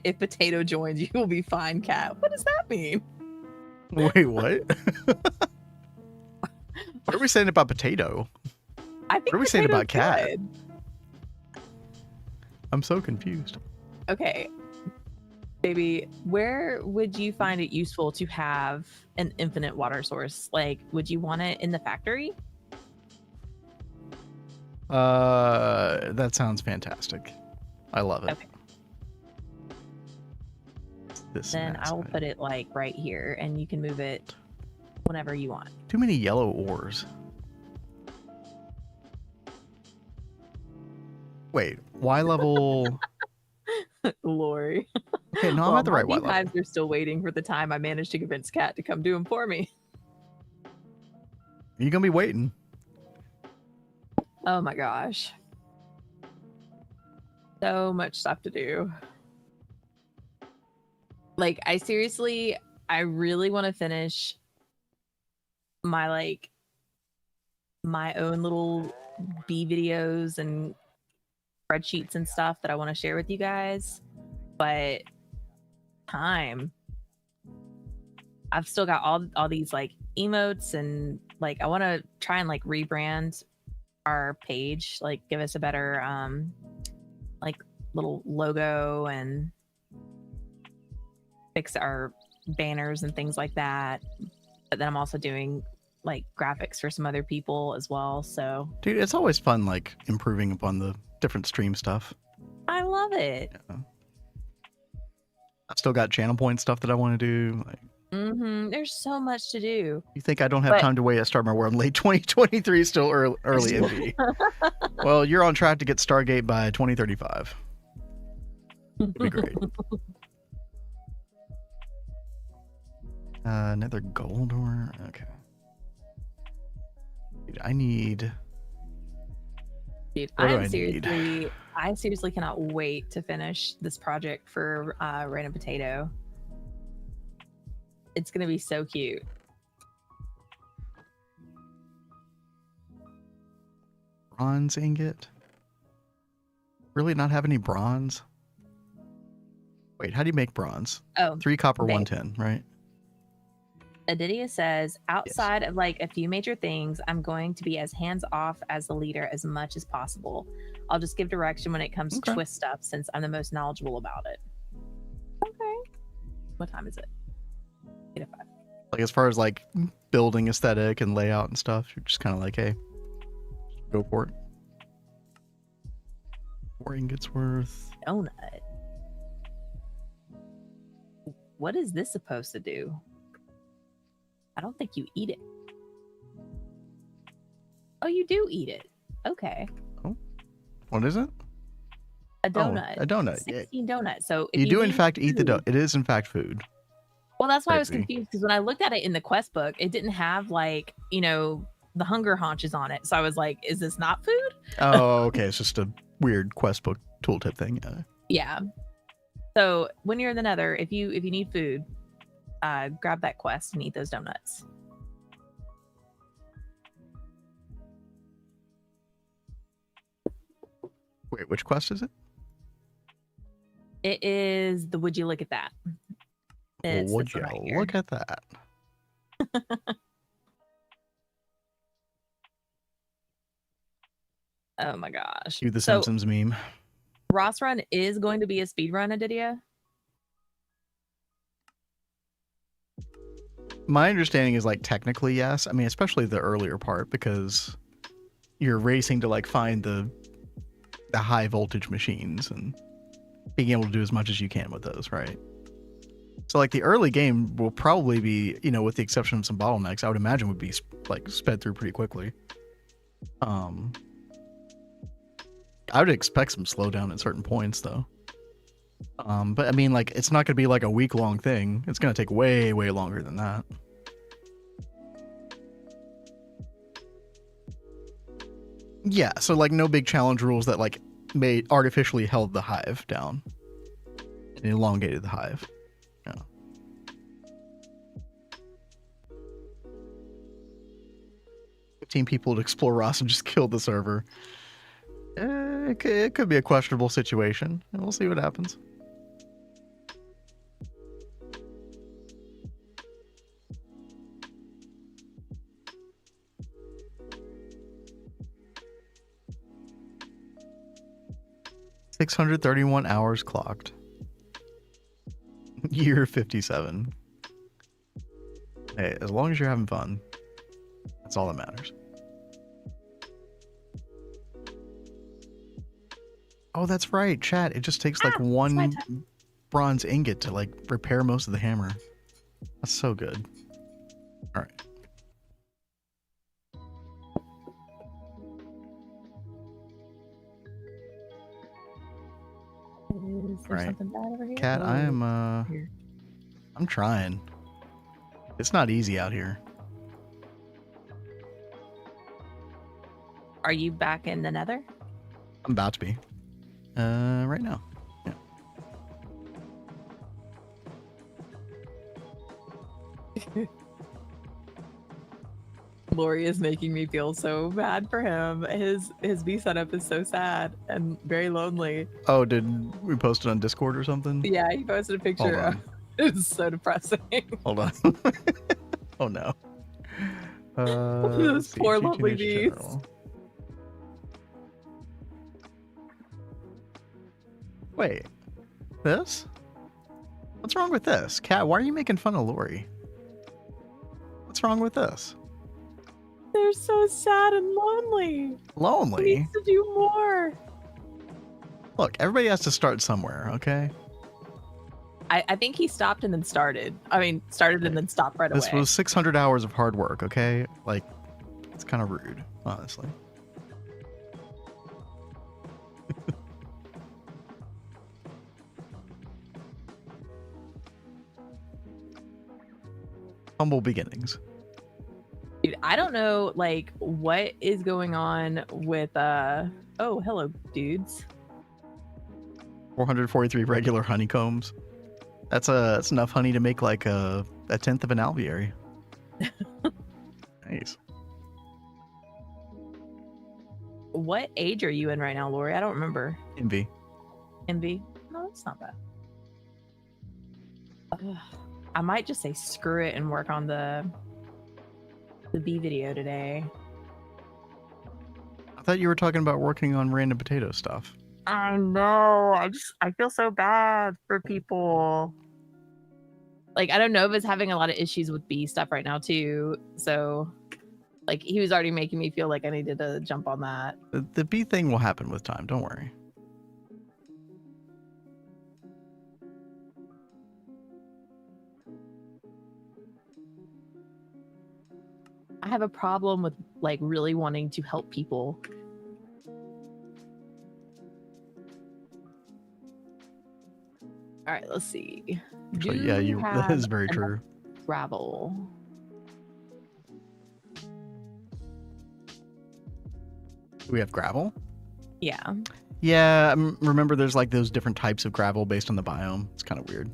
If Potato joins, you will be fine, Cat. What does that mean? Wait, what? What are we saying about Potato? I think What are we saying about Potato's Cat? good. I'm so confused. Okay. Baby, where would you find it useful to have an infinite water source? Like, would you want it in the factory? That sounds fantastic. I love it. Okay. This Then I will massive. put it like right here, and you can move it whenever you want. Too many yellow ores. Wait, Y level. Lori. Okay, no, I'm at the right Y level. Beehives are still waiting for the time I managed to convince Cat to come do them for me. You're gonna be waiting. Oh my gosh. So much stuff to do. Like, I really want to finish my own little bee videos and spreadsheets and stuff that I want to share with you guys. But time. I've still got all these like emotes, and like I want to try and like rebrand our page, like give us a better like little logo and fix our banners and things like that. But then I'm also doing like graphics for some other people as well. So Dude, it's always fun like improving upon the different stream stuff. I love it. Yeah. I've still got channel point stuff that I want to do. Like, There's so much to do. you think I don't have But- time to wait at Starmore World late 2023, still early MV? Well, you're on track to get Stargate by 2035. That'd be great. Another gold ore. Okay. Dude, I need. Dude, What do I need? I seriously cannot wait to finish this project for Random Potato. It's gonna be so cute. Bronze ingot? Really not have any bronze? Wait, how do you make bronze? Oh, 3 copper, They- 110, right? Aditya says, outside of like a few major things, I'm going to be as hands off as the leader as much as possible. I'll just give direction when it comes Okay. to twist stuff since I'm the most knowledgeable about it. Okay. What time is it? 8:05. Like as far as like building aesthetic and layout and stuff, you're just kind of like, hey, go for it. 4 ingots worth. Donut. What is this supposed to do? I don't think you eat it. Oh, you do eat it. Okay. Oh, what is it? A donut. Oh, a donut. 16 donuts. So if You do in need fact eat the food- donut. It is in fact food. Well, that's why I was Crazy. confused because when I looked at it in the quest book, it didn't have like, the hunger haunches on it. So I was like, is this not food? Oh, okay. It's just a weird quest book tooltip thing. Yeah. Yeah. So when you're in the Nether, if you need food, grab that quest and eat those donuts. Wait, which quest is it? It is the would you look at that? It's Would this you one right here. look at that? Oh my gosh. Do the So Simpsons meme. Ross Run is going to be a speed run, Aditya. My understanding is like technically yes. I mean, especially the earlier part because you're racing to like find the high voltage machines and being able to do as much as you can with those, right? So like the early game will probably be, with the exception of some bottlenecks, I would imagine would be like sped through pretty quickly. I would expect some slowdown at certain points though. But I mean, like, it's not going to be like a week-long thing. It's going to take way, way longer than that. Yeah, so like no big challenge rules that like artificially held the hive down and elongated the hive. Yeah. "15 people to explore Ross and just killed the server." It could be a questionable situation, and we'll see what happens. "631 hours clocked. Year 57. Hey, as long as you're having fun, that's all that matters. Oh, that's right, chat. It just takes like it's my one time. bronze ingot to like repair most of the hammer. That's so good. All right. Is there Right. something bad over here? Cat, I am Here. I'm trying. It's not easy out here. Are you back in the Nether? I'm about to be. Right now. Yeah. Lori is making me feel so bad for him. His V setup is so sad and very lonely. Oh, did we post it on Discord or something? Yeah, he posted a Hold picture. on. It's so depressing. Hold on. Oh no. Those let's see, poor GTNH lovely bees. general. Wait. This? What's wrong with this? Cat, why are you making fun of Lori? What's wrong with this? They're so sad and lonely. He Lonely? needs to do more. Look, everybody has to start somewhere, okay? I think he stopped and then started. I mean, started and then stopped right This away. was 600 hours of hard work, okay? Like, it's kind of rude, honestly. Humble beginnings. Dude, I don't know like what is going on with oh, hello dudes. 443 regular honeycombs. That's enough honey to make like a tenth of an alveary. Nice. What age are you in right now, Lori? I don't remember. Envy. Envy? No, that's not bad. Ugh. I might just say screw it and work on the B video today. I thought you were talking about working on random potato stuff. I know. I feel so bad for people. Like, I don't know if it's having a lot of issues with B stuff right now too. So like he was already making me feel like I needed to jump on that. The bee thing will happen with time. Don't worry. have a problem with like really wanting to help people. All right, let's see. Actually, Do yeah, we that have is very enough true. gravel? Do we have gravel? Yeah. Yeah, remember there's like those different types of gravel based on the biome. It's kind of weird.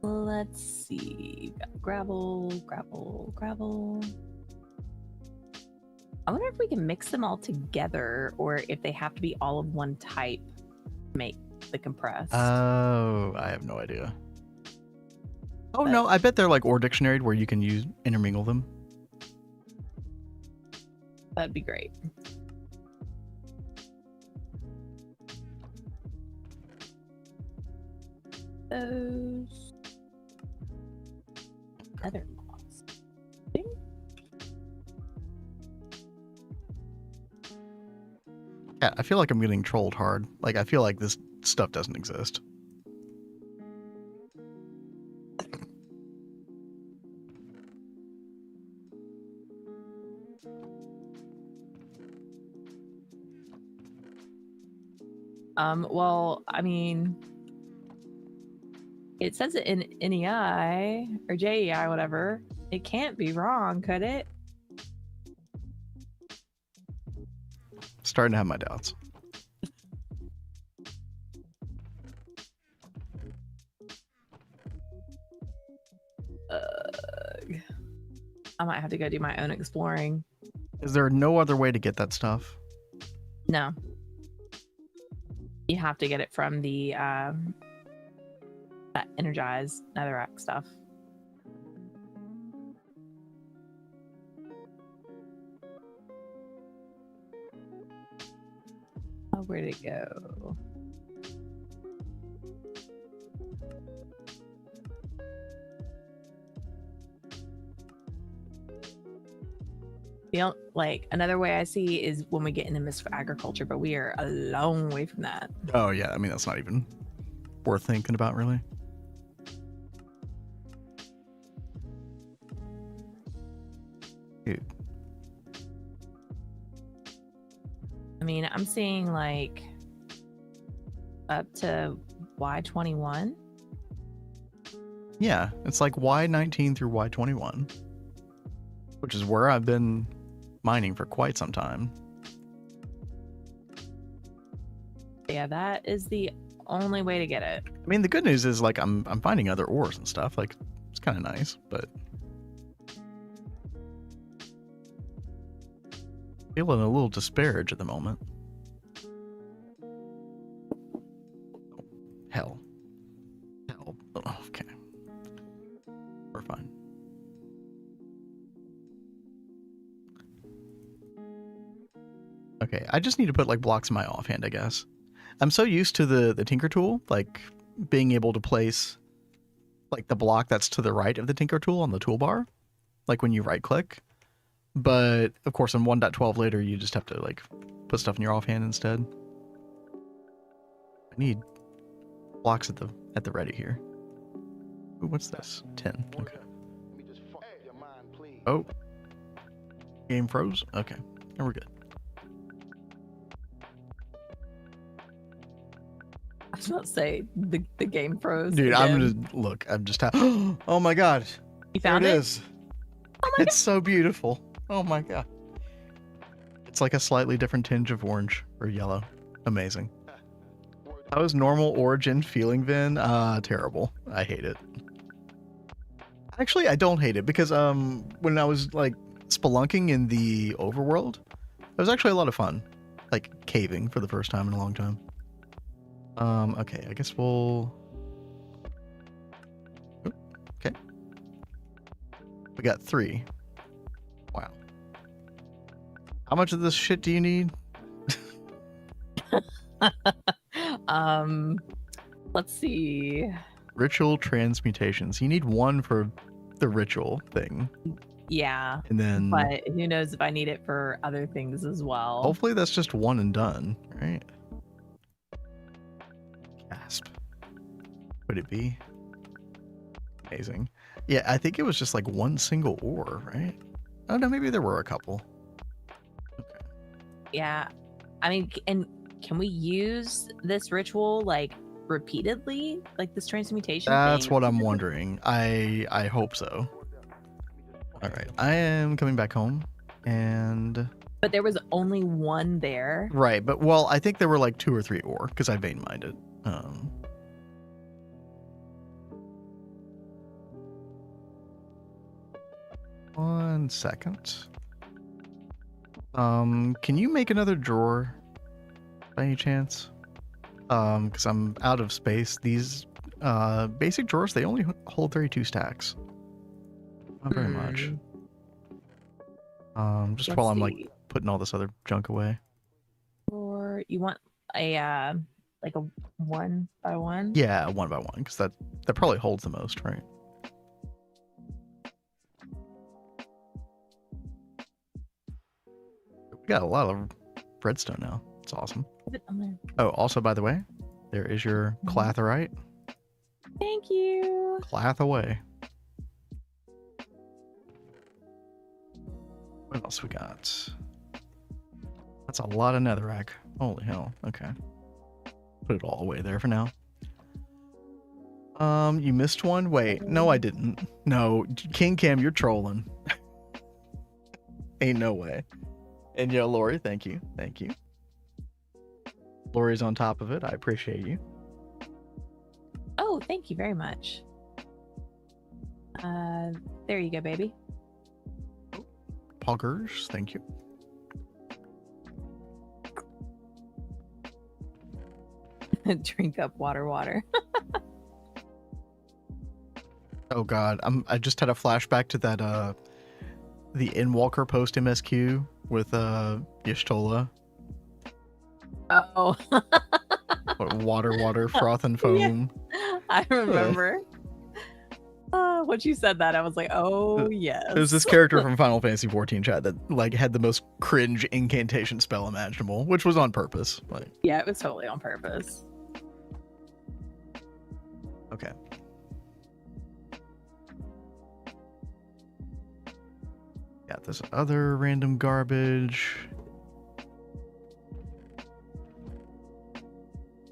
Let's see. Got gravel, gravel, gravel. I wonder if we can mix them all together or if they have to be all of one type to make the compressed. Oh, I have no idea. Oh, no, I bet they're like ore dictionary where you can intermingle them. That'd be great. Those other mods. Yeah, I feel like I'm getting trolled hard. Like, I feel like this stuff doesn't exist. Well, I mean, it says it in NEI or JEI, whatever. It can't be wrong, could it? Starting to have my doubts. I might have to go do my own exploring. Is there no other way to get that stuff? No. You have to get it from the that energized netherrack stuff. Oh, where'd it go? You know, like another way I see is when we get into Mist for Agriculture, but we are a long way from that. Oh, yeah. I mean, that's not even worth thinking about, really. Dude. I mean, I'm seeing like up to Y21. Yeah, it's like Y19 through Y21, which is where I've been mining for quite some time. Yeah, that is the only way to get it. I mean, the good news is like I'm finding other ores and stuff. Like, it's kind of nice, but feeling a little disparaged at the moment. Hell. Oh, okay. We're fine. Okay, I just need to put like blocks in my offhand, I guess. I'm so used to the Tinker tool, like being able to place like the block that's to the right of the Tinker tool on the toolbar, like when you right click. But of course, in 1.12 later, you just have to like put stuff in your offhand instead. I need blocks at the ready here. Ooh, what's this? 10. Okay. Oh. Game froze? Okay. Now we're good. I was about to say the game froze. Dude, again. I'm just oh my god. You found there it? It is. Oh my It's so beautiful. Oh my god. It's like a slightly different tinge of orange or yellow. Amazing. How is normal origin feeling, Vin? Terrible. I hate it. Actually, I don't hate it because when I was like spelunking in the overworld, it was actually a lot of fun. Like caving for the first time in a long time. Okay, I guess we'll... Oop, okay. We got 3. Wow. How much of this shit do you need? Let's see. Ritual transmutations. You need 1 for the ritual thing. Yeah, And then... but who knows if I need it for other things as well. hopefully that's just 1 and done, right? Gasp. Would it be? Amazing. Yeah, I think it was just like 1 single ore, right? Oh no, maybe there were a couple. Yeah. I mean, and can we use this ritual like repeatedly? Like this transmutation That's thing? what I'm wondering. I hope so. All right, I am coming back home, and But there was only one there. right, but well, I think there were like 2 or 3 ore because I vein mined it. 1 second. Can you make another drawer by any chance? Because I'm out of space. These basic drawers, they only hold 32 stacks. Not very much. Just Let's while I'm like see. putting all this other junk away. Or you want a like a 1 by 1? Yeah, 1 by 1, because that probably holds the most, right? We got a lot of redstone now. It's awesome. Oh, also, by the way, there is your clatherite. Thank you. Clath away. What else we got? That's a lot of netherrack. Holy hell. Okay. Put it all away there for now. You missed one? Wait, no I didn't. No, King Cam, you're trolling. Ain't no way. And yo, Lori, thank you. Thank you. Lori's on top of it. I appreciate you. Oh, thank you very much. There you go, baby. Poggers, thank you. Drink up water. Oh god, I just had a flashback to that the Inwalker post MSQ with Y'shtola. Oh. Water, froth and foam. Yeah, I remember. When you said that, I was like, oh yes. There's this character from Final Fantasy 14 chat that like had the most cringe incantation spell imaginable, which was on purpose. Like, yeah, it was totally on purpose. okay. Got this other random garbage.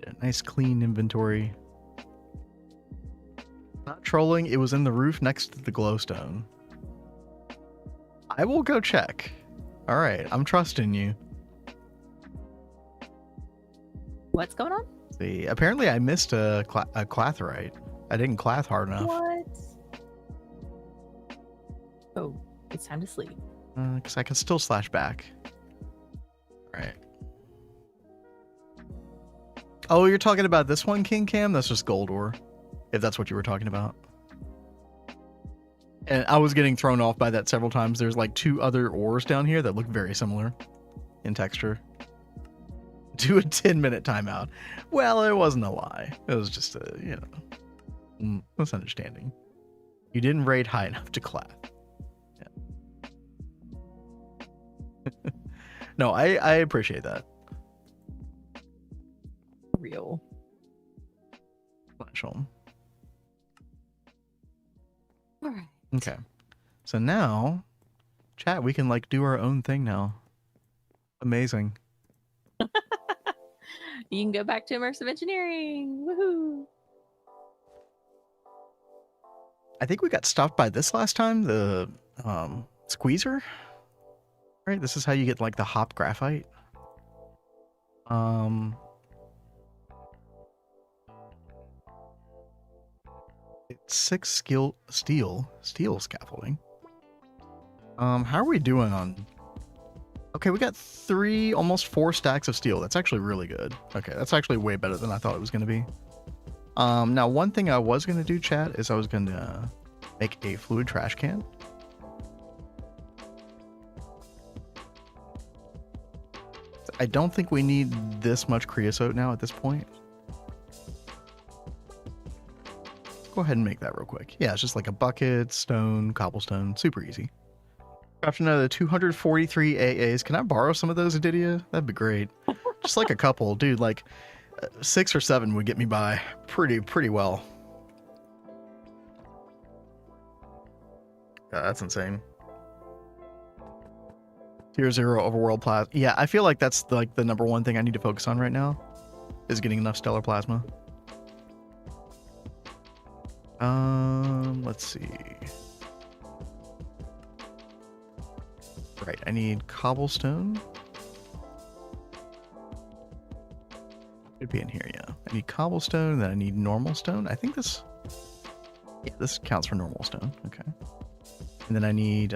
A nice clean inventory. Not trolling, it was in the roof next to the glowstone. I will go check. Alright, I'm trusting you. What's going on? See, apparently I missed a clatherite. I didn't clath hard enough. What? Oh, it's time to sleep. Because I can still slash back. Alright. Oh, you're talking about this one, King Cam? That's just gold ore. If that's what you were talking about. And I was getting thrown off by that several times. There's like 2 other ores down here that look very similar in texture. Do a 10-minute timeout. Well, it wasn't a lie. It was just a, misunderstanding. You didn't rate high enough to class. Yeah. No, I appreciate that. Real. Flash home. All right. Okay. So now, chat, we can like do our own thing now. Amazing. You can go back to immersive engineering. Woohoo! I think we got stopped by this last time, the squeezer. Right? This is how you get like the hop graphite. It's 6 steel scaffolding. How are we doing on? Okay, we got 3, almost 4 stacks of steel. That's actually really good. Okay, that's actually way better than I thought it was gonna be. Now one thing I was gonna do, chat, is I was gonna make a fluid trash can. I don't think we need this much creosote now at this point. Go ahead and make that real quick. Yeah, it's just like a bucket, stone, cobblestone, super easy. After another 243 AAs, can I borrow some of those, Aditya? That'd be great. Just like a couple, dude. Like 6 or 7 would get me by pretty well. God, that's insane. Tier 0 overworld plasma. Yeah, I feel like that's like the number one thing I need to focus on right now is getting enough stellar plasma. Let's see. Right, I need cobblestone. Should be in here, yeah. I need cobblestone, then I need normal stone. I think this... Yeah, this counts for normal stone. Okay. And then I need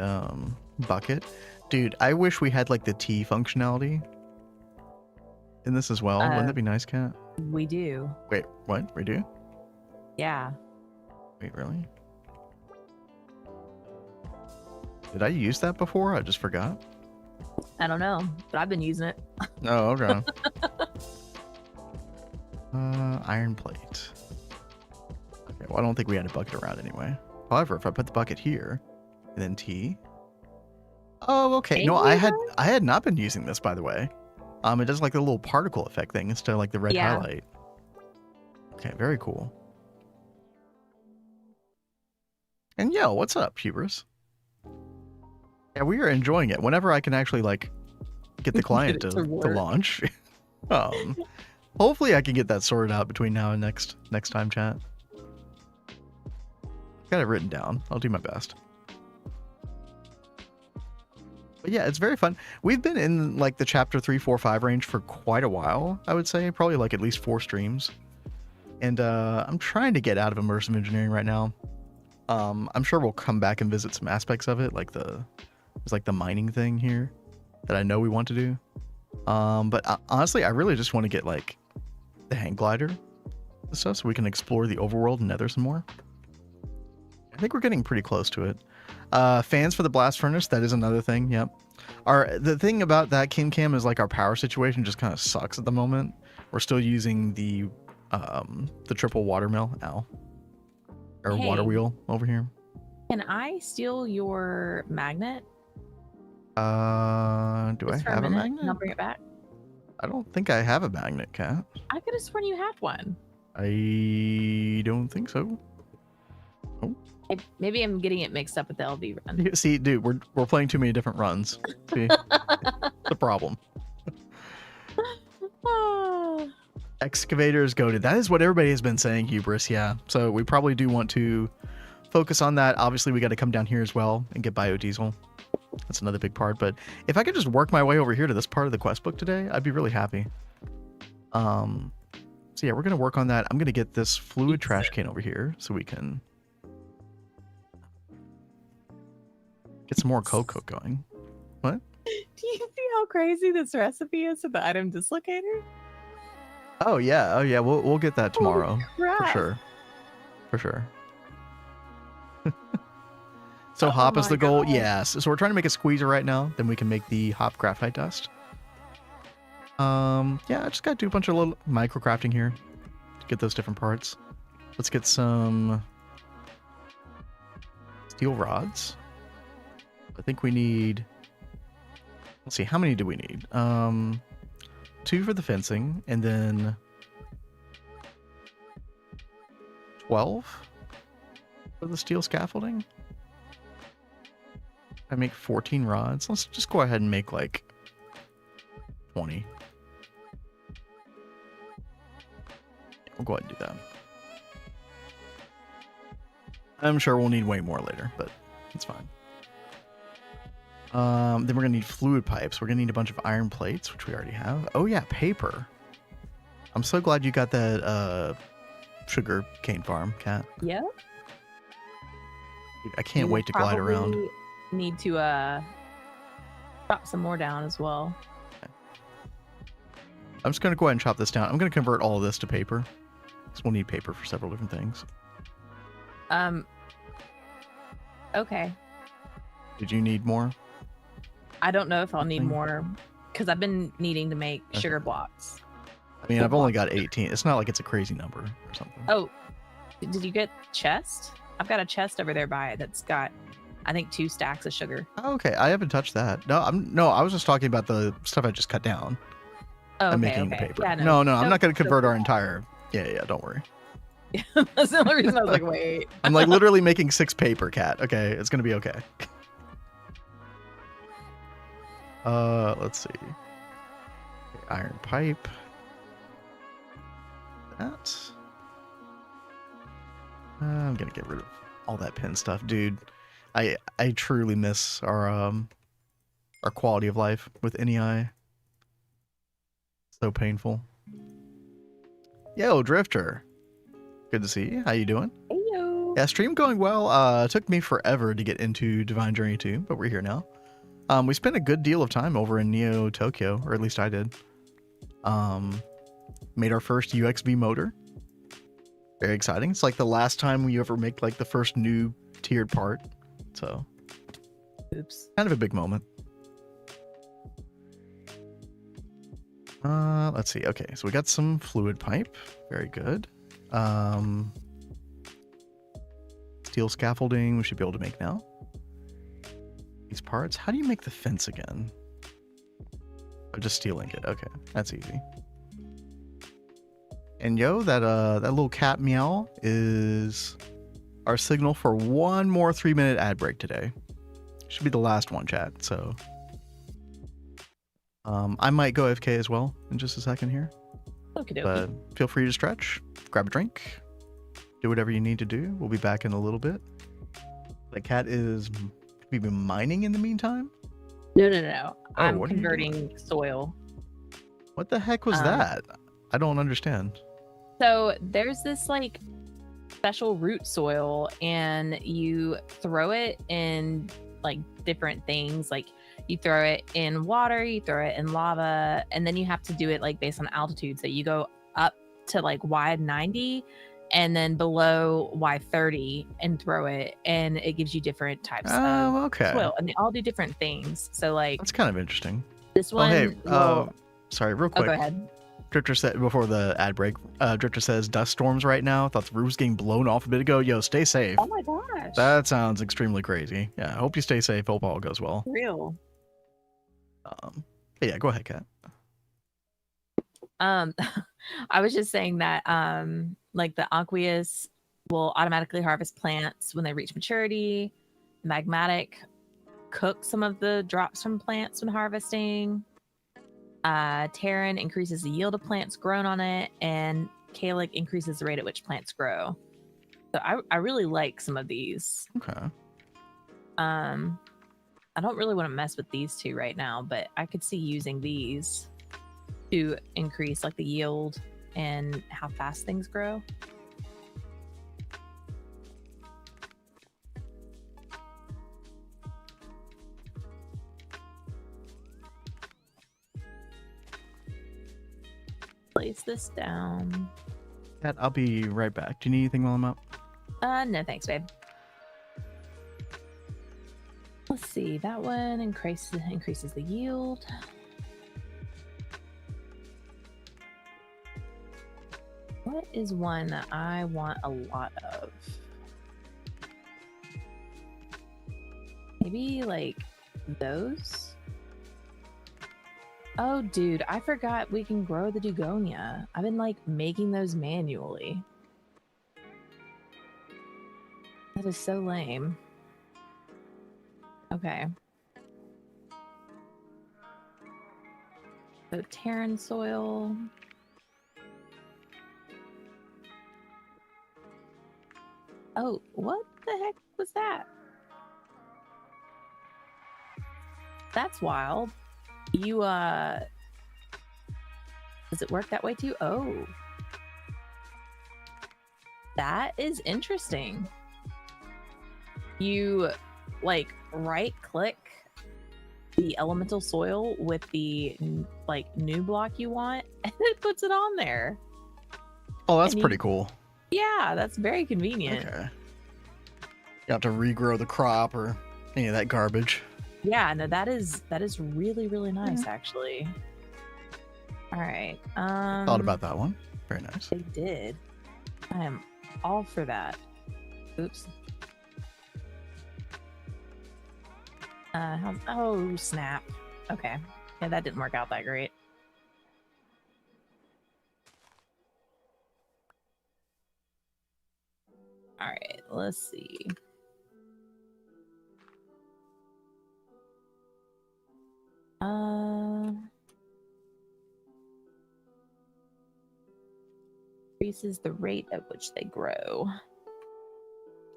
bucket. Dude, I wish we had like the T functionality in this as well. Wouldn't that be nice, Kat? We do. Wait, what? We do? Yeah. Wait, really? Did I use that before? I just forgot. I don't know, but I've been using it. Oh, okay. Iron plate. Okay, well, I don't think we had a bucket around anyway. However, if I put the bucket here and then T. Oh, okay. No, I had not been using this, by the way. It does like the little particle effect thing instead of like the red highlight. Okay, very cool. And yo, what's up, Hubris? Yeah, we are enjoying it. Whenever I can actually like get the client to launch. Hopefully I can get that sorted out between now and next time, chat. Got it written down. I'll do my best. But yeah, it's very fun. We've been in like the chapter 3, 4, 5 range for quite a while, I would say. Probably like at least 4 streams. And I'm trying to get out of immersive engineering right now. I'm sure we'll come back and visit some aspects of it, like there's like the mining thing here that I know we want to do. But honestly, I really just want to get like the hang glider and stuff so we can explore the overworld and nether some more. I think we're getting pretty close to it. Fans for the blast furnace, that is another thing. Yep. The thing about that Cam is like our power situation just kind of sucks at the moment. We're still using the triple water mill. Ow. Or water wheel over here. Can I steal your magnet? Do I have a magnet? And I'll bring it back. I don't think I have a magnet, Kat. I could have sworn you had one. I don't think so. Oh. Maybe I'm getting it mixed up with the LV run. See, dude, we're playing too many different runs. See, the problem. Excavators goated. That is what everybody has been saying, Hubris. Yeah. So we probably do want to focus on that. Obviously, we got to come down here as well and get biodiesel. That's another big part. But if I could just work my way over here to this part of the quest book today, I'd be really happy. So yeah, we're gonna work on that. I'm gonna get this fluid trash can over here so we can get some more cocoa going. What? Do you see how crazy this recipe is of the item dislocator? Oh yeah, we'll get that tomorrow for sure. So hop is the goal. God. Yes. So we're trying to make a squeezer right now. Then we can make the hop graphite dust. Yeah, I just gotta do a bunch of little micro crafting here to get those different parts. Let's get some steel rods. I think we need. Let's see, how many do we need? 2 for the fencing, and then 12 for the steel scaffolding. I make 14 rods. Let's just go ahead and make like 20. We'll go ahead and do that. I'm sure we'll need way more later, but it's fine. Then we're gonna need fluid pipes. We're gonna need a bunch of iron plates, which we already have. Oh yeah, paper. I'm so glad you got that sugar cane farm, Kat. Yeah. Dude, I can't wait to glide around. Need to chop some more down as well. Okay. I'm just gonna go ahead and chop this down. I'm gonna convert all of this to paper, because we'll need paper for several different things. Okay. Did you need more? I don't know if I'll need more, because I've been needing to make sugar blocks. I mean, I've only got 18. It's not like it's a crazy number or something. Oh, did you get chest? I've got a chest over there by it that's got, I think, 2 stacks of sugar. Okay, I haven't touched that. No, I was just talking about the stuff I just cut down. Oh, I'm making the paper. Yeah, no, I'm not going to convert our entire. Yeah, don't worry. That's the only reason I was like, wait. I'm like literally making 6 paper, Kat. Okay, it's going to be okay. Let's see. Okay, iron pipe. That. I'm gonna get rid of all that pin stuff, dude. I truly miss our quality of life with NEI. So painful. Yo, Drifter. Good to see you. How you doing? Heyo. Yeah, stream going well. It took me forever to get into Divine Journey 2, but we're here now. We spent a good deal of time over in Neo Tokyo, or at least I did. Made our first UXV motor. Very exciting. It's like the last time we ever make like the first new tiered part. So, Oops. kind of a big moment. Let's see. Okay, so we got some fluid pipe. Very good. Steel scaffolding we should be able to make now. These parts. How do you make the fence again? Oh, just stealing it. Okay, that's easy. And yo, that little cat meow is our signal for one more 3-minute ad break today. Should be the last one, chat. So, I might go AFK as well in just a second here. Okie But dokie. feel free to stretch, grab a drink, do whatever you need to do. We'll be back in a little bit. The cat is maybe mining in the meantime. No. I'm what are you doing? converting soil. What the heck was that? I don't understand. So there's this like special root soil, and you throw it in like different things. Like you throw it in water, you throw it in lava, and then you have to do it like based on altitude. So you go up to like Y90 and then below Y30 and throw it, and it gives you different types of Okay. soil, and they all do different things. So like That's kind of interesting. this one. Oh, hey, will- sorry, real oh, quick. go ahead. Drifter said before the ad break, Drifter says dust storms right now. Thought the roof was getting blown off a bit ago. Yo, stay safe. Oh my gosh. That sounds extremely crazy. Yeah, I hope you stay safe. Hope all goes well. real. But yeah, go ahead, Kat. I was just saying that like the aqueous will automatically harvest plants when they reach maturity. Magmatic cooks some of the drops from plants when harvesting. Terran increases the yield of plants grown on it, and Kalic increases the rate at which plants grow. So I really like some of these. Okay. I don't really want to mess with these two right now, but I could see using these to increase like the yield and how fast things grow. Place this down. Kat, I'll be right back. Do you need anything while I'm up? No thanks, babe. Let's see, that one increases the yield. What is one that I want a lot of? Maybe like those? Oh, dude, I forgot we can grow the Dugonia. I've been like making those manually. That is so lame. Okay. So Terran soil. Oh, what the heck was that? That's wild. You does it work that way too? Oh. That is interesting. You like right click the elemental soil with the like new block you want, and it puts it on there. Oh, that's And pretty you- cool. Yeah, that's very convenient. Okay. You have to regrow the crop or any of that garbage. Yeah, no, that is really, really nice actually. All right. Thought about that one. Very nice. They did. I am all for that. Oops. Oh snap. Okay. Yeah, that didn't work out that great. All right, let's see. Increases the rate at which they grow.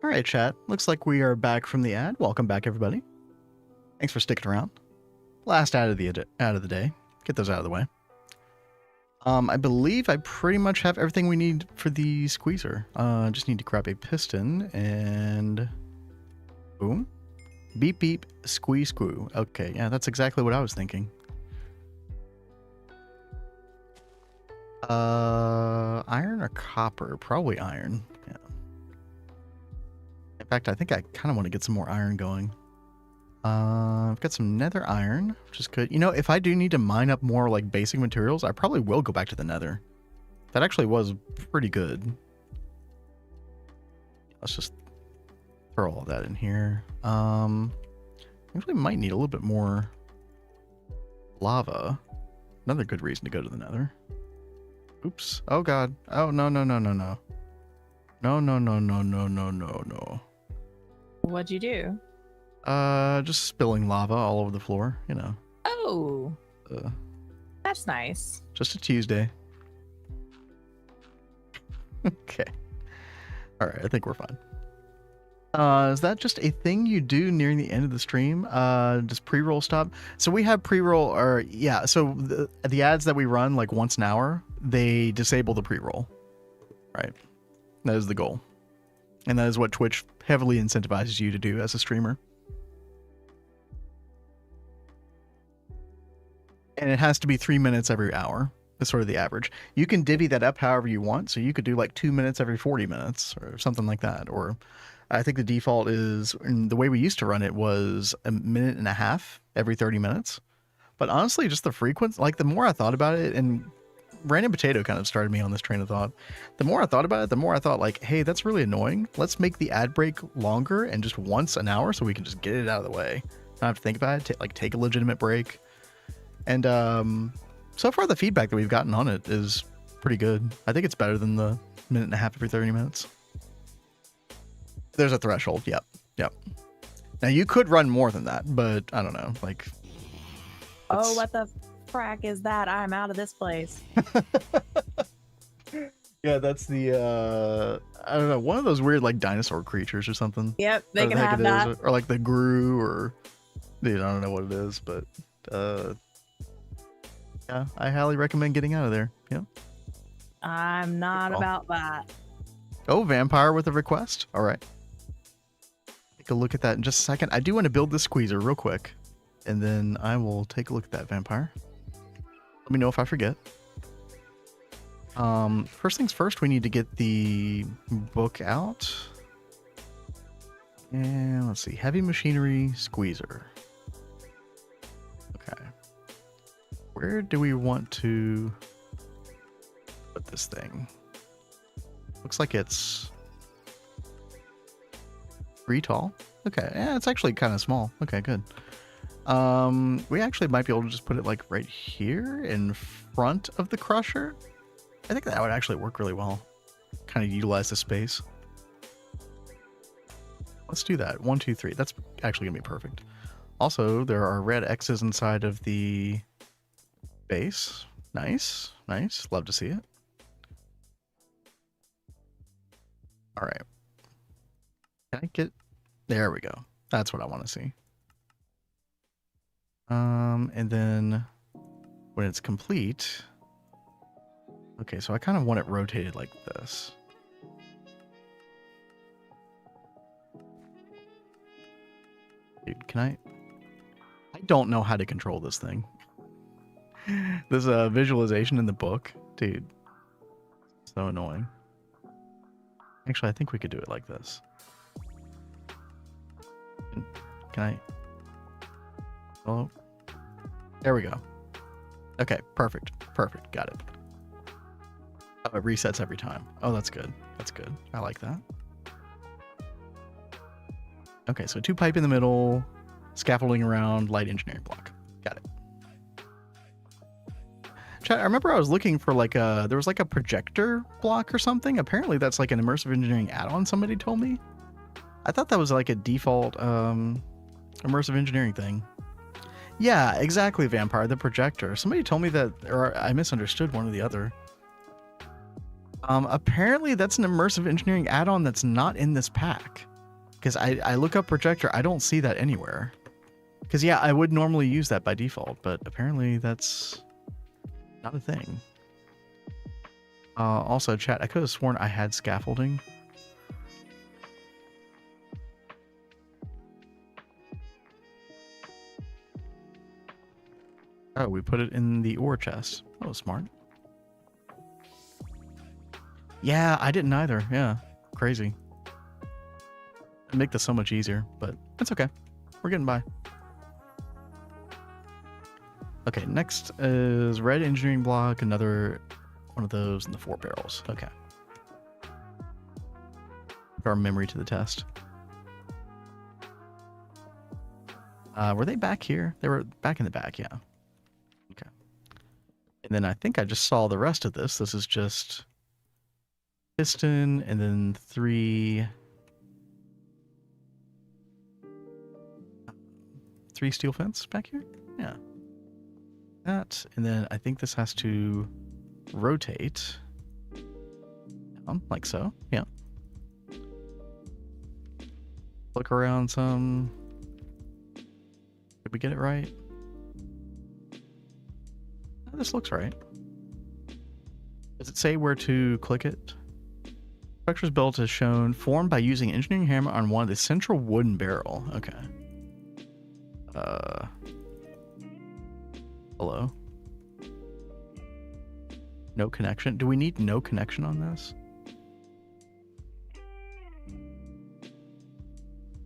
All right, chat. Looks like we are back from the ad. Welcome back, everybody. Thanks for sticking around. Last ad of the day. Get those out of the way. I believe I pretty much have everything we need for the squeezer. Just need to grab a piston and boom. Beep beep, squeeze screw. Okay, yeah, that's exactly what I was thinking. Iron or copper? Probably iron. Yeah. In fact, I think I kind of want to get some more iron going. I've got some nether iron, which is good. You know, if I do need to mine up more like basic materials, I probably will go back to the nether. That actually was pretty good. Let's just throw all that in here. Actually might need a little bit more lava. Another good reason to go to the nether. Oops. Oh god. Oh no no no no no. No no no no no no no no. What'd you do? Just spilling lava all over the floor, you know. Oh, that's nice. Just a Tuesday. Okay. All right, I think we're fine. Is that just a thing you do nearing the end of the stream? Does pre-roll stop? So we have pre-roll, or yeah. So the ads that we run like once an hour, they disable the pre-roll. Right. That is the goal, and that is what Twitch heavily incentivizes you to do as a streamer. And it has to be 3 minutes every hour. That's sort of the average. You can divvy that up however you want. So you could do like 2 minutes every 40 minutes or something like that. Or I think the default is, and the way we used to run it was 1.5 minutes every 30 minutes. But honestly, just the frequency, like the more I thought about it, and Random Potato kind of started me on this train of thought. The more I thought about it, the more I thought like, hey, that's really annoying. Let's make the ad break longer and just once an hour so we can just get it out of the way. Not have to think about it, like take a legitimate break. And so far the feedback that we've gotten on it is pretty good. I think it's better than the 1.5 minutes every 30 minutes. There's a threshold. Yep. Now you could run more than that, but I don't know. Like, oh, what the frack is that? I'm out of this place. yeah, that's the I don't know, one of those weird like dinosaur creatures or something. Yep, they can have that. Or like the Gru, or dude, I don't know what it is, but yeah, I highly recommend getting out of there. Yeah. I'm not about that. Oh, vampire with a request. All right. Take a look at that in just a second. I do want to build this squeezer real quick, and then I will take a look at that vampire. Let me know if I forget. First things first, we need to get the book out. And let's see, heavy machinery squeezer. Okay. Where do we want to put this thing? Looks like it's 3 tall. Okay, yeah, it's actually kind of small. Okay, good. We actually might be able to just put it like right here in front of the crusher. I think that would actually work really well. Kind of utilize the space. Let's do that. 1, 2, 3. That's actually gonna be perfect. Also, there are red X's inside of the base. Nice. Love to see it. All right. Can I get... There we go. That's what I want to see. And then when it's complete... Okay, so I kind of want it rotated like this. Dude, can I don't know how to control this thing. This visualization in the book, dude, so annoying. Actually, I think we could do it like this. Can I? Oh, there we go. Okay, perfect. Got it. Oh, it resets every time. Oh, that's good. I like that. Okay, so 2 pipe in the middle, scaffolding around, light engineering block. Got it. Chat, I remember I was looking for like there was like a projector block or something. Apparently that's like an immersive engineering add-on, somebody told me. I thought that was like a default immersive engineering thing. Yeah, exactly, Vampire, the projector. Somebody told me that, or I misunderstood one or the other. Apparently that's an immersive engineering add-on that's not in this pack. Because I look up projector, I don't see that anywhere. Because yeah, I would normally use that by default, but apparently that's not a thing. Also, chat, I could have sworn I had scaffolding. Oh, we put it in the ore chest. Oh, smart. Yeah, I didn't either. Yeah, crazy. It'd make this so much easier, but it's okay. We're getting by. Okay, next is red engineering block, another one of those in the 4 barrels. Okay. Put our memory to the test. Were they back here? They were back in the back, yeah. Okay. And then I think I just saw the rest of this. This is just piston and then 3 steel fence back here. Yeah. That, and then I think this has to rotate down like so. Yeah. Look around some. Did we get it right? Oh, this looks right. Does it say where to click it? Structures built as shown, formed by using engineering hammer on one of the central wooden barrel. Okay. Hello? No connection? Do we need no connection on this?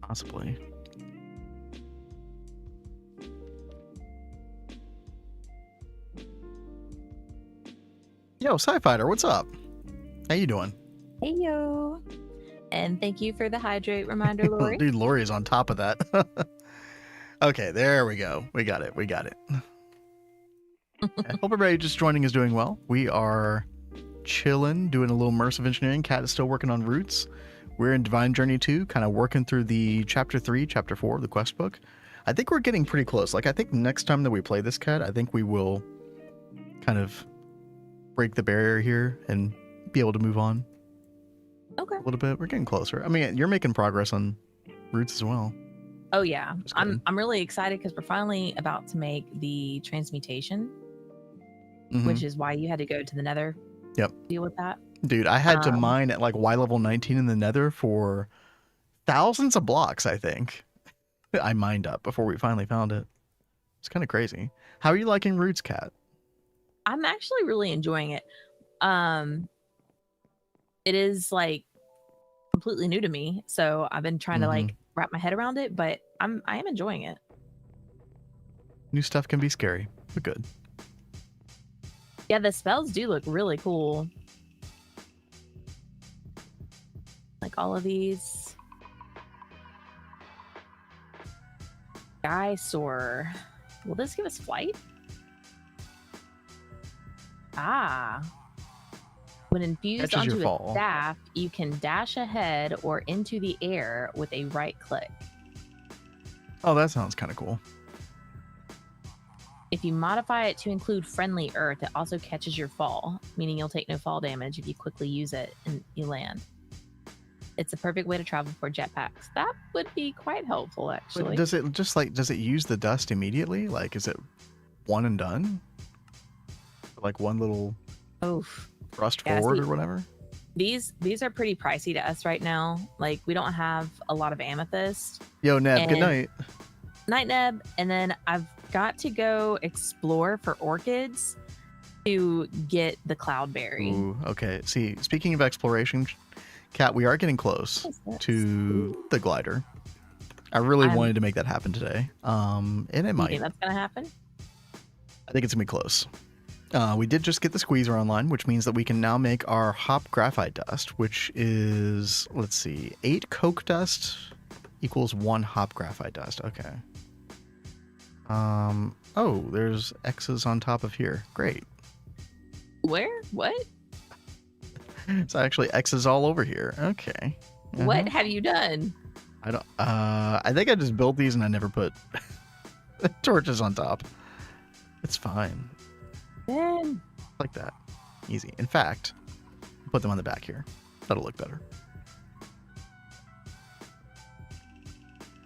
Possibly. Yo, Sci-Fighter, what's up? How you doing? Hey yo. And thank you for the hydrate reminder, Lori. Dude, Lori is on top of that. Okay, there we go. We got it. I hope everybody just joining is doing well. We are chilling, doing a little immersive engineering. Kat is still working on roots. We're in Divine Journey 2, kind of working through the chapter 3, chapter 4 of the quest book. I think we're getting pretty close. Like, I think next time that we play this, Kat, I think we will kind of break the barrier here and be able to move on. Okay. A little bit. We're getting closer. I mean, you're making progress on roots as well. Oh yeah. I'm really excited because we're finally about to make the transmutation, which is why you had to go to the Nether. Yep. Deal with that. Dude, I had to mine at like Y level 19 in the Nether for thousands of blocks, I think. I mined up before we finally found it. It's kind of crazy. How are you liking roots, Kat? I'm actually really enjoying it. It is like completely new to me, so I've been trying to like wrap my head around it, but I am enjoying it. New stuff can be scary, but good. Yeah, the spells do look really cool. Like all of these. Sky Soar. Will this give us flight? Ah. When infused Catches your onto fall. a staff, you can dash ahead or into the air with a right click. Oh, that sounds kind of cool. If you modify it to include friendly earth, it also catches your fall, meaning you'll take no fall damage if you quickly use it and you land. It's a perfect way to travel for jetpacks. That would be quite helpful, actually. But does it use the dust immediately? Like, is it one and done? Like one little thrust forward or whatever? These are pretty pricey to us right now. Like, we don't have a lot of amethyst. Yo, Neb, good night. Night, Neb. And then I've got to go explore for orchids to get the cloudberry. Ooh, okay. See, speaking of exploration, Kat, we are getting close to the glider. I really wanted to make that happen today. And it might. You think that's gonna happen? I think it's gonna be close. We did just get the squeezer online, which means that we can now make our hop graphite dust, which is, let's see, 8 coke dust equals 1 hop graphite dust. Okay. Oh, there's X's on top of here. Great. Where? What? It's actually X's all over here. Okay. What have you done? I think I just built these and I never put The torch is on top. It's fine. Man. Like that. Easy. In fact, put them on the back here. That'll look better.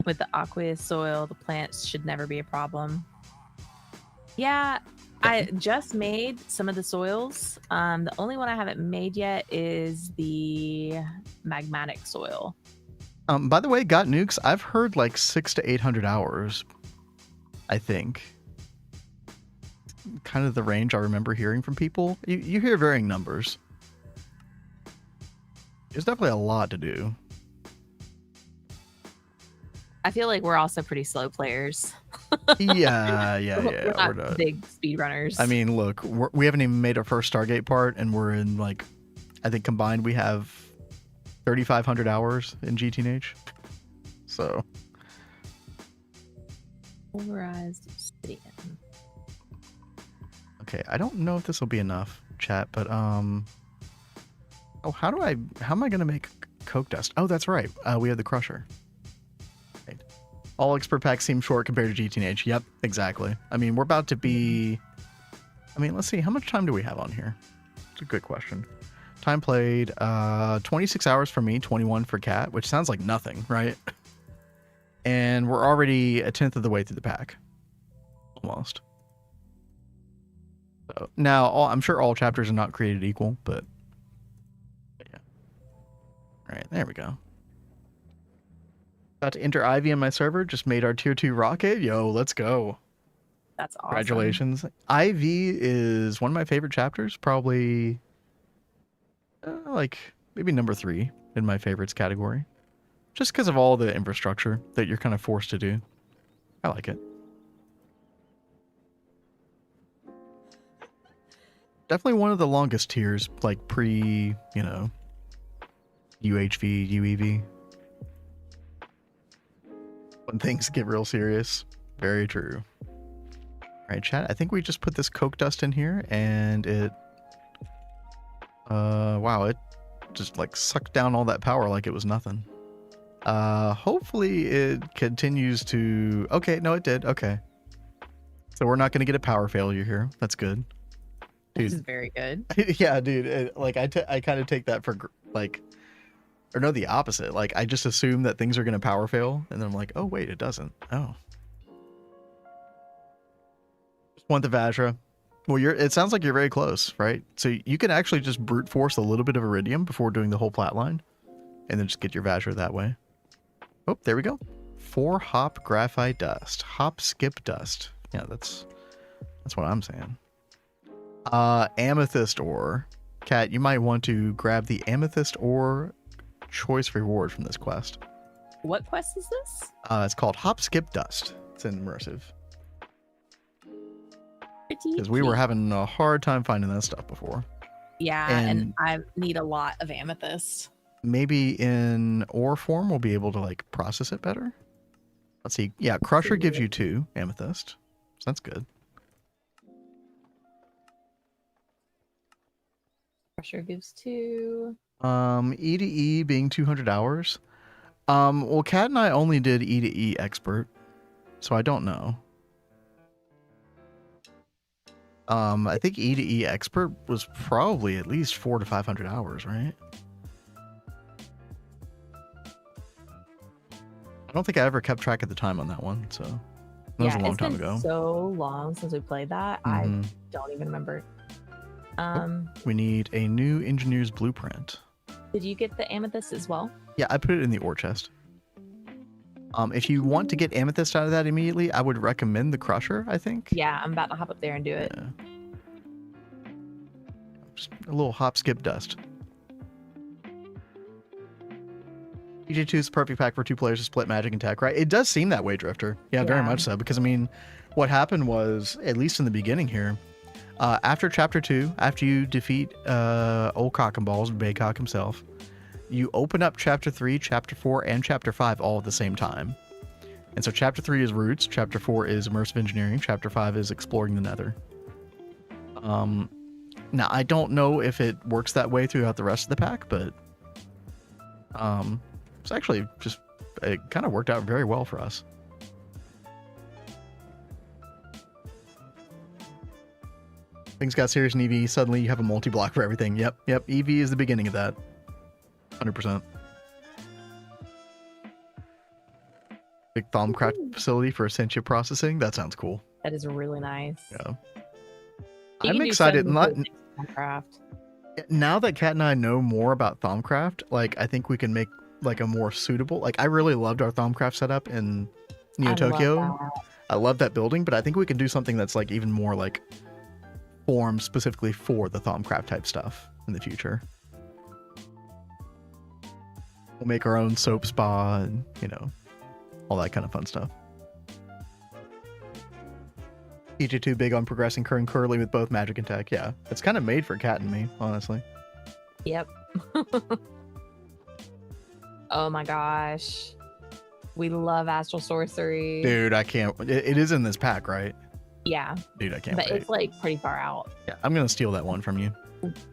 With the aqueous soil, the plants should never be a problem. Yeah, I just made some of the soils. The only one I haven't made yet is the magmatic soil. By the way, Got Nukes, I've heard like 600 to 800 hours, I think. Kind of the range I remember hearing from people. You hear varying numbers. There's definitely a lot to do. I feel like we're also pretty slow players. Yeah. We're not big speedrunners. I mean, look, we haven't even made our first Stargate part, and we're in like, I think combined we have 3,500 hours in GTNH. So. Polarized obsidian. Okay, I don't know if this will be enough, chat, but oh, how am I gonna make coke dust? Oh, that's right. We have the crusher. Right. All expert packs seem short compared to GTNH. Yep, exactly. I mean, we're about to be. I mean, let's see. How much time do we have on here? It's a good question. Time played, 26 hours for me, 21 for Cat, which sounds like nothing, right? And we're already a tenth of the way through the pack, almost. So, now, I'm sure all chapters are not created equal, but yeah. All right, there we go. About to enter Ivy on my server. Just made our tier 2 rocket. Yo, let's go. That's awesome. Congratulations. Ivy is one of my favorite chapters. Probably, like, maybe number 3 in my favorites category. Just because of all the infrastructure that you're kind of forced to do. I like it. Definitely one of the longest tiers, like pre, UHV, UEV. When things get real serious. Very true. All right, chat. I think we just put this coke dust in here, and it, wow, it just like sucked down all that power like it was nothing. Hopefully it continues to. Okay, no, it did. Okay, so we're not going to get a power failure here. That's good. Dude. This is very good. Yeah, dude. Like I kind of take that for like, or no, the opposite. Like I just assume that things are gonna power fail, and then I'm like, oh wait, it doesn't. Oh, just want the Vajra. Well, it sounds like you're very close, right? So you can actually just brute force a little bit of iridium before doing the whole plat line, and then just get your Vajra that way. Oh, there we go. 4 hop graphite dust. Hop skip dust. Yeah, that's what I'm saying. Amethyst ore. Cat, you might want to grab the amethyst ore choice reward from this quest. What quest is this? It's called Hop Skip Dust. It's in immersive. Because we were having a hard time finding that stuff before. Yeah, and I need a lot of amethyst. Maybe in ore form we'll be able to like process it better. Let's see. Yeah, Crusher gives you 2 amethyst. So that's good. Crusher gives 2. E to E being 200 hours. Well, Kat and I only did E to E expert, so I don't know. I think E to E expert was probably at least 400 to 500 hours, right? I don't think I ever kept track of the time on that one, so that was a long time ago. It's been so long since we played that. I don't even remember. We need a new engineer's blueprint. Did you get the amethyst as well? Yeah, I put it in the ore chest. If you want to get amethyst out of that immediately, I would recommend the crusher, I think. Yeah, I'm about to hop up there and do it. Yeah. Just a little hop skip dust. EJ2 is the perfect pack for 2 players to split magic and tech, right? It does seem that way, Drifter. Yeah, very much so. Because, I mean, what happened was, at least in the beginning here, after Chapter 2, after you defeat Old Cock and Balls, Baycock himself, you open up Chapter 3, Chapter 4, and Chapter 5 all at the same time. And so Chapter 3 is Roots, Chapter 4 is Immersive Engineering, Chapter 5 is Exploring the Nether. Now, I don't know if it works that way throughout the rest of the pack, but it's actually just, it kind of worked out very well for us. Things got serious in EV. Suddenly you have a multi-block for everything. Yep. EV is the beginning of that. 100%. Big Thaumcraft facility for Essentia processing. That sounds cool. That is really nice. Yeah. You I'm can do so excited. many cool things with Thaumcraft. Now that Kat and I know more about Thaumcraft, like I think we can make like a more suitable. Like I really loved our Thaumcraft setup in Neo Tokyo. I love that building, but I think we can do something that's like even more like formed specifically for the Thaumcraft type stuff in the future. We'll make our own soap spa and, you know, all that kind of fun stuff. EJ2 big on progressing currently with both magic and tech. Yeah, it's kind of made for Kat and me, honestly. Yep. Oh my gosh. We love Astral Sorcery. Dude, I can't. It is in this pack, right? Yeah. Dude, I can't But wait. it's like pretty far out. Yeah, I'm going to steal that one from you.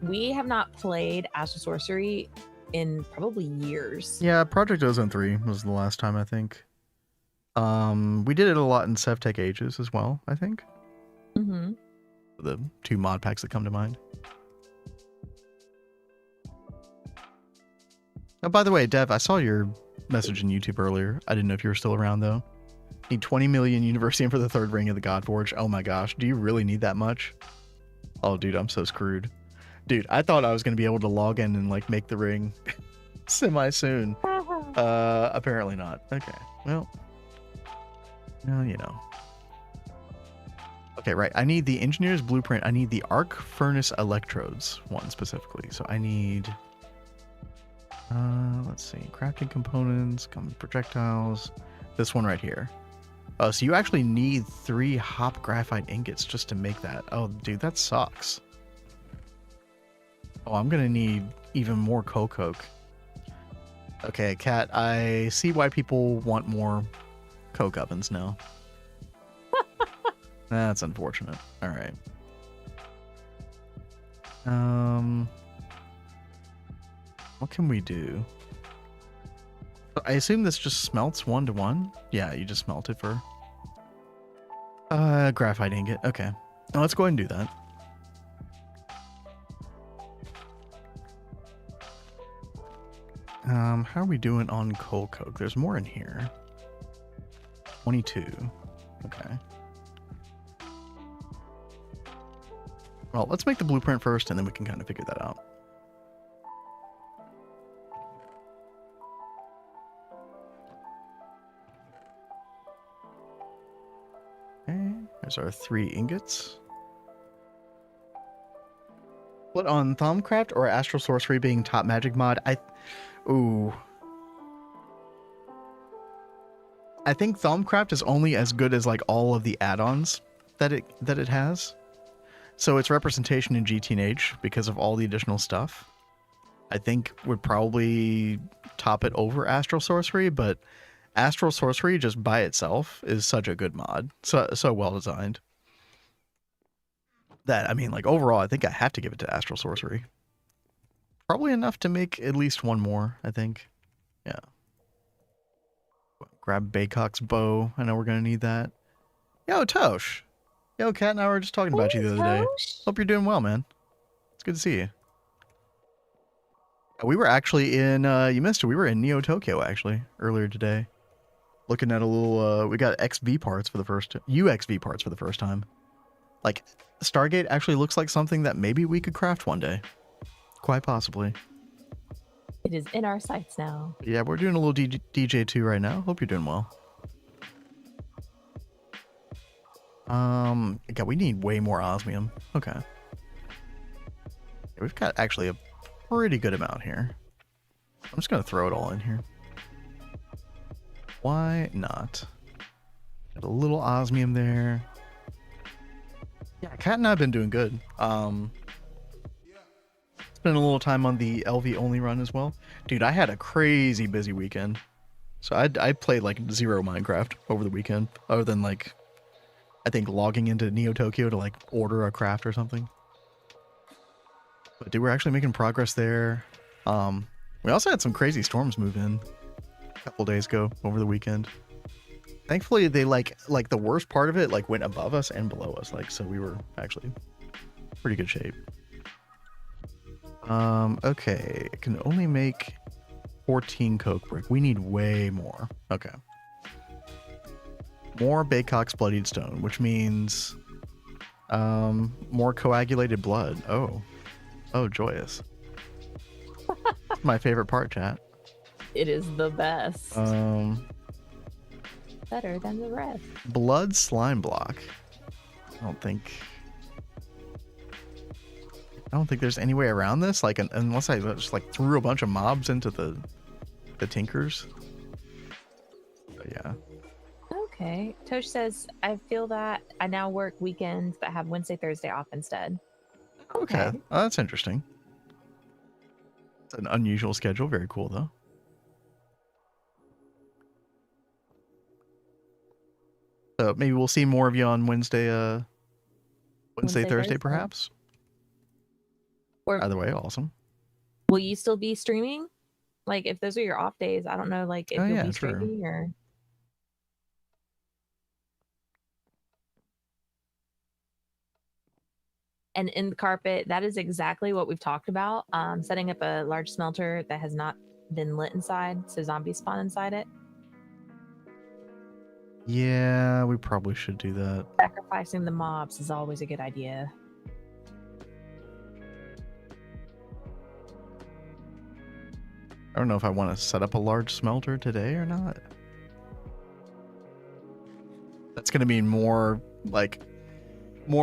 We have not played Astral Sorcery in probably years. Yeah, Project Ozone 3 was the last time, I think. We did it a lot in SevTech Ages as well, I think. Mm-hmm. The 2 mod packs that come to mind. Oh, by the way, Dev, I saw your message in YouTube earlier. I didn't know if you were still around, though. Need 20 million University for the 3rd ring of the Godforge. Oh my gosh, do you really need that much? Oh, dude, I'm so screwed. Dude, I thought I was going to be able to log in and, like, make the ring semi-soon. Apparently not. Okay, well, you know. Okay, right. I need the engineer's blueprint. I need the arc furnace electrodes one specifically. So I need, let's see, crafting components, common projectiles. This one right here. Oh, so you actually need 3 hop graphite ingots just to make that. Oh, dude, that sucks. Oh, I'm gonna need even more coke. Okay, Kat, I see why people want more coke ovens now. That's unfortunate. All right. What can we do? I assume this just smelts 1-to-1. Yeah, you just smelt it for graphite ingot. Okay, now let's go ahead and do that. How are we doing on coal coke? There's more in here. 22. Okay. Well, let's make the blueprint first, and then we can kind of figure that out. Okay, there's our 3 ingots. What on Thaumcraft or Astral Sorcery being top magic mod? Ooh. I think Thaumcraft is only as good as like all of the add-ons that it has. So its representation in GTNH, because of all the additional stuff, I think would probably top it over Astral Sorcery, but Astral Sorcery just by itself is such a good mod. So well designed. That, I mean, like overall, I think I have to give it to Astral Sorcery. Probably enough to make at least one more, I think. Yeah. Grab Baycock's bow. I know we're going to need that. Yo, Tosh. Yo, Kat and I were just talking about you the other day. Hope you're doing well, man. It's good to see you. We were actually in, you missed it, we were in Neo Tokyo, actually, earlier today. Looking at a little, we got XV parts for the first, UXV parts for the first time. Like, Stargate actually looks like something that maybe we could craft one day. Quite possibly. It is in our sights now. Yeah, we're doing a little DJ2 right now. Hope you're doing well. God, we need way more osmium. Okay. Yeah, we've got actually a pretty good amount here. I'm just gonna throw it all in here. Why not? Got a little osmium there. Yeah, Kat and I have been doing good. Spent a little time on the LV only run as well. Dude, I had a crazy busy weekend. So I played like 0 Minecraft over the weekend, other than like, I think logging into Neo Tokyo to like order a craft or something. But dude, we're actually making progress there. We also had some crazy storms move in a couple days ago over the weekend. Thankfully, they like the worst part of it like went above us and below us. Like, so we were actually Pretty good shape. Okay. I can only make 14 coke brick. We need way more. Okay. More Baycock's bloodied stone, which means more coagulated blood. Oh, joyous. My favorite part, chat. It is the best. Better than the rest. Blood slime block. I don't think there's any way around this. Like, unless I just like threw a bunch of mobs into the tinkers. But yeah. Okay. Tosh says, I feel that I now work weekends but have Wednesday, Thursday off instead. Okay. Oh, that's interesting. It's an unusual schedule. Very cool, though. So maybe we'll see more of you on Wednesday, Thursday, perhaps. Or Either way, awesome. will you still be streaming? Like, if those are your off days, I don't know, like, if you'll be streaming or... And in the carpet, that is exactly what we've talked about. Setting up a large smelter that has not been lit inside, so zombies spawn inside it. Yeah, we probably should do that. Sacrificing the mobs is always a good idea. I don't know if I want to set up a large smelter today or not. That's going to mean more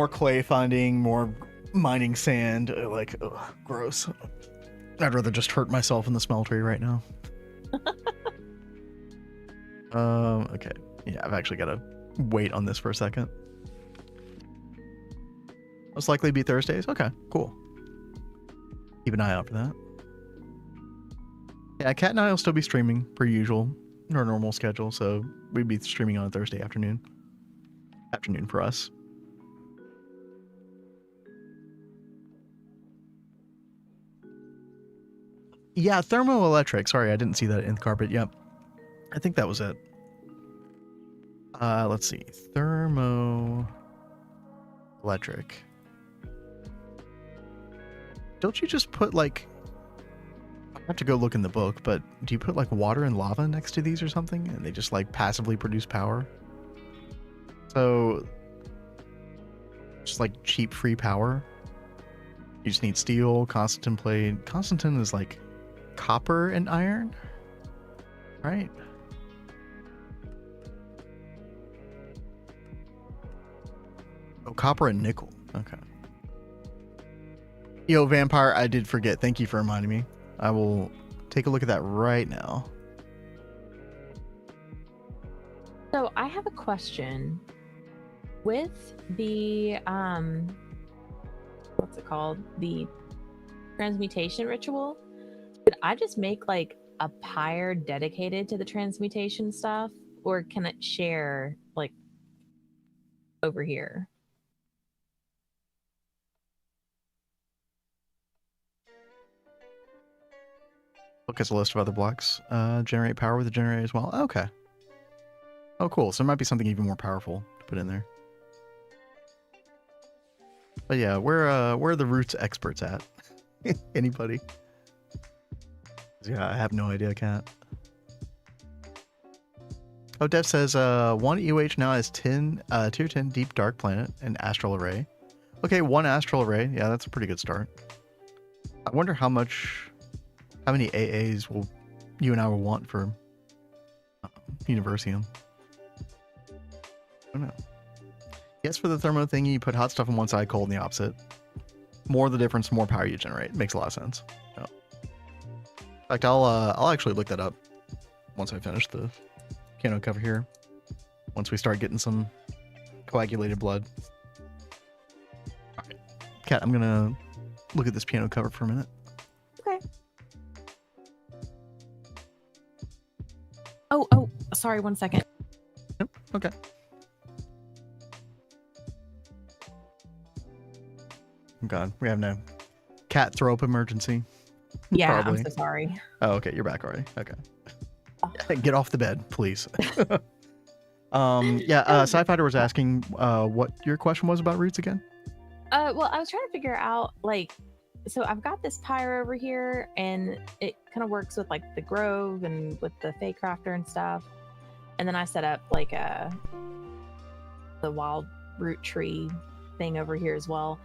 clay finding, more mining sand. Like, ugh, gross. I'd rather just hurt myself in the smeltery right now. Okay. Yeah, I've actually got to wait on this for a second. Most likely be Thursdays. Okay, cool. Keep an eye out for that. Yeah, Kat and I will still be streaming per usual, our normal schedule, so we'd be streaming on a Thursday afternoon. Afternoon for us. Yeah, thermoelectric. Sorry, I didn't see that in the carpet. Yep. I think that was it. Let's see. Thermoelectric. Don't you just put like... I have to go look in the book, but do you put like water and lava next to these or something? And they just like passively produce power? So... just like cheap free power? You just need steel, Constantin plate. Constantin is like copper and iron? Right? Oh, copper and nickel. Okay. Yo, Vampire, I did forget. Thank you for reminding me. I will take a look at that right now. So I have a question. With the, what's it called? The transmutation ritual? Could I just make like a pyre dedicated to the transmutation stuff? Or can it share like over here? Look as a list of other blocks. Generate power with the generator as well. Okay. Oh, cool. So there might be something even more powerful to put in there. But yeah, where are the roots experts at? Anybody? Yeah, I have no idea, Cat. Oh, Dev says 1 EOH now has tier 10 deep dark planet and astral array. Okay, 1 astral array. Yeah, that's a pretty good start. I wonder how many AAs you and I will want for Universium. I don't know. Yes, for the thermo thingy, you put hot stuff on one side, cold on the opposite. More the difference, more power you generate. Makes a lot of sense. Yeah. In fact, I'll actually look that up once I finish the piano cover here. Once we start getting some coagulated blood. All right, Kat, I'm gonna look at this piano cover for a minute. Okay. Oh, sorry, 1 second. Yep. Okay. Oh God, we have no cat throw up emergency. Yeah, Probably. I'm so sorry. Oh, okay, you're back already. Okay. Get off the bed, please. Sci-Fighter was asking what your question was about roots again? Well, I was trying to figure out like, so I've got this pyre over here, and it kind of works with like the grove and with the Fey Crafter and stuff. And then I set up like the wild root tree thing over here as well.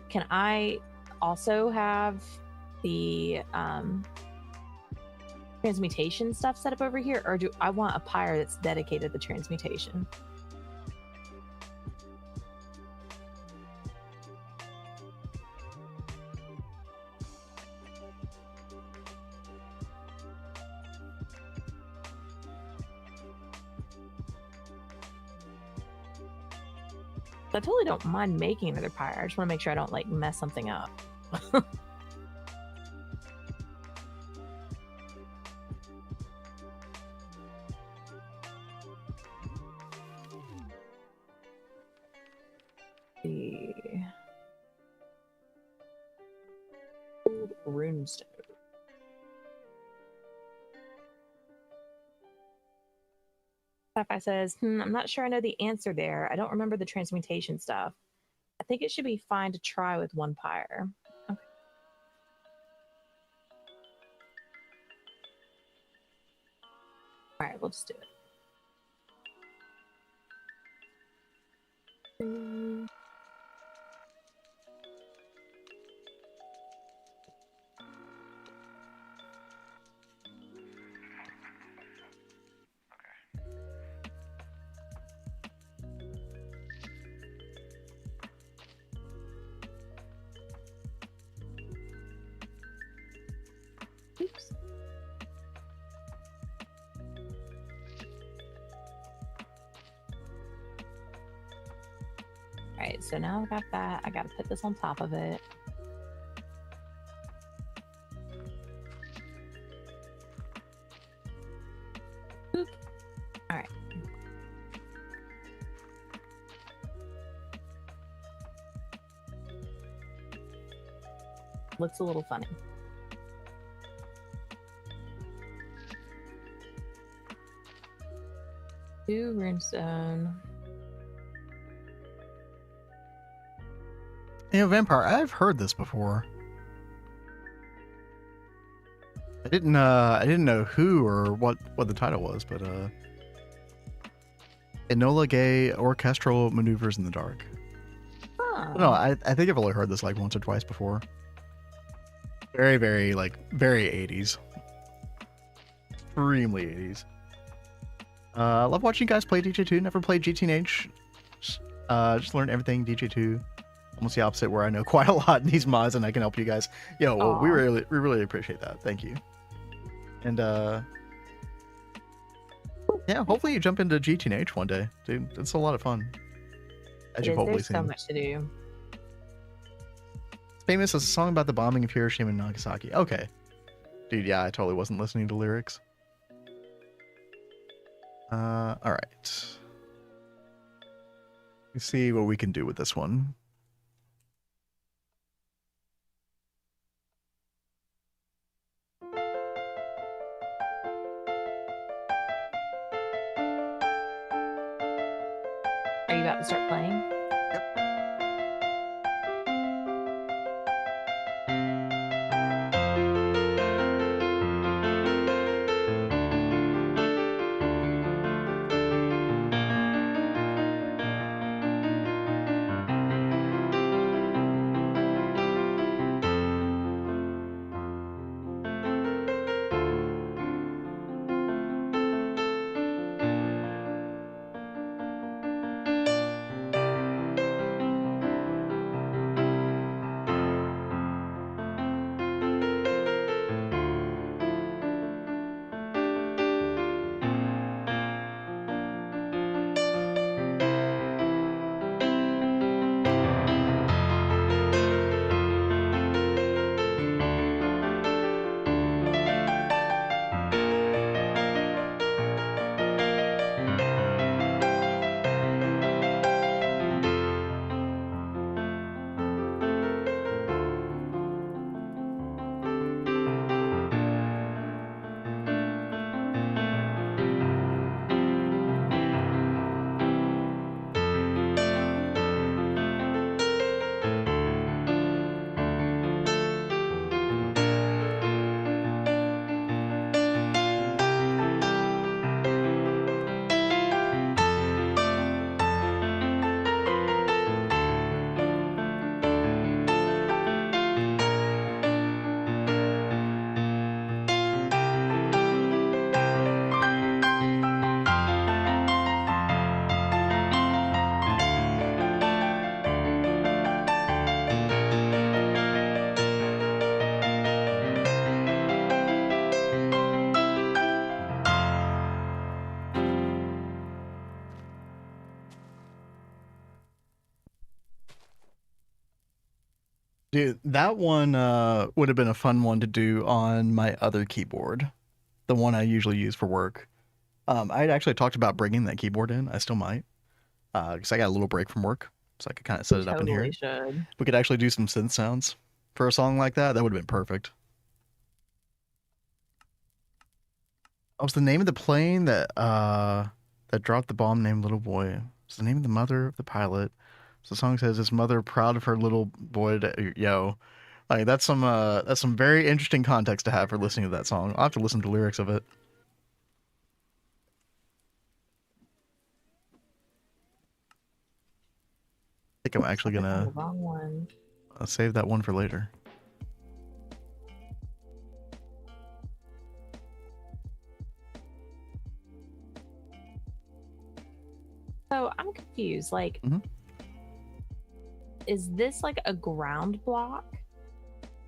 Can I also have the transmutation stuff set up over here, or do I want a pyre that's dedicated to transmutation? I totally don't mind making another pyre. I just want to make sure I don't like mess something up. The runestone. Sci-Fi says, I'm not sure I know the answer there. I don't remember the transmutation stuff. I think it should be fine to try with one pyre. Okay. All right, we'll just do it. Oops. All right, so now I've got that. I got to put this on top of it. Boop. All right. Looks a little funny. Two runestone. You know, Vampire, I've heard this before. I didn't know who or what the title was, but Enola Gay Orchestral Maneuvers in the Dark. Huh. No, I think I've only heard this like once or twice before. Very, very, very 80s. Extremely 80s. I love watching you guys play DJ2. Never played GTNH. Just learned everything DJ2. Almost the opposite, where I know quite a lot in these mods and I can help you guys. Yo, well, we really appreciate that. Thank you. And yeah, hopefully you jump into GTNH one day, dude. It's a lot of fun. As you've hopefully There's seen. so much to do. It's famous as a song about the bombing of Hiroshima and Nagasaki. Okay. Dude, yeah, I totally wasn't listening to lyrics. Alright. Let's see what we can do with this one. Are you about to start playing? Dude, that one would have been a fun one to do on my other keyboard, the one I usually use for work. I'd actually talked about bringing that keyboard in. I still might, because I got a little break from work, so I could kind of set it up in here. Totally should. We could actually do some synth sounds for a song like that. That would have been perfect. What was the name of the plane that dropped the bomb named Little Boy? It's the name of the mother of the pilot. So the song says his mother proud of her little boy. Like that's some very interesting context to have for listening to that song. I'll have to listen to the lyrics of it. I think I'm actually gonna Wrong one. save that one for later. So I'm confused. Like, Mhm. is this like a ground block,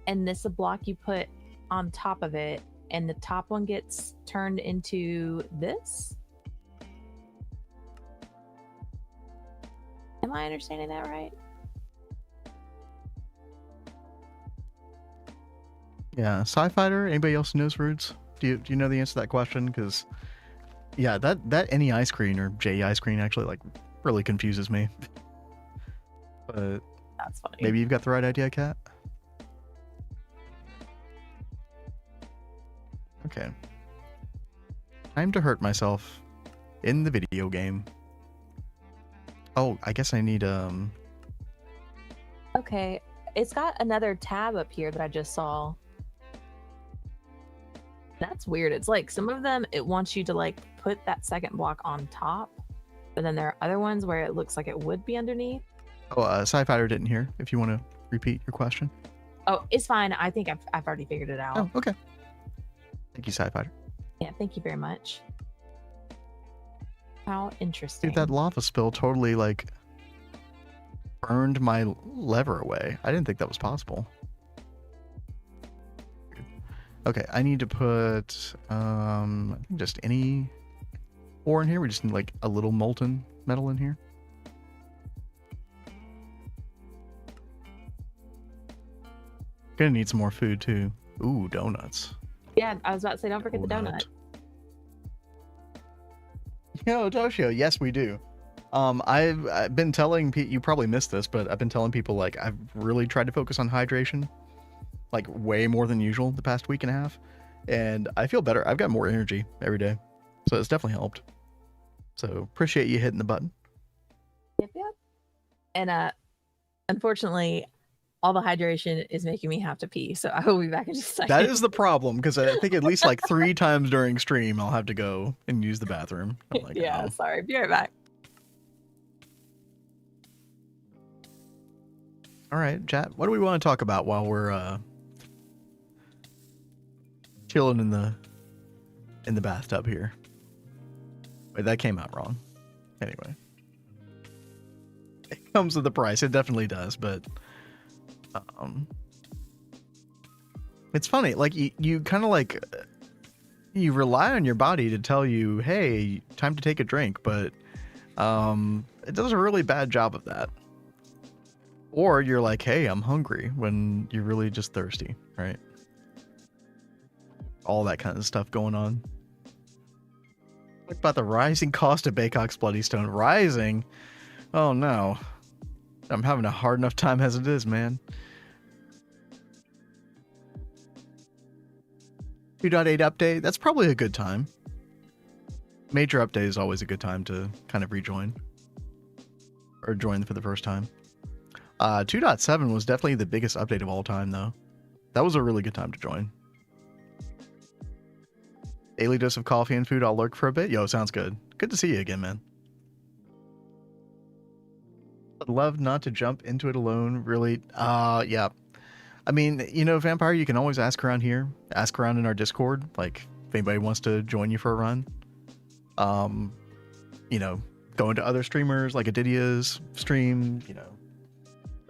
and this a block you put on top of it, and the top one gets turned into this? Am I understanding that right? Yeah, Sci-Fighter. Anybody else knows roots? Do you know the answer to that question? Because yeah, that NEI screen or JEI screen actually like really confuses me. But That's funny. maybe you've got the right idea, Kat. Okay. Time to hurt myself in the video game. Oh, I guess I need Okay, it's got another tab up here that I just saw. That's weird. It's like some of them, it wants you to like put that second block on top, but then there are other ones where it looks like it would be underneath. Oh, Sci-Fighter didn't hear. If you want to repeat your question. Oh, it's fine. I think I've already figured it out. Oh, okay. Thank you, Sci-Fighter. Yeah, thank you very much. How interesting. Dude, that lava spill totally like burned my lever away. I didn't think that was possible. Okay, I need to put I think just any ore in here. We just need like a little molten metal in here. Gonna need some more food too. Ooh, donuts. Yeah, I was about to say, don't forget the donut. Yo, Toshio, yes we do. I've been telling people, you probably missed this, but I've been telling people like I've really tried to focus on hydration, like way more than usual the past week and a half, and I feel better. I've got more energy every day, so it's definitely helped. So appreciate you hitting the button. Yep. And unfortunately, all the hydration is making me have to pee, so I will be back in just a second. That is the problem, because I think at least like 3 times during stream I'll have to go and use the bathroom. I'm like, yeah, oh. sorry. Be right back. All right, chat. What do we want to talk about while we're chilling in the bathtub here? Wait, that came out wrong. Anyway, it comes with the price. It definitely does, but it's funny. Like you kind of like you rely on your body to tell you, "Hey, time to take a drink," but it does a really bad job of that. Or you're like, hey, I'm hungry, when you're really just thirsty, right? All that kind of stuff going on. What about the rising cost of Baycock's Bloody Stone? Rising? Oh no. I'm having a hard enough time as it is, man. 2.8 update, that's probably a good time. Major update is always a good time to kind of rejoin. Or join for the first time. 2.7 was definitely the biggest update of all time, though. That was a really good time to join. Daily dose of coffee and food. I'll lurk for a bit. Yo, sounds good. Good to see you again, man. I'd love not to jump into it alone, really. Yeah. I mean, you know, Vampire, you can always ask around here. Ask around in our Discord, like, if anybody wants to join you for a run. You know, go into other streamers, like Aditya's stream, you know,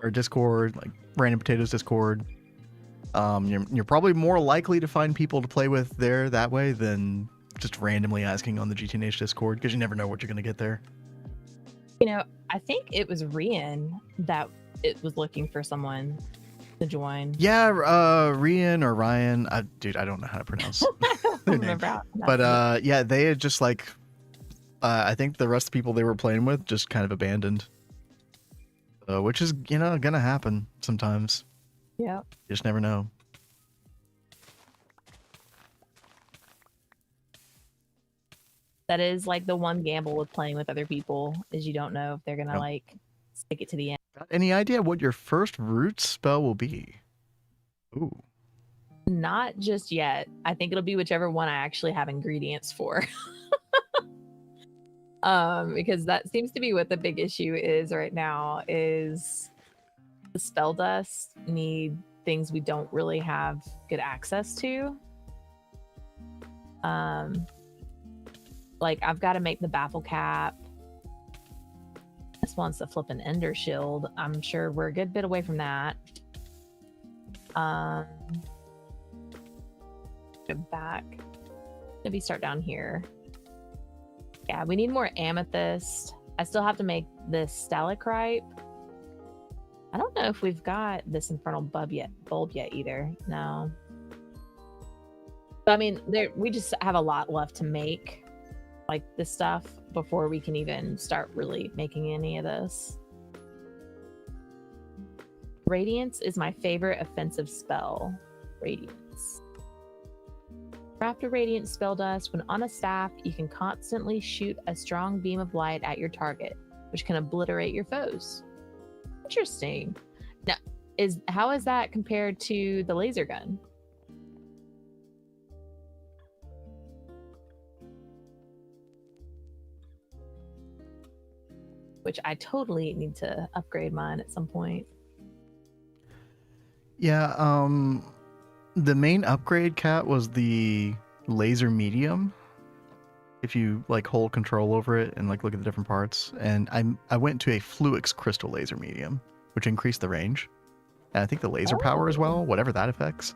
or Discord, like Random Potatoes Discord. You're probably more likely to find people to play with there that way than just randomly asking on the GTNH Discord, because you never know what you're going to get there. You know, I think it was Rian that it was looking for someone. to join. Yeah, Rian or Ryan. Dude, I don't know how to pronounce their name. But yeah, they had just like, I think the rest of the people they were playing with just kind of abandoned. Which is, gonna happen sometimes. Yeah. You just never know. That is like the one gamble with playing with other people is you don't know if they're gonna Yep. like stick it to the end. Got any idea what your first root spell will be? Ooh. Not just yet. I think it'll be whichever one I actually have ingredients for. Because that seems to be what the big issue is right now is the spell dust need things we don't really have good access to. Like I've got to make the baffle cap. This wants to flip an ender shield. I'm sure we're a good bit away from that. Go back. Maybe start down here. Yeah, we need more amethyst. I still have to make this stalactite. I don't know if we've got this infernal bulb yet either. No. But, I mean, we just have a lot left to make, like this stuff, before we can even start really making any of this. Radiance is my favorite offensive spell. Radiance. Craft a radiant spell dust. When on a staff, you can constantly shoot a strong beam of light at your target, which can obliterate your foes. Interesting. Now, how is that compared to the laser gun? Which I totally need to upgrade mine at some point. Yeah, the main upgrade, Cat, was the laser medium. If you like hold control over it and like look at the different parts, and I went to a Fluix crystal laser medium, which increased the range, and I think the laser power as well, whatever that affects.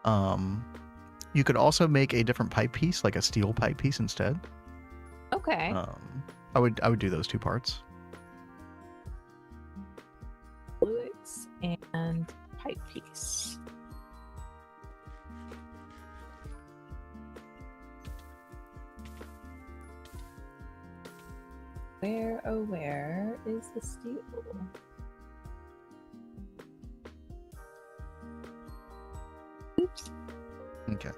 You could also make a different pipe piece, like a steel pipe piece instead. Okay. I would do those two parts. Fluix and pipe piece. Where is the steel? Oops. Okay.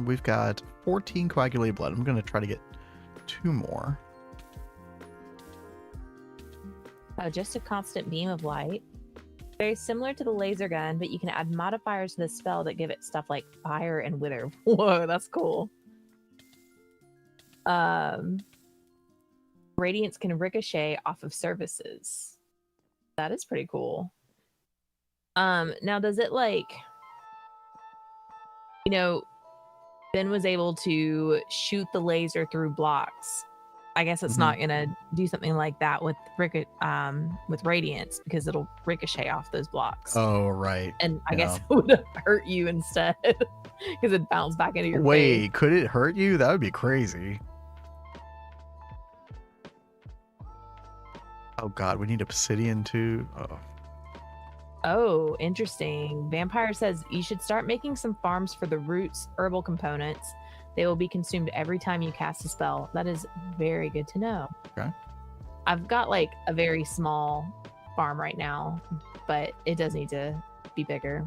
We've got 14 coagulated blood. I'm gonna try to get 2 more. Oh, just a constant beam of light. Very similar to the laser gun, but you can add modifiers to the spell that give it stuff like fire and wither. Whoa, that's cool. Radiance can ricochet off of surfaces. That is pretty cool. Now does it like, Ben was able to shoot the laser through blocks. I guess it's not gonna do something like that with radiance because it'll ricochet off those blocks. Oh, right. And I guess it would hurt you instead because it bounced back into your face. Wait, could it hurt you? That would be crazy. Oh god, we need obsidian too. Oh, interesting. Vampire says you should start making some farms for the roots herbal components. They will be consumed every time you cast a spell. That is very good to know. Okay. I've got like a very small farm right now, but it does need to be bigger.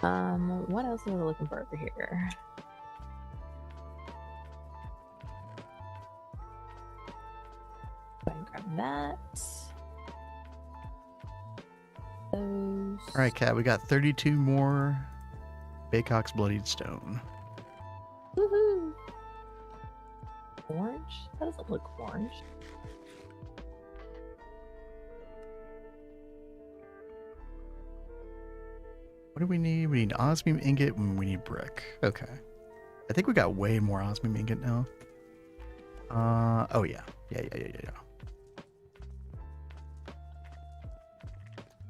What else are we looking for over here? Go ahead and grab that. Those. All right, Cat, we got 32 more Baycock's Bloodied Stone. Woohoo! Orange? That doesn't look orange. What do we need? We need osmium ingot and we need brick. Okay. I think we got way more osmium ingot now. Oh yeah. Yeah.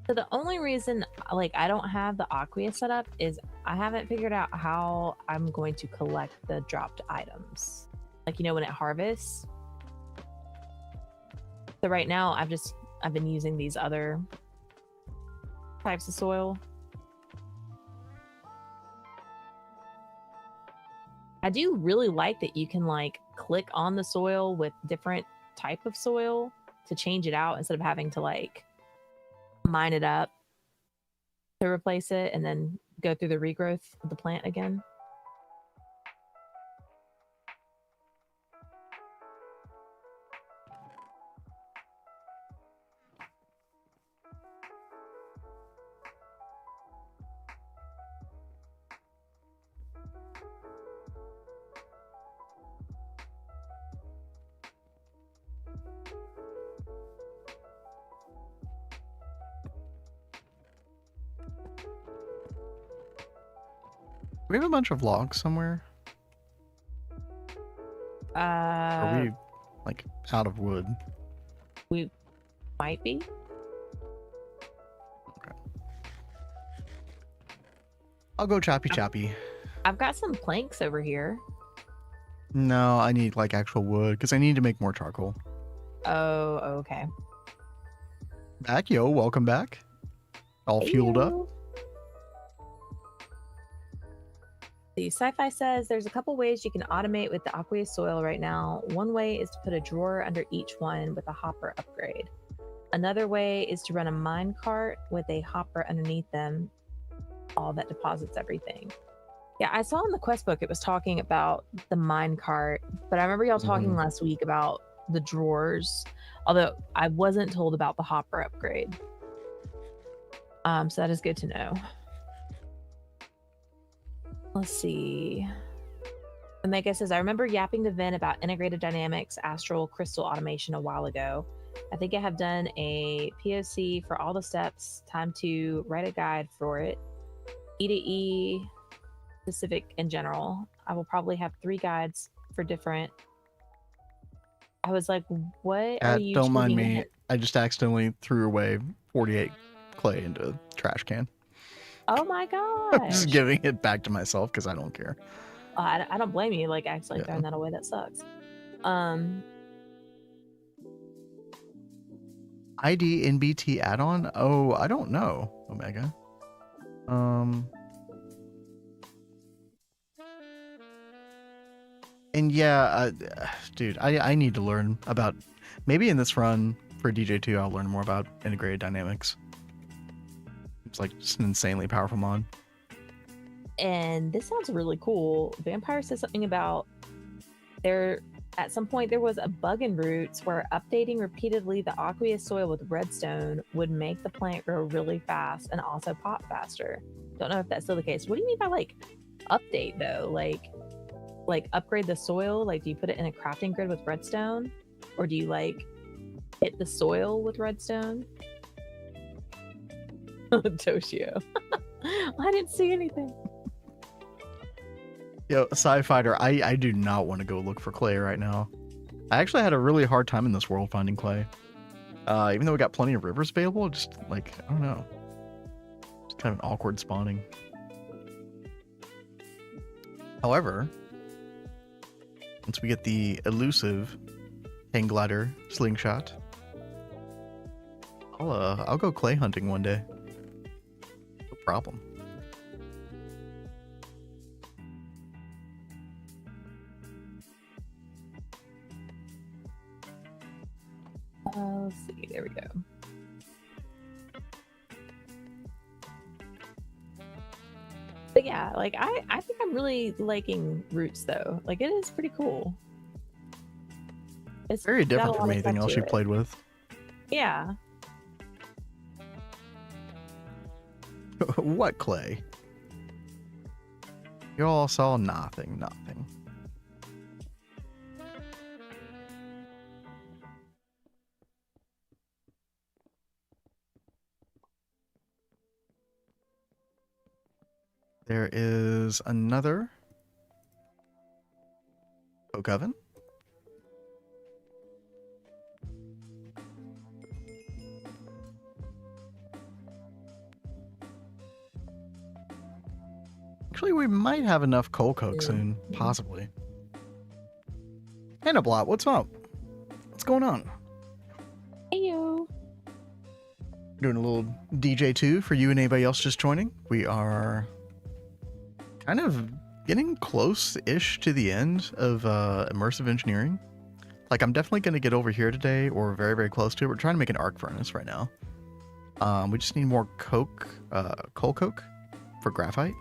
So the only reason I don't have the Aquia set up is I haven't figured out how I'm going to collect the dropped items. When it harvests. So right now I've just I've been using these other types of soil. I do really like that you can like click on the soil with different type of soil to change it out instead of having to like mine it up to replace it and then go through the regrowth of the plant again. We have a bunch of logs somewhere. Are we like out of wood? We might be. Okay. I'll go choppy choppy. I've got some planks over here. No, I need like actual wood because I need to make more charcoal. Oh, okay. Back, yo, welcome back. All fueled up. Heyo. The sci-fi says there's a couple ways you can automate with the aqueous soil right now. One way is to put a drawer under each one with a hopper upgrade. Another way is to run a mine cart with a hopper underneath them, all that deposits everything. Yeah, I saw in the quest book it was talking about the mine cart, but I remember y'all talking last week about the drawers, although I wasn't told about the hopper upgrade. So that is good to know. Let's see. Omega says, I remember yapping to Vin about integrated dynamics, astral crystal automation a while ago. I think I have done a POC for all the steps. Time to write a guide for it. E to E, specific in general. I will probably have 3 guides for different. I was like, what are you Don't mind shooting me. at? I just accidentally threw away 48 clay into a trash can. Oh my I'm gosh. just giving it back to myself because I don't care. I don't blame you. Like, actually Yeah. throwing that away, that sucks. ID NBT add-on? Oh, I don't know, Omega. And yeah, dude, I need to learn about, maybe in this run for DJ2, I'll learn more about integrated dynamics. It's like just an insanely powerful mod. And this sounds really cool. Vampire says something about there at some point there was a bug in Roots where updating repeatedly the aqueous soil with redstone would make the plant grow really fast and also pop faster. Don't know if that's still the case. What do you mean by like update though? Like upgrade the soil? Like do you put it in a crafting grid with redstone? Or do you like hit the soil with redstone? Toshio. I didn't see anything. Yo, Sci-Fighter, I do not want to go look for clay right now. I actually had a really hard time in this world finding clay. Even though we got plenty of rivers available, just like, I don't know. It's kind of an awkward spawning. However, once we get the elusive hang glider slingshot, I'll go clay hunting one day. No problem. Let's see. There we go. But yeah, like I think I'm really liking Roots though. Like it is pretty cool. It's Very got a different lot from of anything stuff else to you it. played with. Yeah. What clay? You all saw nothing. There is another oak oven. Actually, we might have enough coal coke soon, possibly. Hey, Blot, what's up? What's going on? Heyo. Doing a little DJ2 for you and anybody else just joining. We are kind of getting close-ish to the end of immersive engineering. Like, I'm definitely going to get over here today, or very, very close to it. We're trying to make an arc furnace right now. We just need more coal coke for graphite.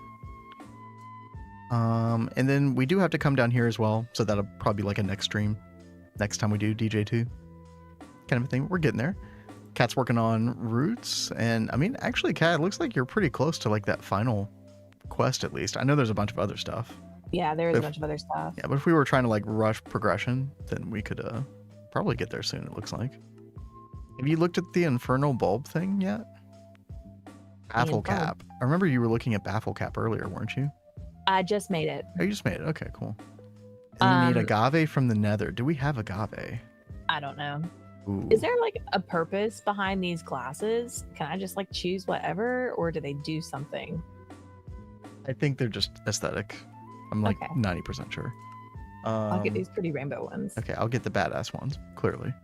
And then we do have to come down here as well, so that'll probably be like a next stream, next time we do DJ2 kind of a thing. We're getting there. Kat's working on roots, and I mean, actually, Kat, it looks like you're pretty close to like that final quest at least. I know there's a bunch of other stuff. Yeah, there is a bunch of other stuff. Yeah, but if we were trying to like rush progression, then we could probably get there soon, it looks like. Have you looked at the infernal bulb thing yet? Baffle cap. I remember you were looking at baffle cap earlier, weren't you? I just made it. Oh, you just made it. Okay, cool. And you need agave from the nether. Do we have agave? I don't know. Ooh. Is there like a purpose behind these glasses? Can I just like choose whatever, or do they do something? I think they're just aesthetic. I'm like Okay. 90% sure. I'll get these pretty rainbow ones. Okay, I'll get the badass ones, clearly.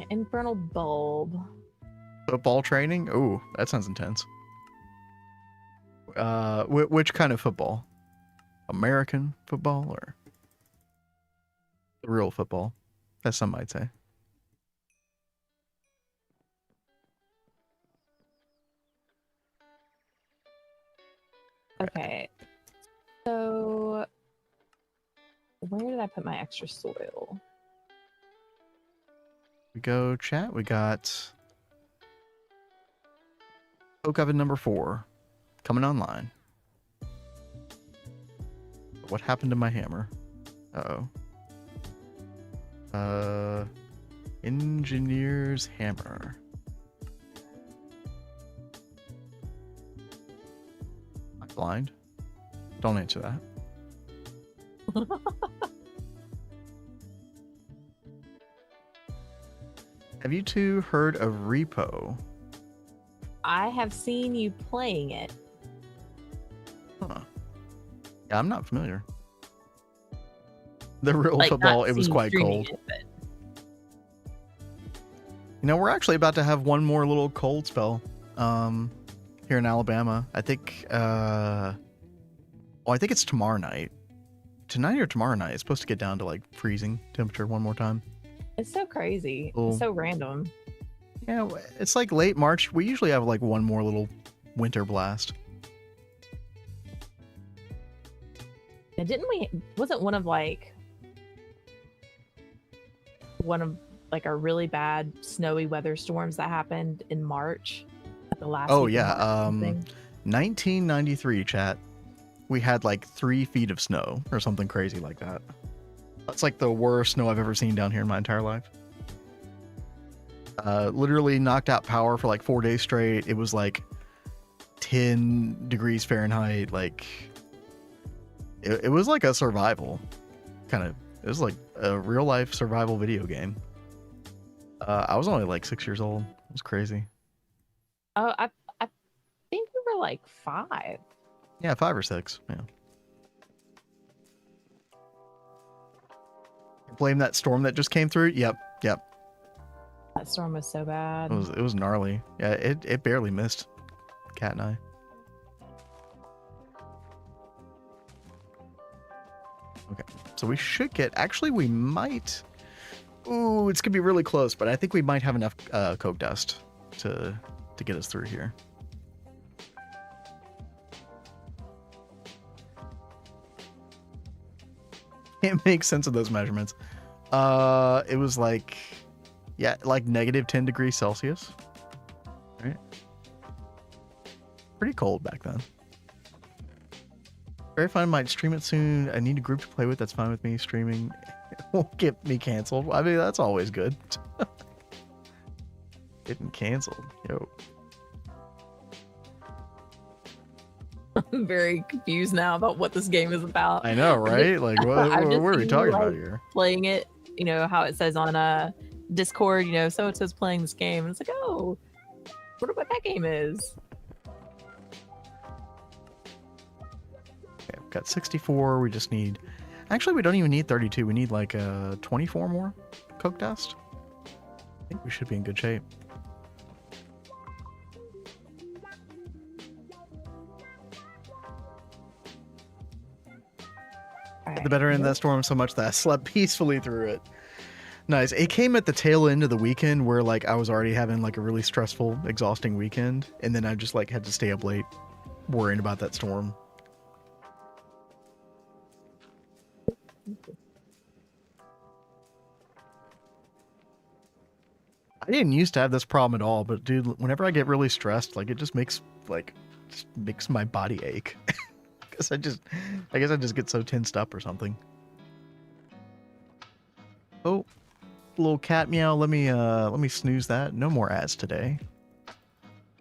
Infernal bulb. Football training? Ooh, that sounds intense. Which kind of football? American football or real football, as some might say? Okay. So where did I put my extra soil? We go chat. We got Oak Oven number 4 coming online. What happened to my hammer? Uh-oh. Engineer's hammer. Am I blind? Don't answer that. Have you two heard of Repo? I have seen you playing it. Huh. Yeah, I'm not familiar. The real Like, football, not it was seen quite streaming cold. it, but You know, we're actually about to have one more little cold spell here in Alabama. I think, I think it's tomorrow night. Tonight or tomorrow night. It's supposed to get down to like freezing temperature one more time. It's so crazy. Cool. It's so random. Yeah, it's like late March. We usually have like one more little winter blast. And didn't we? Wasn't one of our really bad snowy weather storms that happened in March? Like the last. Oh week of yeah, March or something? 1993, chat. We had like 3 feet of snow or something crazy like that. That's like the worst snow I've ever seen down here in my entire life. Literally knocked out power for like 4 days straight. It was like 10 degrees Fahrenheit. Like it was like a survival kind of. It was like a real life survival video game. I was only like 6 years old. It was crazy. Oh, I think we were like 5. Yeah, 5 or 6. Yeah. Blame that storm that just came through. Yep. That storm was so bad. It was gnarly. Yeah, it barely missed Kat and I. Okay, so we should get. Actually, we might. Ooh, it's gonna be really close, but I think we might have enough coke dust to get us through here. Can't make sense of those measurements. It was like, yeah, like negative 10 degrees Celsius. Right? Pretty cold back then. Very fun. Might stream it soon. I need a group to play with. That's fine with me. Streaming won't get me canceled. I mean, that's always good. Getting canceled. Yo. I'm very confused now about what this game is about. I know, right? Like, what I've just are we seen talking you, about like, here? Playing it, you know how it says on Discord, you know, so it says playing this game. And it's like, oh, wonder what that game is. Okay, we've got 64. We just need. Actually, we don't even need 32. We need like 24 more coke dust. think we should be in good shape. The better end of that storm so much that I slept peacefully through it. Nice. It came at the tail end of the weekend where like I was already having like a really stressful, exhausting weekend, and then I just like had to stay up late worrying about that storm. I didn't used to have this problem at all, but dude, whenever I get really stressed, like it just makes my body ache. I guess I just get so tensed up or something. Oh, little cat meow. Let me snooze that. No more ads today.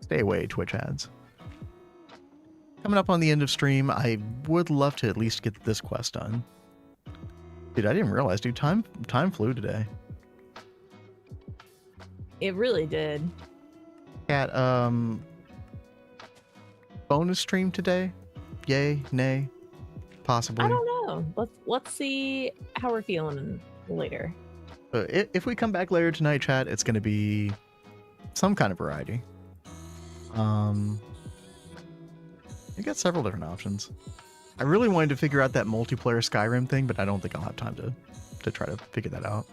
Stay away, Twitch ads. Coming up on the end of stream, I would love to at least get this quest done. Dude, I didn't realize, dude, time flew today. It really did. Cat, bonus stream today? Yay, nay, possibly. I don't know. Let's see how we're feeling later. If we come back later tonight, chat, it's going to be some kind of variety. We got several different options. I really wanted to figure out that multiplayer Skyrim thing, but I don't think I'll have time to try to figure that out.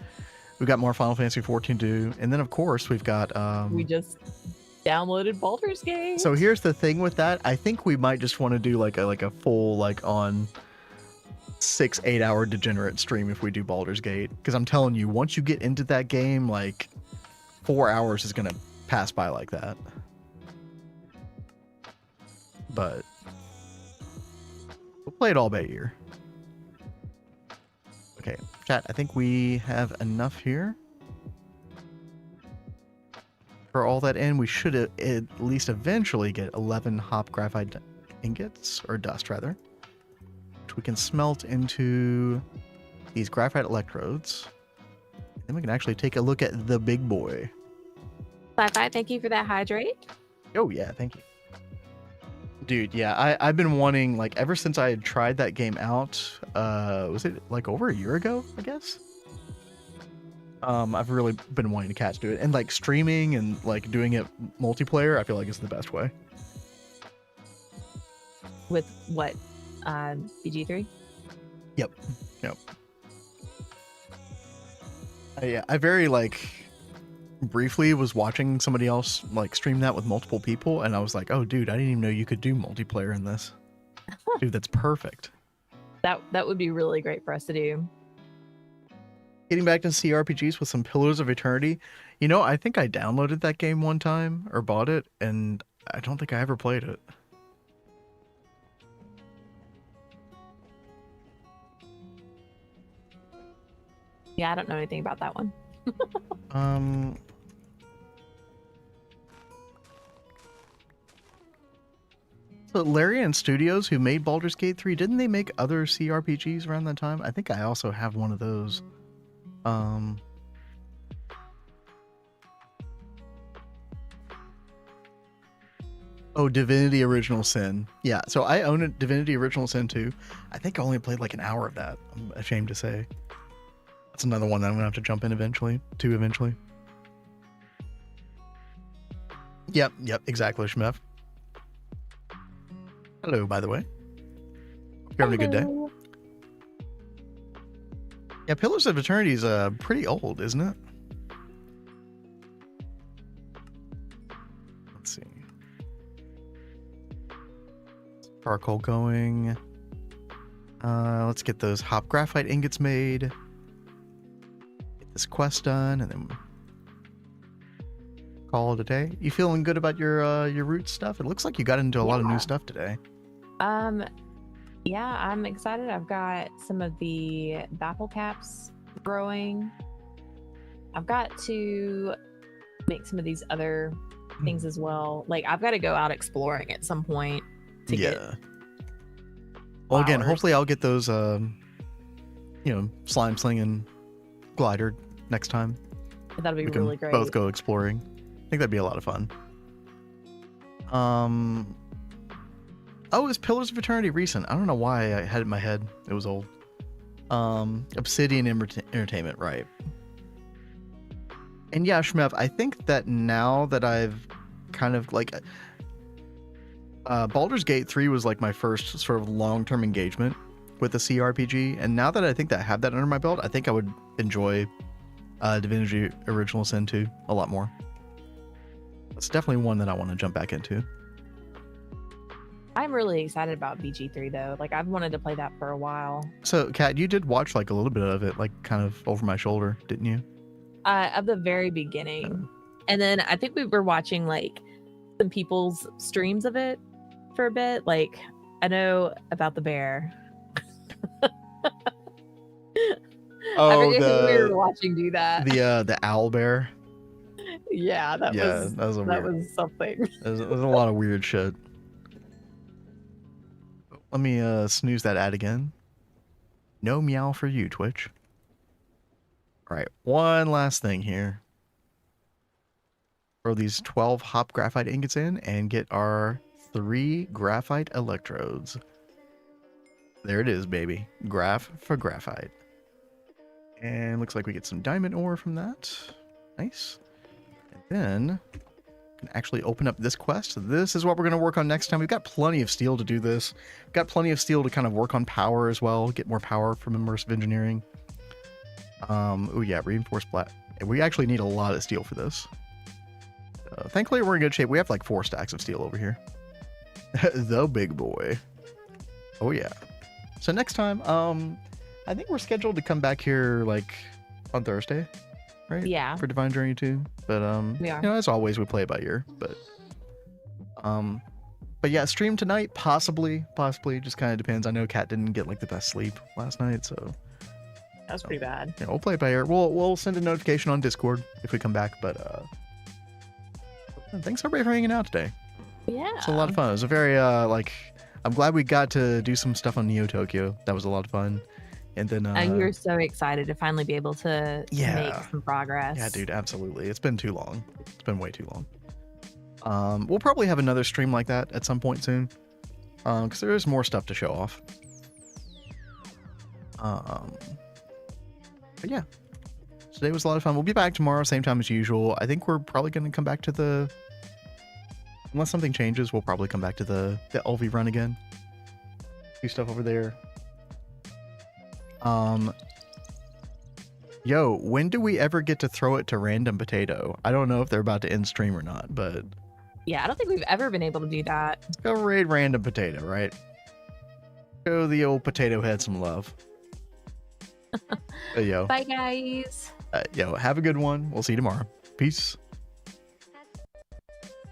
We've got more Final Fantasy 14 to do, and then of course we've got we just downloaded Baldur's Gate. So here's the thing with that. I think we might just want to do like a full like on 6-8 hour degenerate stream if we do Baldur's Gate, because I'm telling you, once you get into that game, like 4 hours is gonna pass by like that. But we'll play it all by ear. Okay, chat, I think we have enough here. For all that in, we should at least eventually get 11 hop graphite ingots, or dust rather, which we can smelt into these graphite electrodes. Then we can actually take a look at the big boy. Sci-Fi, thank you for that hydrate. Oh yeah, thank you. Dude, yeah, I've been wanting, like, ever since I had tried that game out, was it like over a year ago, I guess? I've really been wanting to catch do it, and like streaming and like doing it multiplayer, I feel like is the best way. With what? BG3? Yep. I very like briefly was watching somebody else like stream that with multiple people, and I was like, oh dude, I didn't even know you could do multiplayer in this. Dude, that's perfect. That would be really great for us to do. Getting back to CRPGs with some Pillars of Eternity. You know, I think I downloaded that game one time or bought it, and I don't think I ever played it. Yeah, I don't know anything about that one. So Larian Studios, who made Baldur's Gate 3, didn't they make other CRPGs around that time? I think I also have one of those. Oh, Divinity Original Sin. Yeah, so I own it, Divinity Original Sin 2. I think I only played like an hour of that. I'm ashamed to say. That's another one that I'm gonna have to jump in eventually. Yep, exactly, Shmef. Hello, by the way. Hope you're having a good day. Yeah, Pillars of Eternity is pretty old, isn't it? Let's see. Charcoal going. Let's get those hop graphite ingots made. Get this quest done, and then call it a day. You feeling good about your root stuff? It looks like you got into a lot of new stuff today. Yeah, I'm excited. I've got some of the baffle caps growing. I've got to make some of these other things as well. Like, I've got to go out exploring at some point to get well, again, flowers. hopefully I'll get those slime slinging glider next time. That'll be We can really great. both go exploring. I think that'd be a lot of fun. Oh, is Pillars of Eternity recent? I don't know why I had it in my head. It was old. Obsidian Entertainment, right. And yeah, Shmev, I think that now that I've kind of like Baldur's Gate 3 was like my first sort of long-term engagement with the CRPG, and now that I think that I have that under my belt, I think I would enjoy Divinity Original Sin 2 a lot more. It's definitely one that I want to jump back into. I'm really excited about BG3 though. Like I've wanted to play that for a while. So, Kat, you did watch like a little bit of it, like kind of over my shoulder, didn't you? Of the very beginning. And then I think we were watching like some people's streams of it for a bit. Like I know about the bear. I forget who we were watching do that. The owl bear. Yeah, that was something. There's a lot of weird shit. Let me snooze that ad again. No meow for you, Twitch. All right, one last thing here. Throw these 12 hop graphite ingots in and get our 3 graphite electrodes. There it is, baby. Graph for graphite. And looks like we get some diamond ore from that. Nice. And then we can actually open up this quest. This is what we're going to work on next time. We've got plenty of steel to do this. We've got plenty of steel to kind of work on power as well. Get more power from immersive engineering. Oh yeah, reinforced black. We actually need a lot of steel for this. Thankfully, we're in good shape. We have like 4 stacks of steel over here. The big boy. Oh yeah. So next time, I think we're scheduled to come back here like on Thursday, right? Yeah. For Divine Journey 2. But we are. you know, as always, we play it by ear. But yeah, stream tonight, possibly. Just kind of depends. I know Kat didn't get like the best sleep last night, so That was pretty bad. yeah, we'll play it by ear. We'll send a notification on Discord if we come back. But thanks everybody for hanging out today. Yeah. It's a lot of fun. It was a very like. I'm glad we got to do some stuff on Neo Tokyo. That was a lot of fun. And then And you're so excited to finally be able to make some progress. Yeah, dude, absolutely. It's been too long. It's been way too long. We'll probably have another stream like that at some point soon. Because there is more stuff to show off. But yeah. Today was a lot of fun. We'll be back tomorrow, same time as usual. I think we're probably going to come back to the... Unless something changes, we'll probably come back to the LV run again. Do stuff over there. Yo, when do we ever get to throw it to Random Potato? I don't know if they're about to end stream or not, but... Yeah, I don't think we've ever been able to do that. Let's go raid Random Potato, right? Show the old potato head some love. Yo. Bye, guys. Yo, have a good one. We'll see you tomorrow. Peace.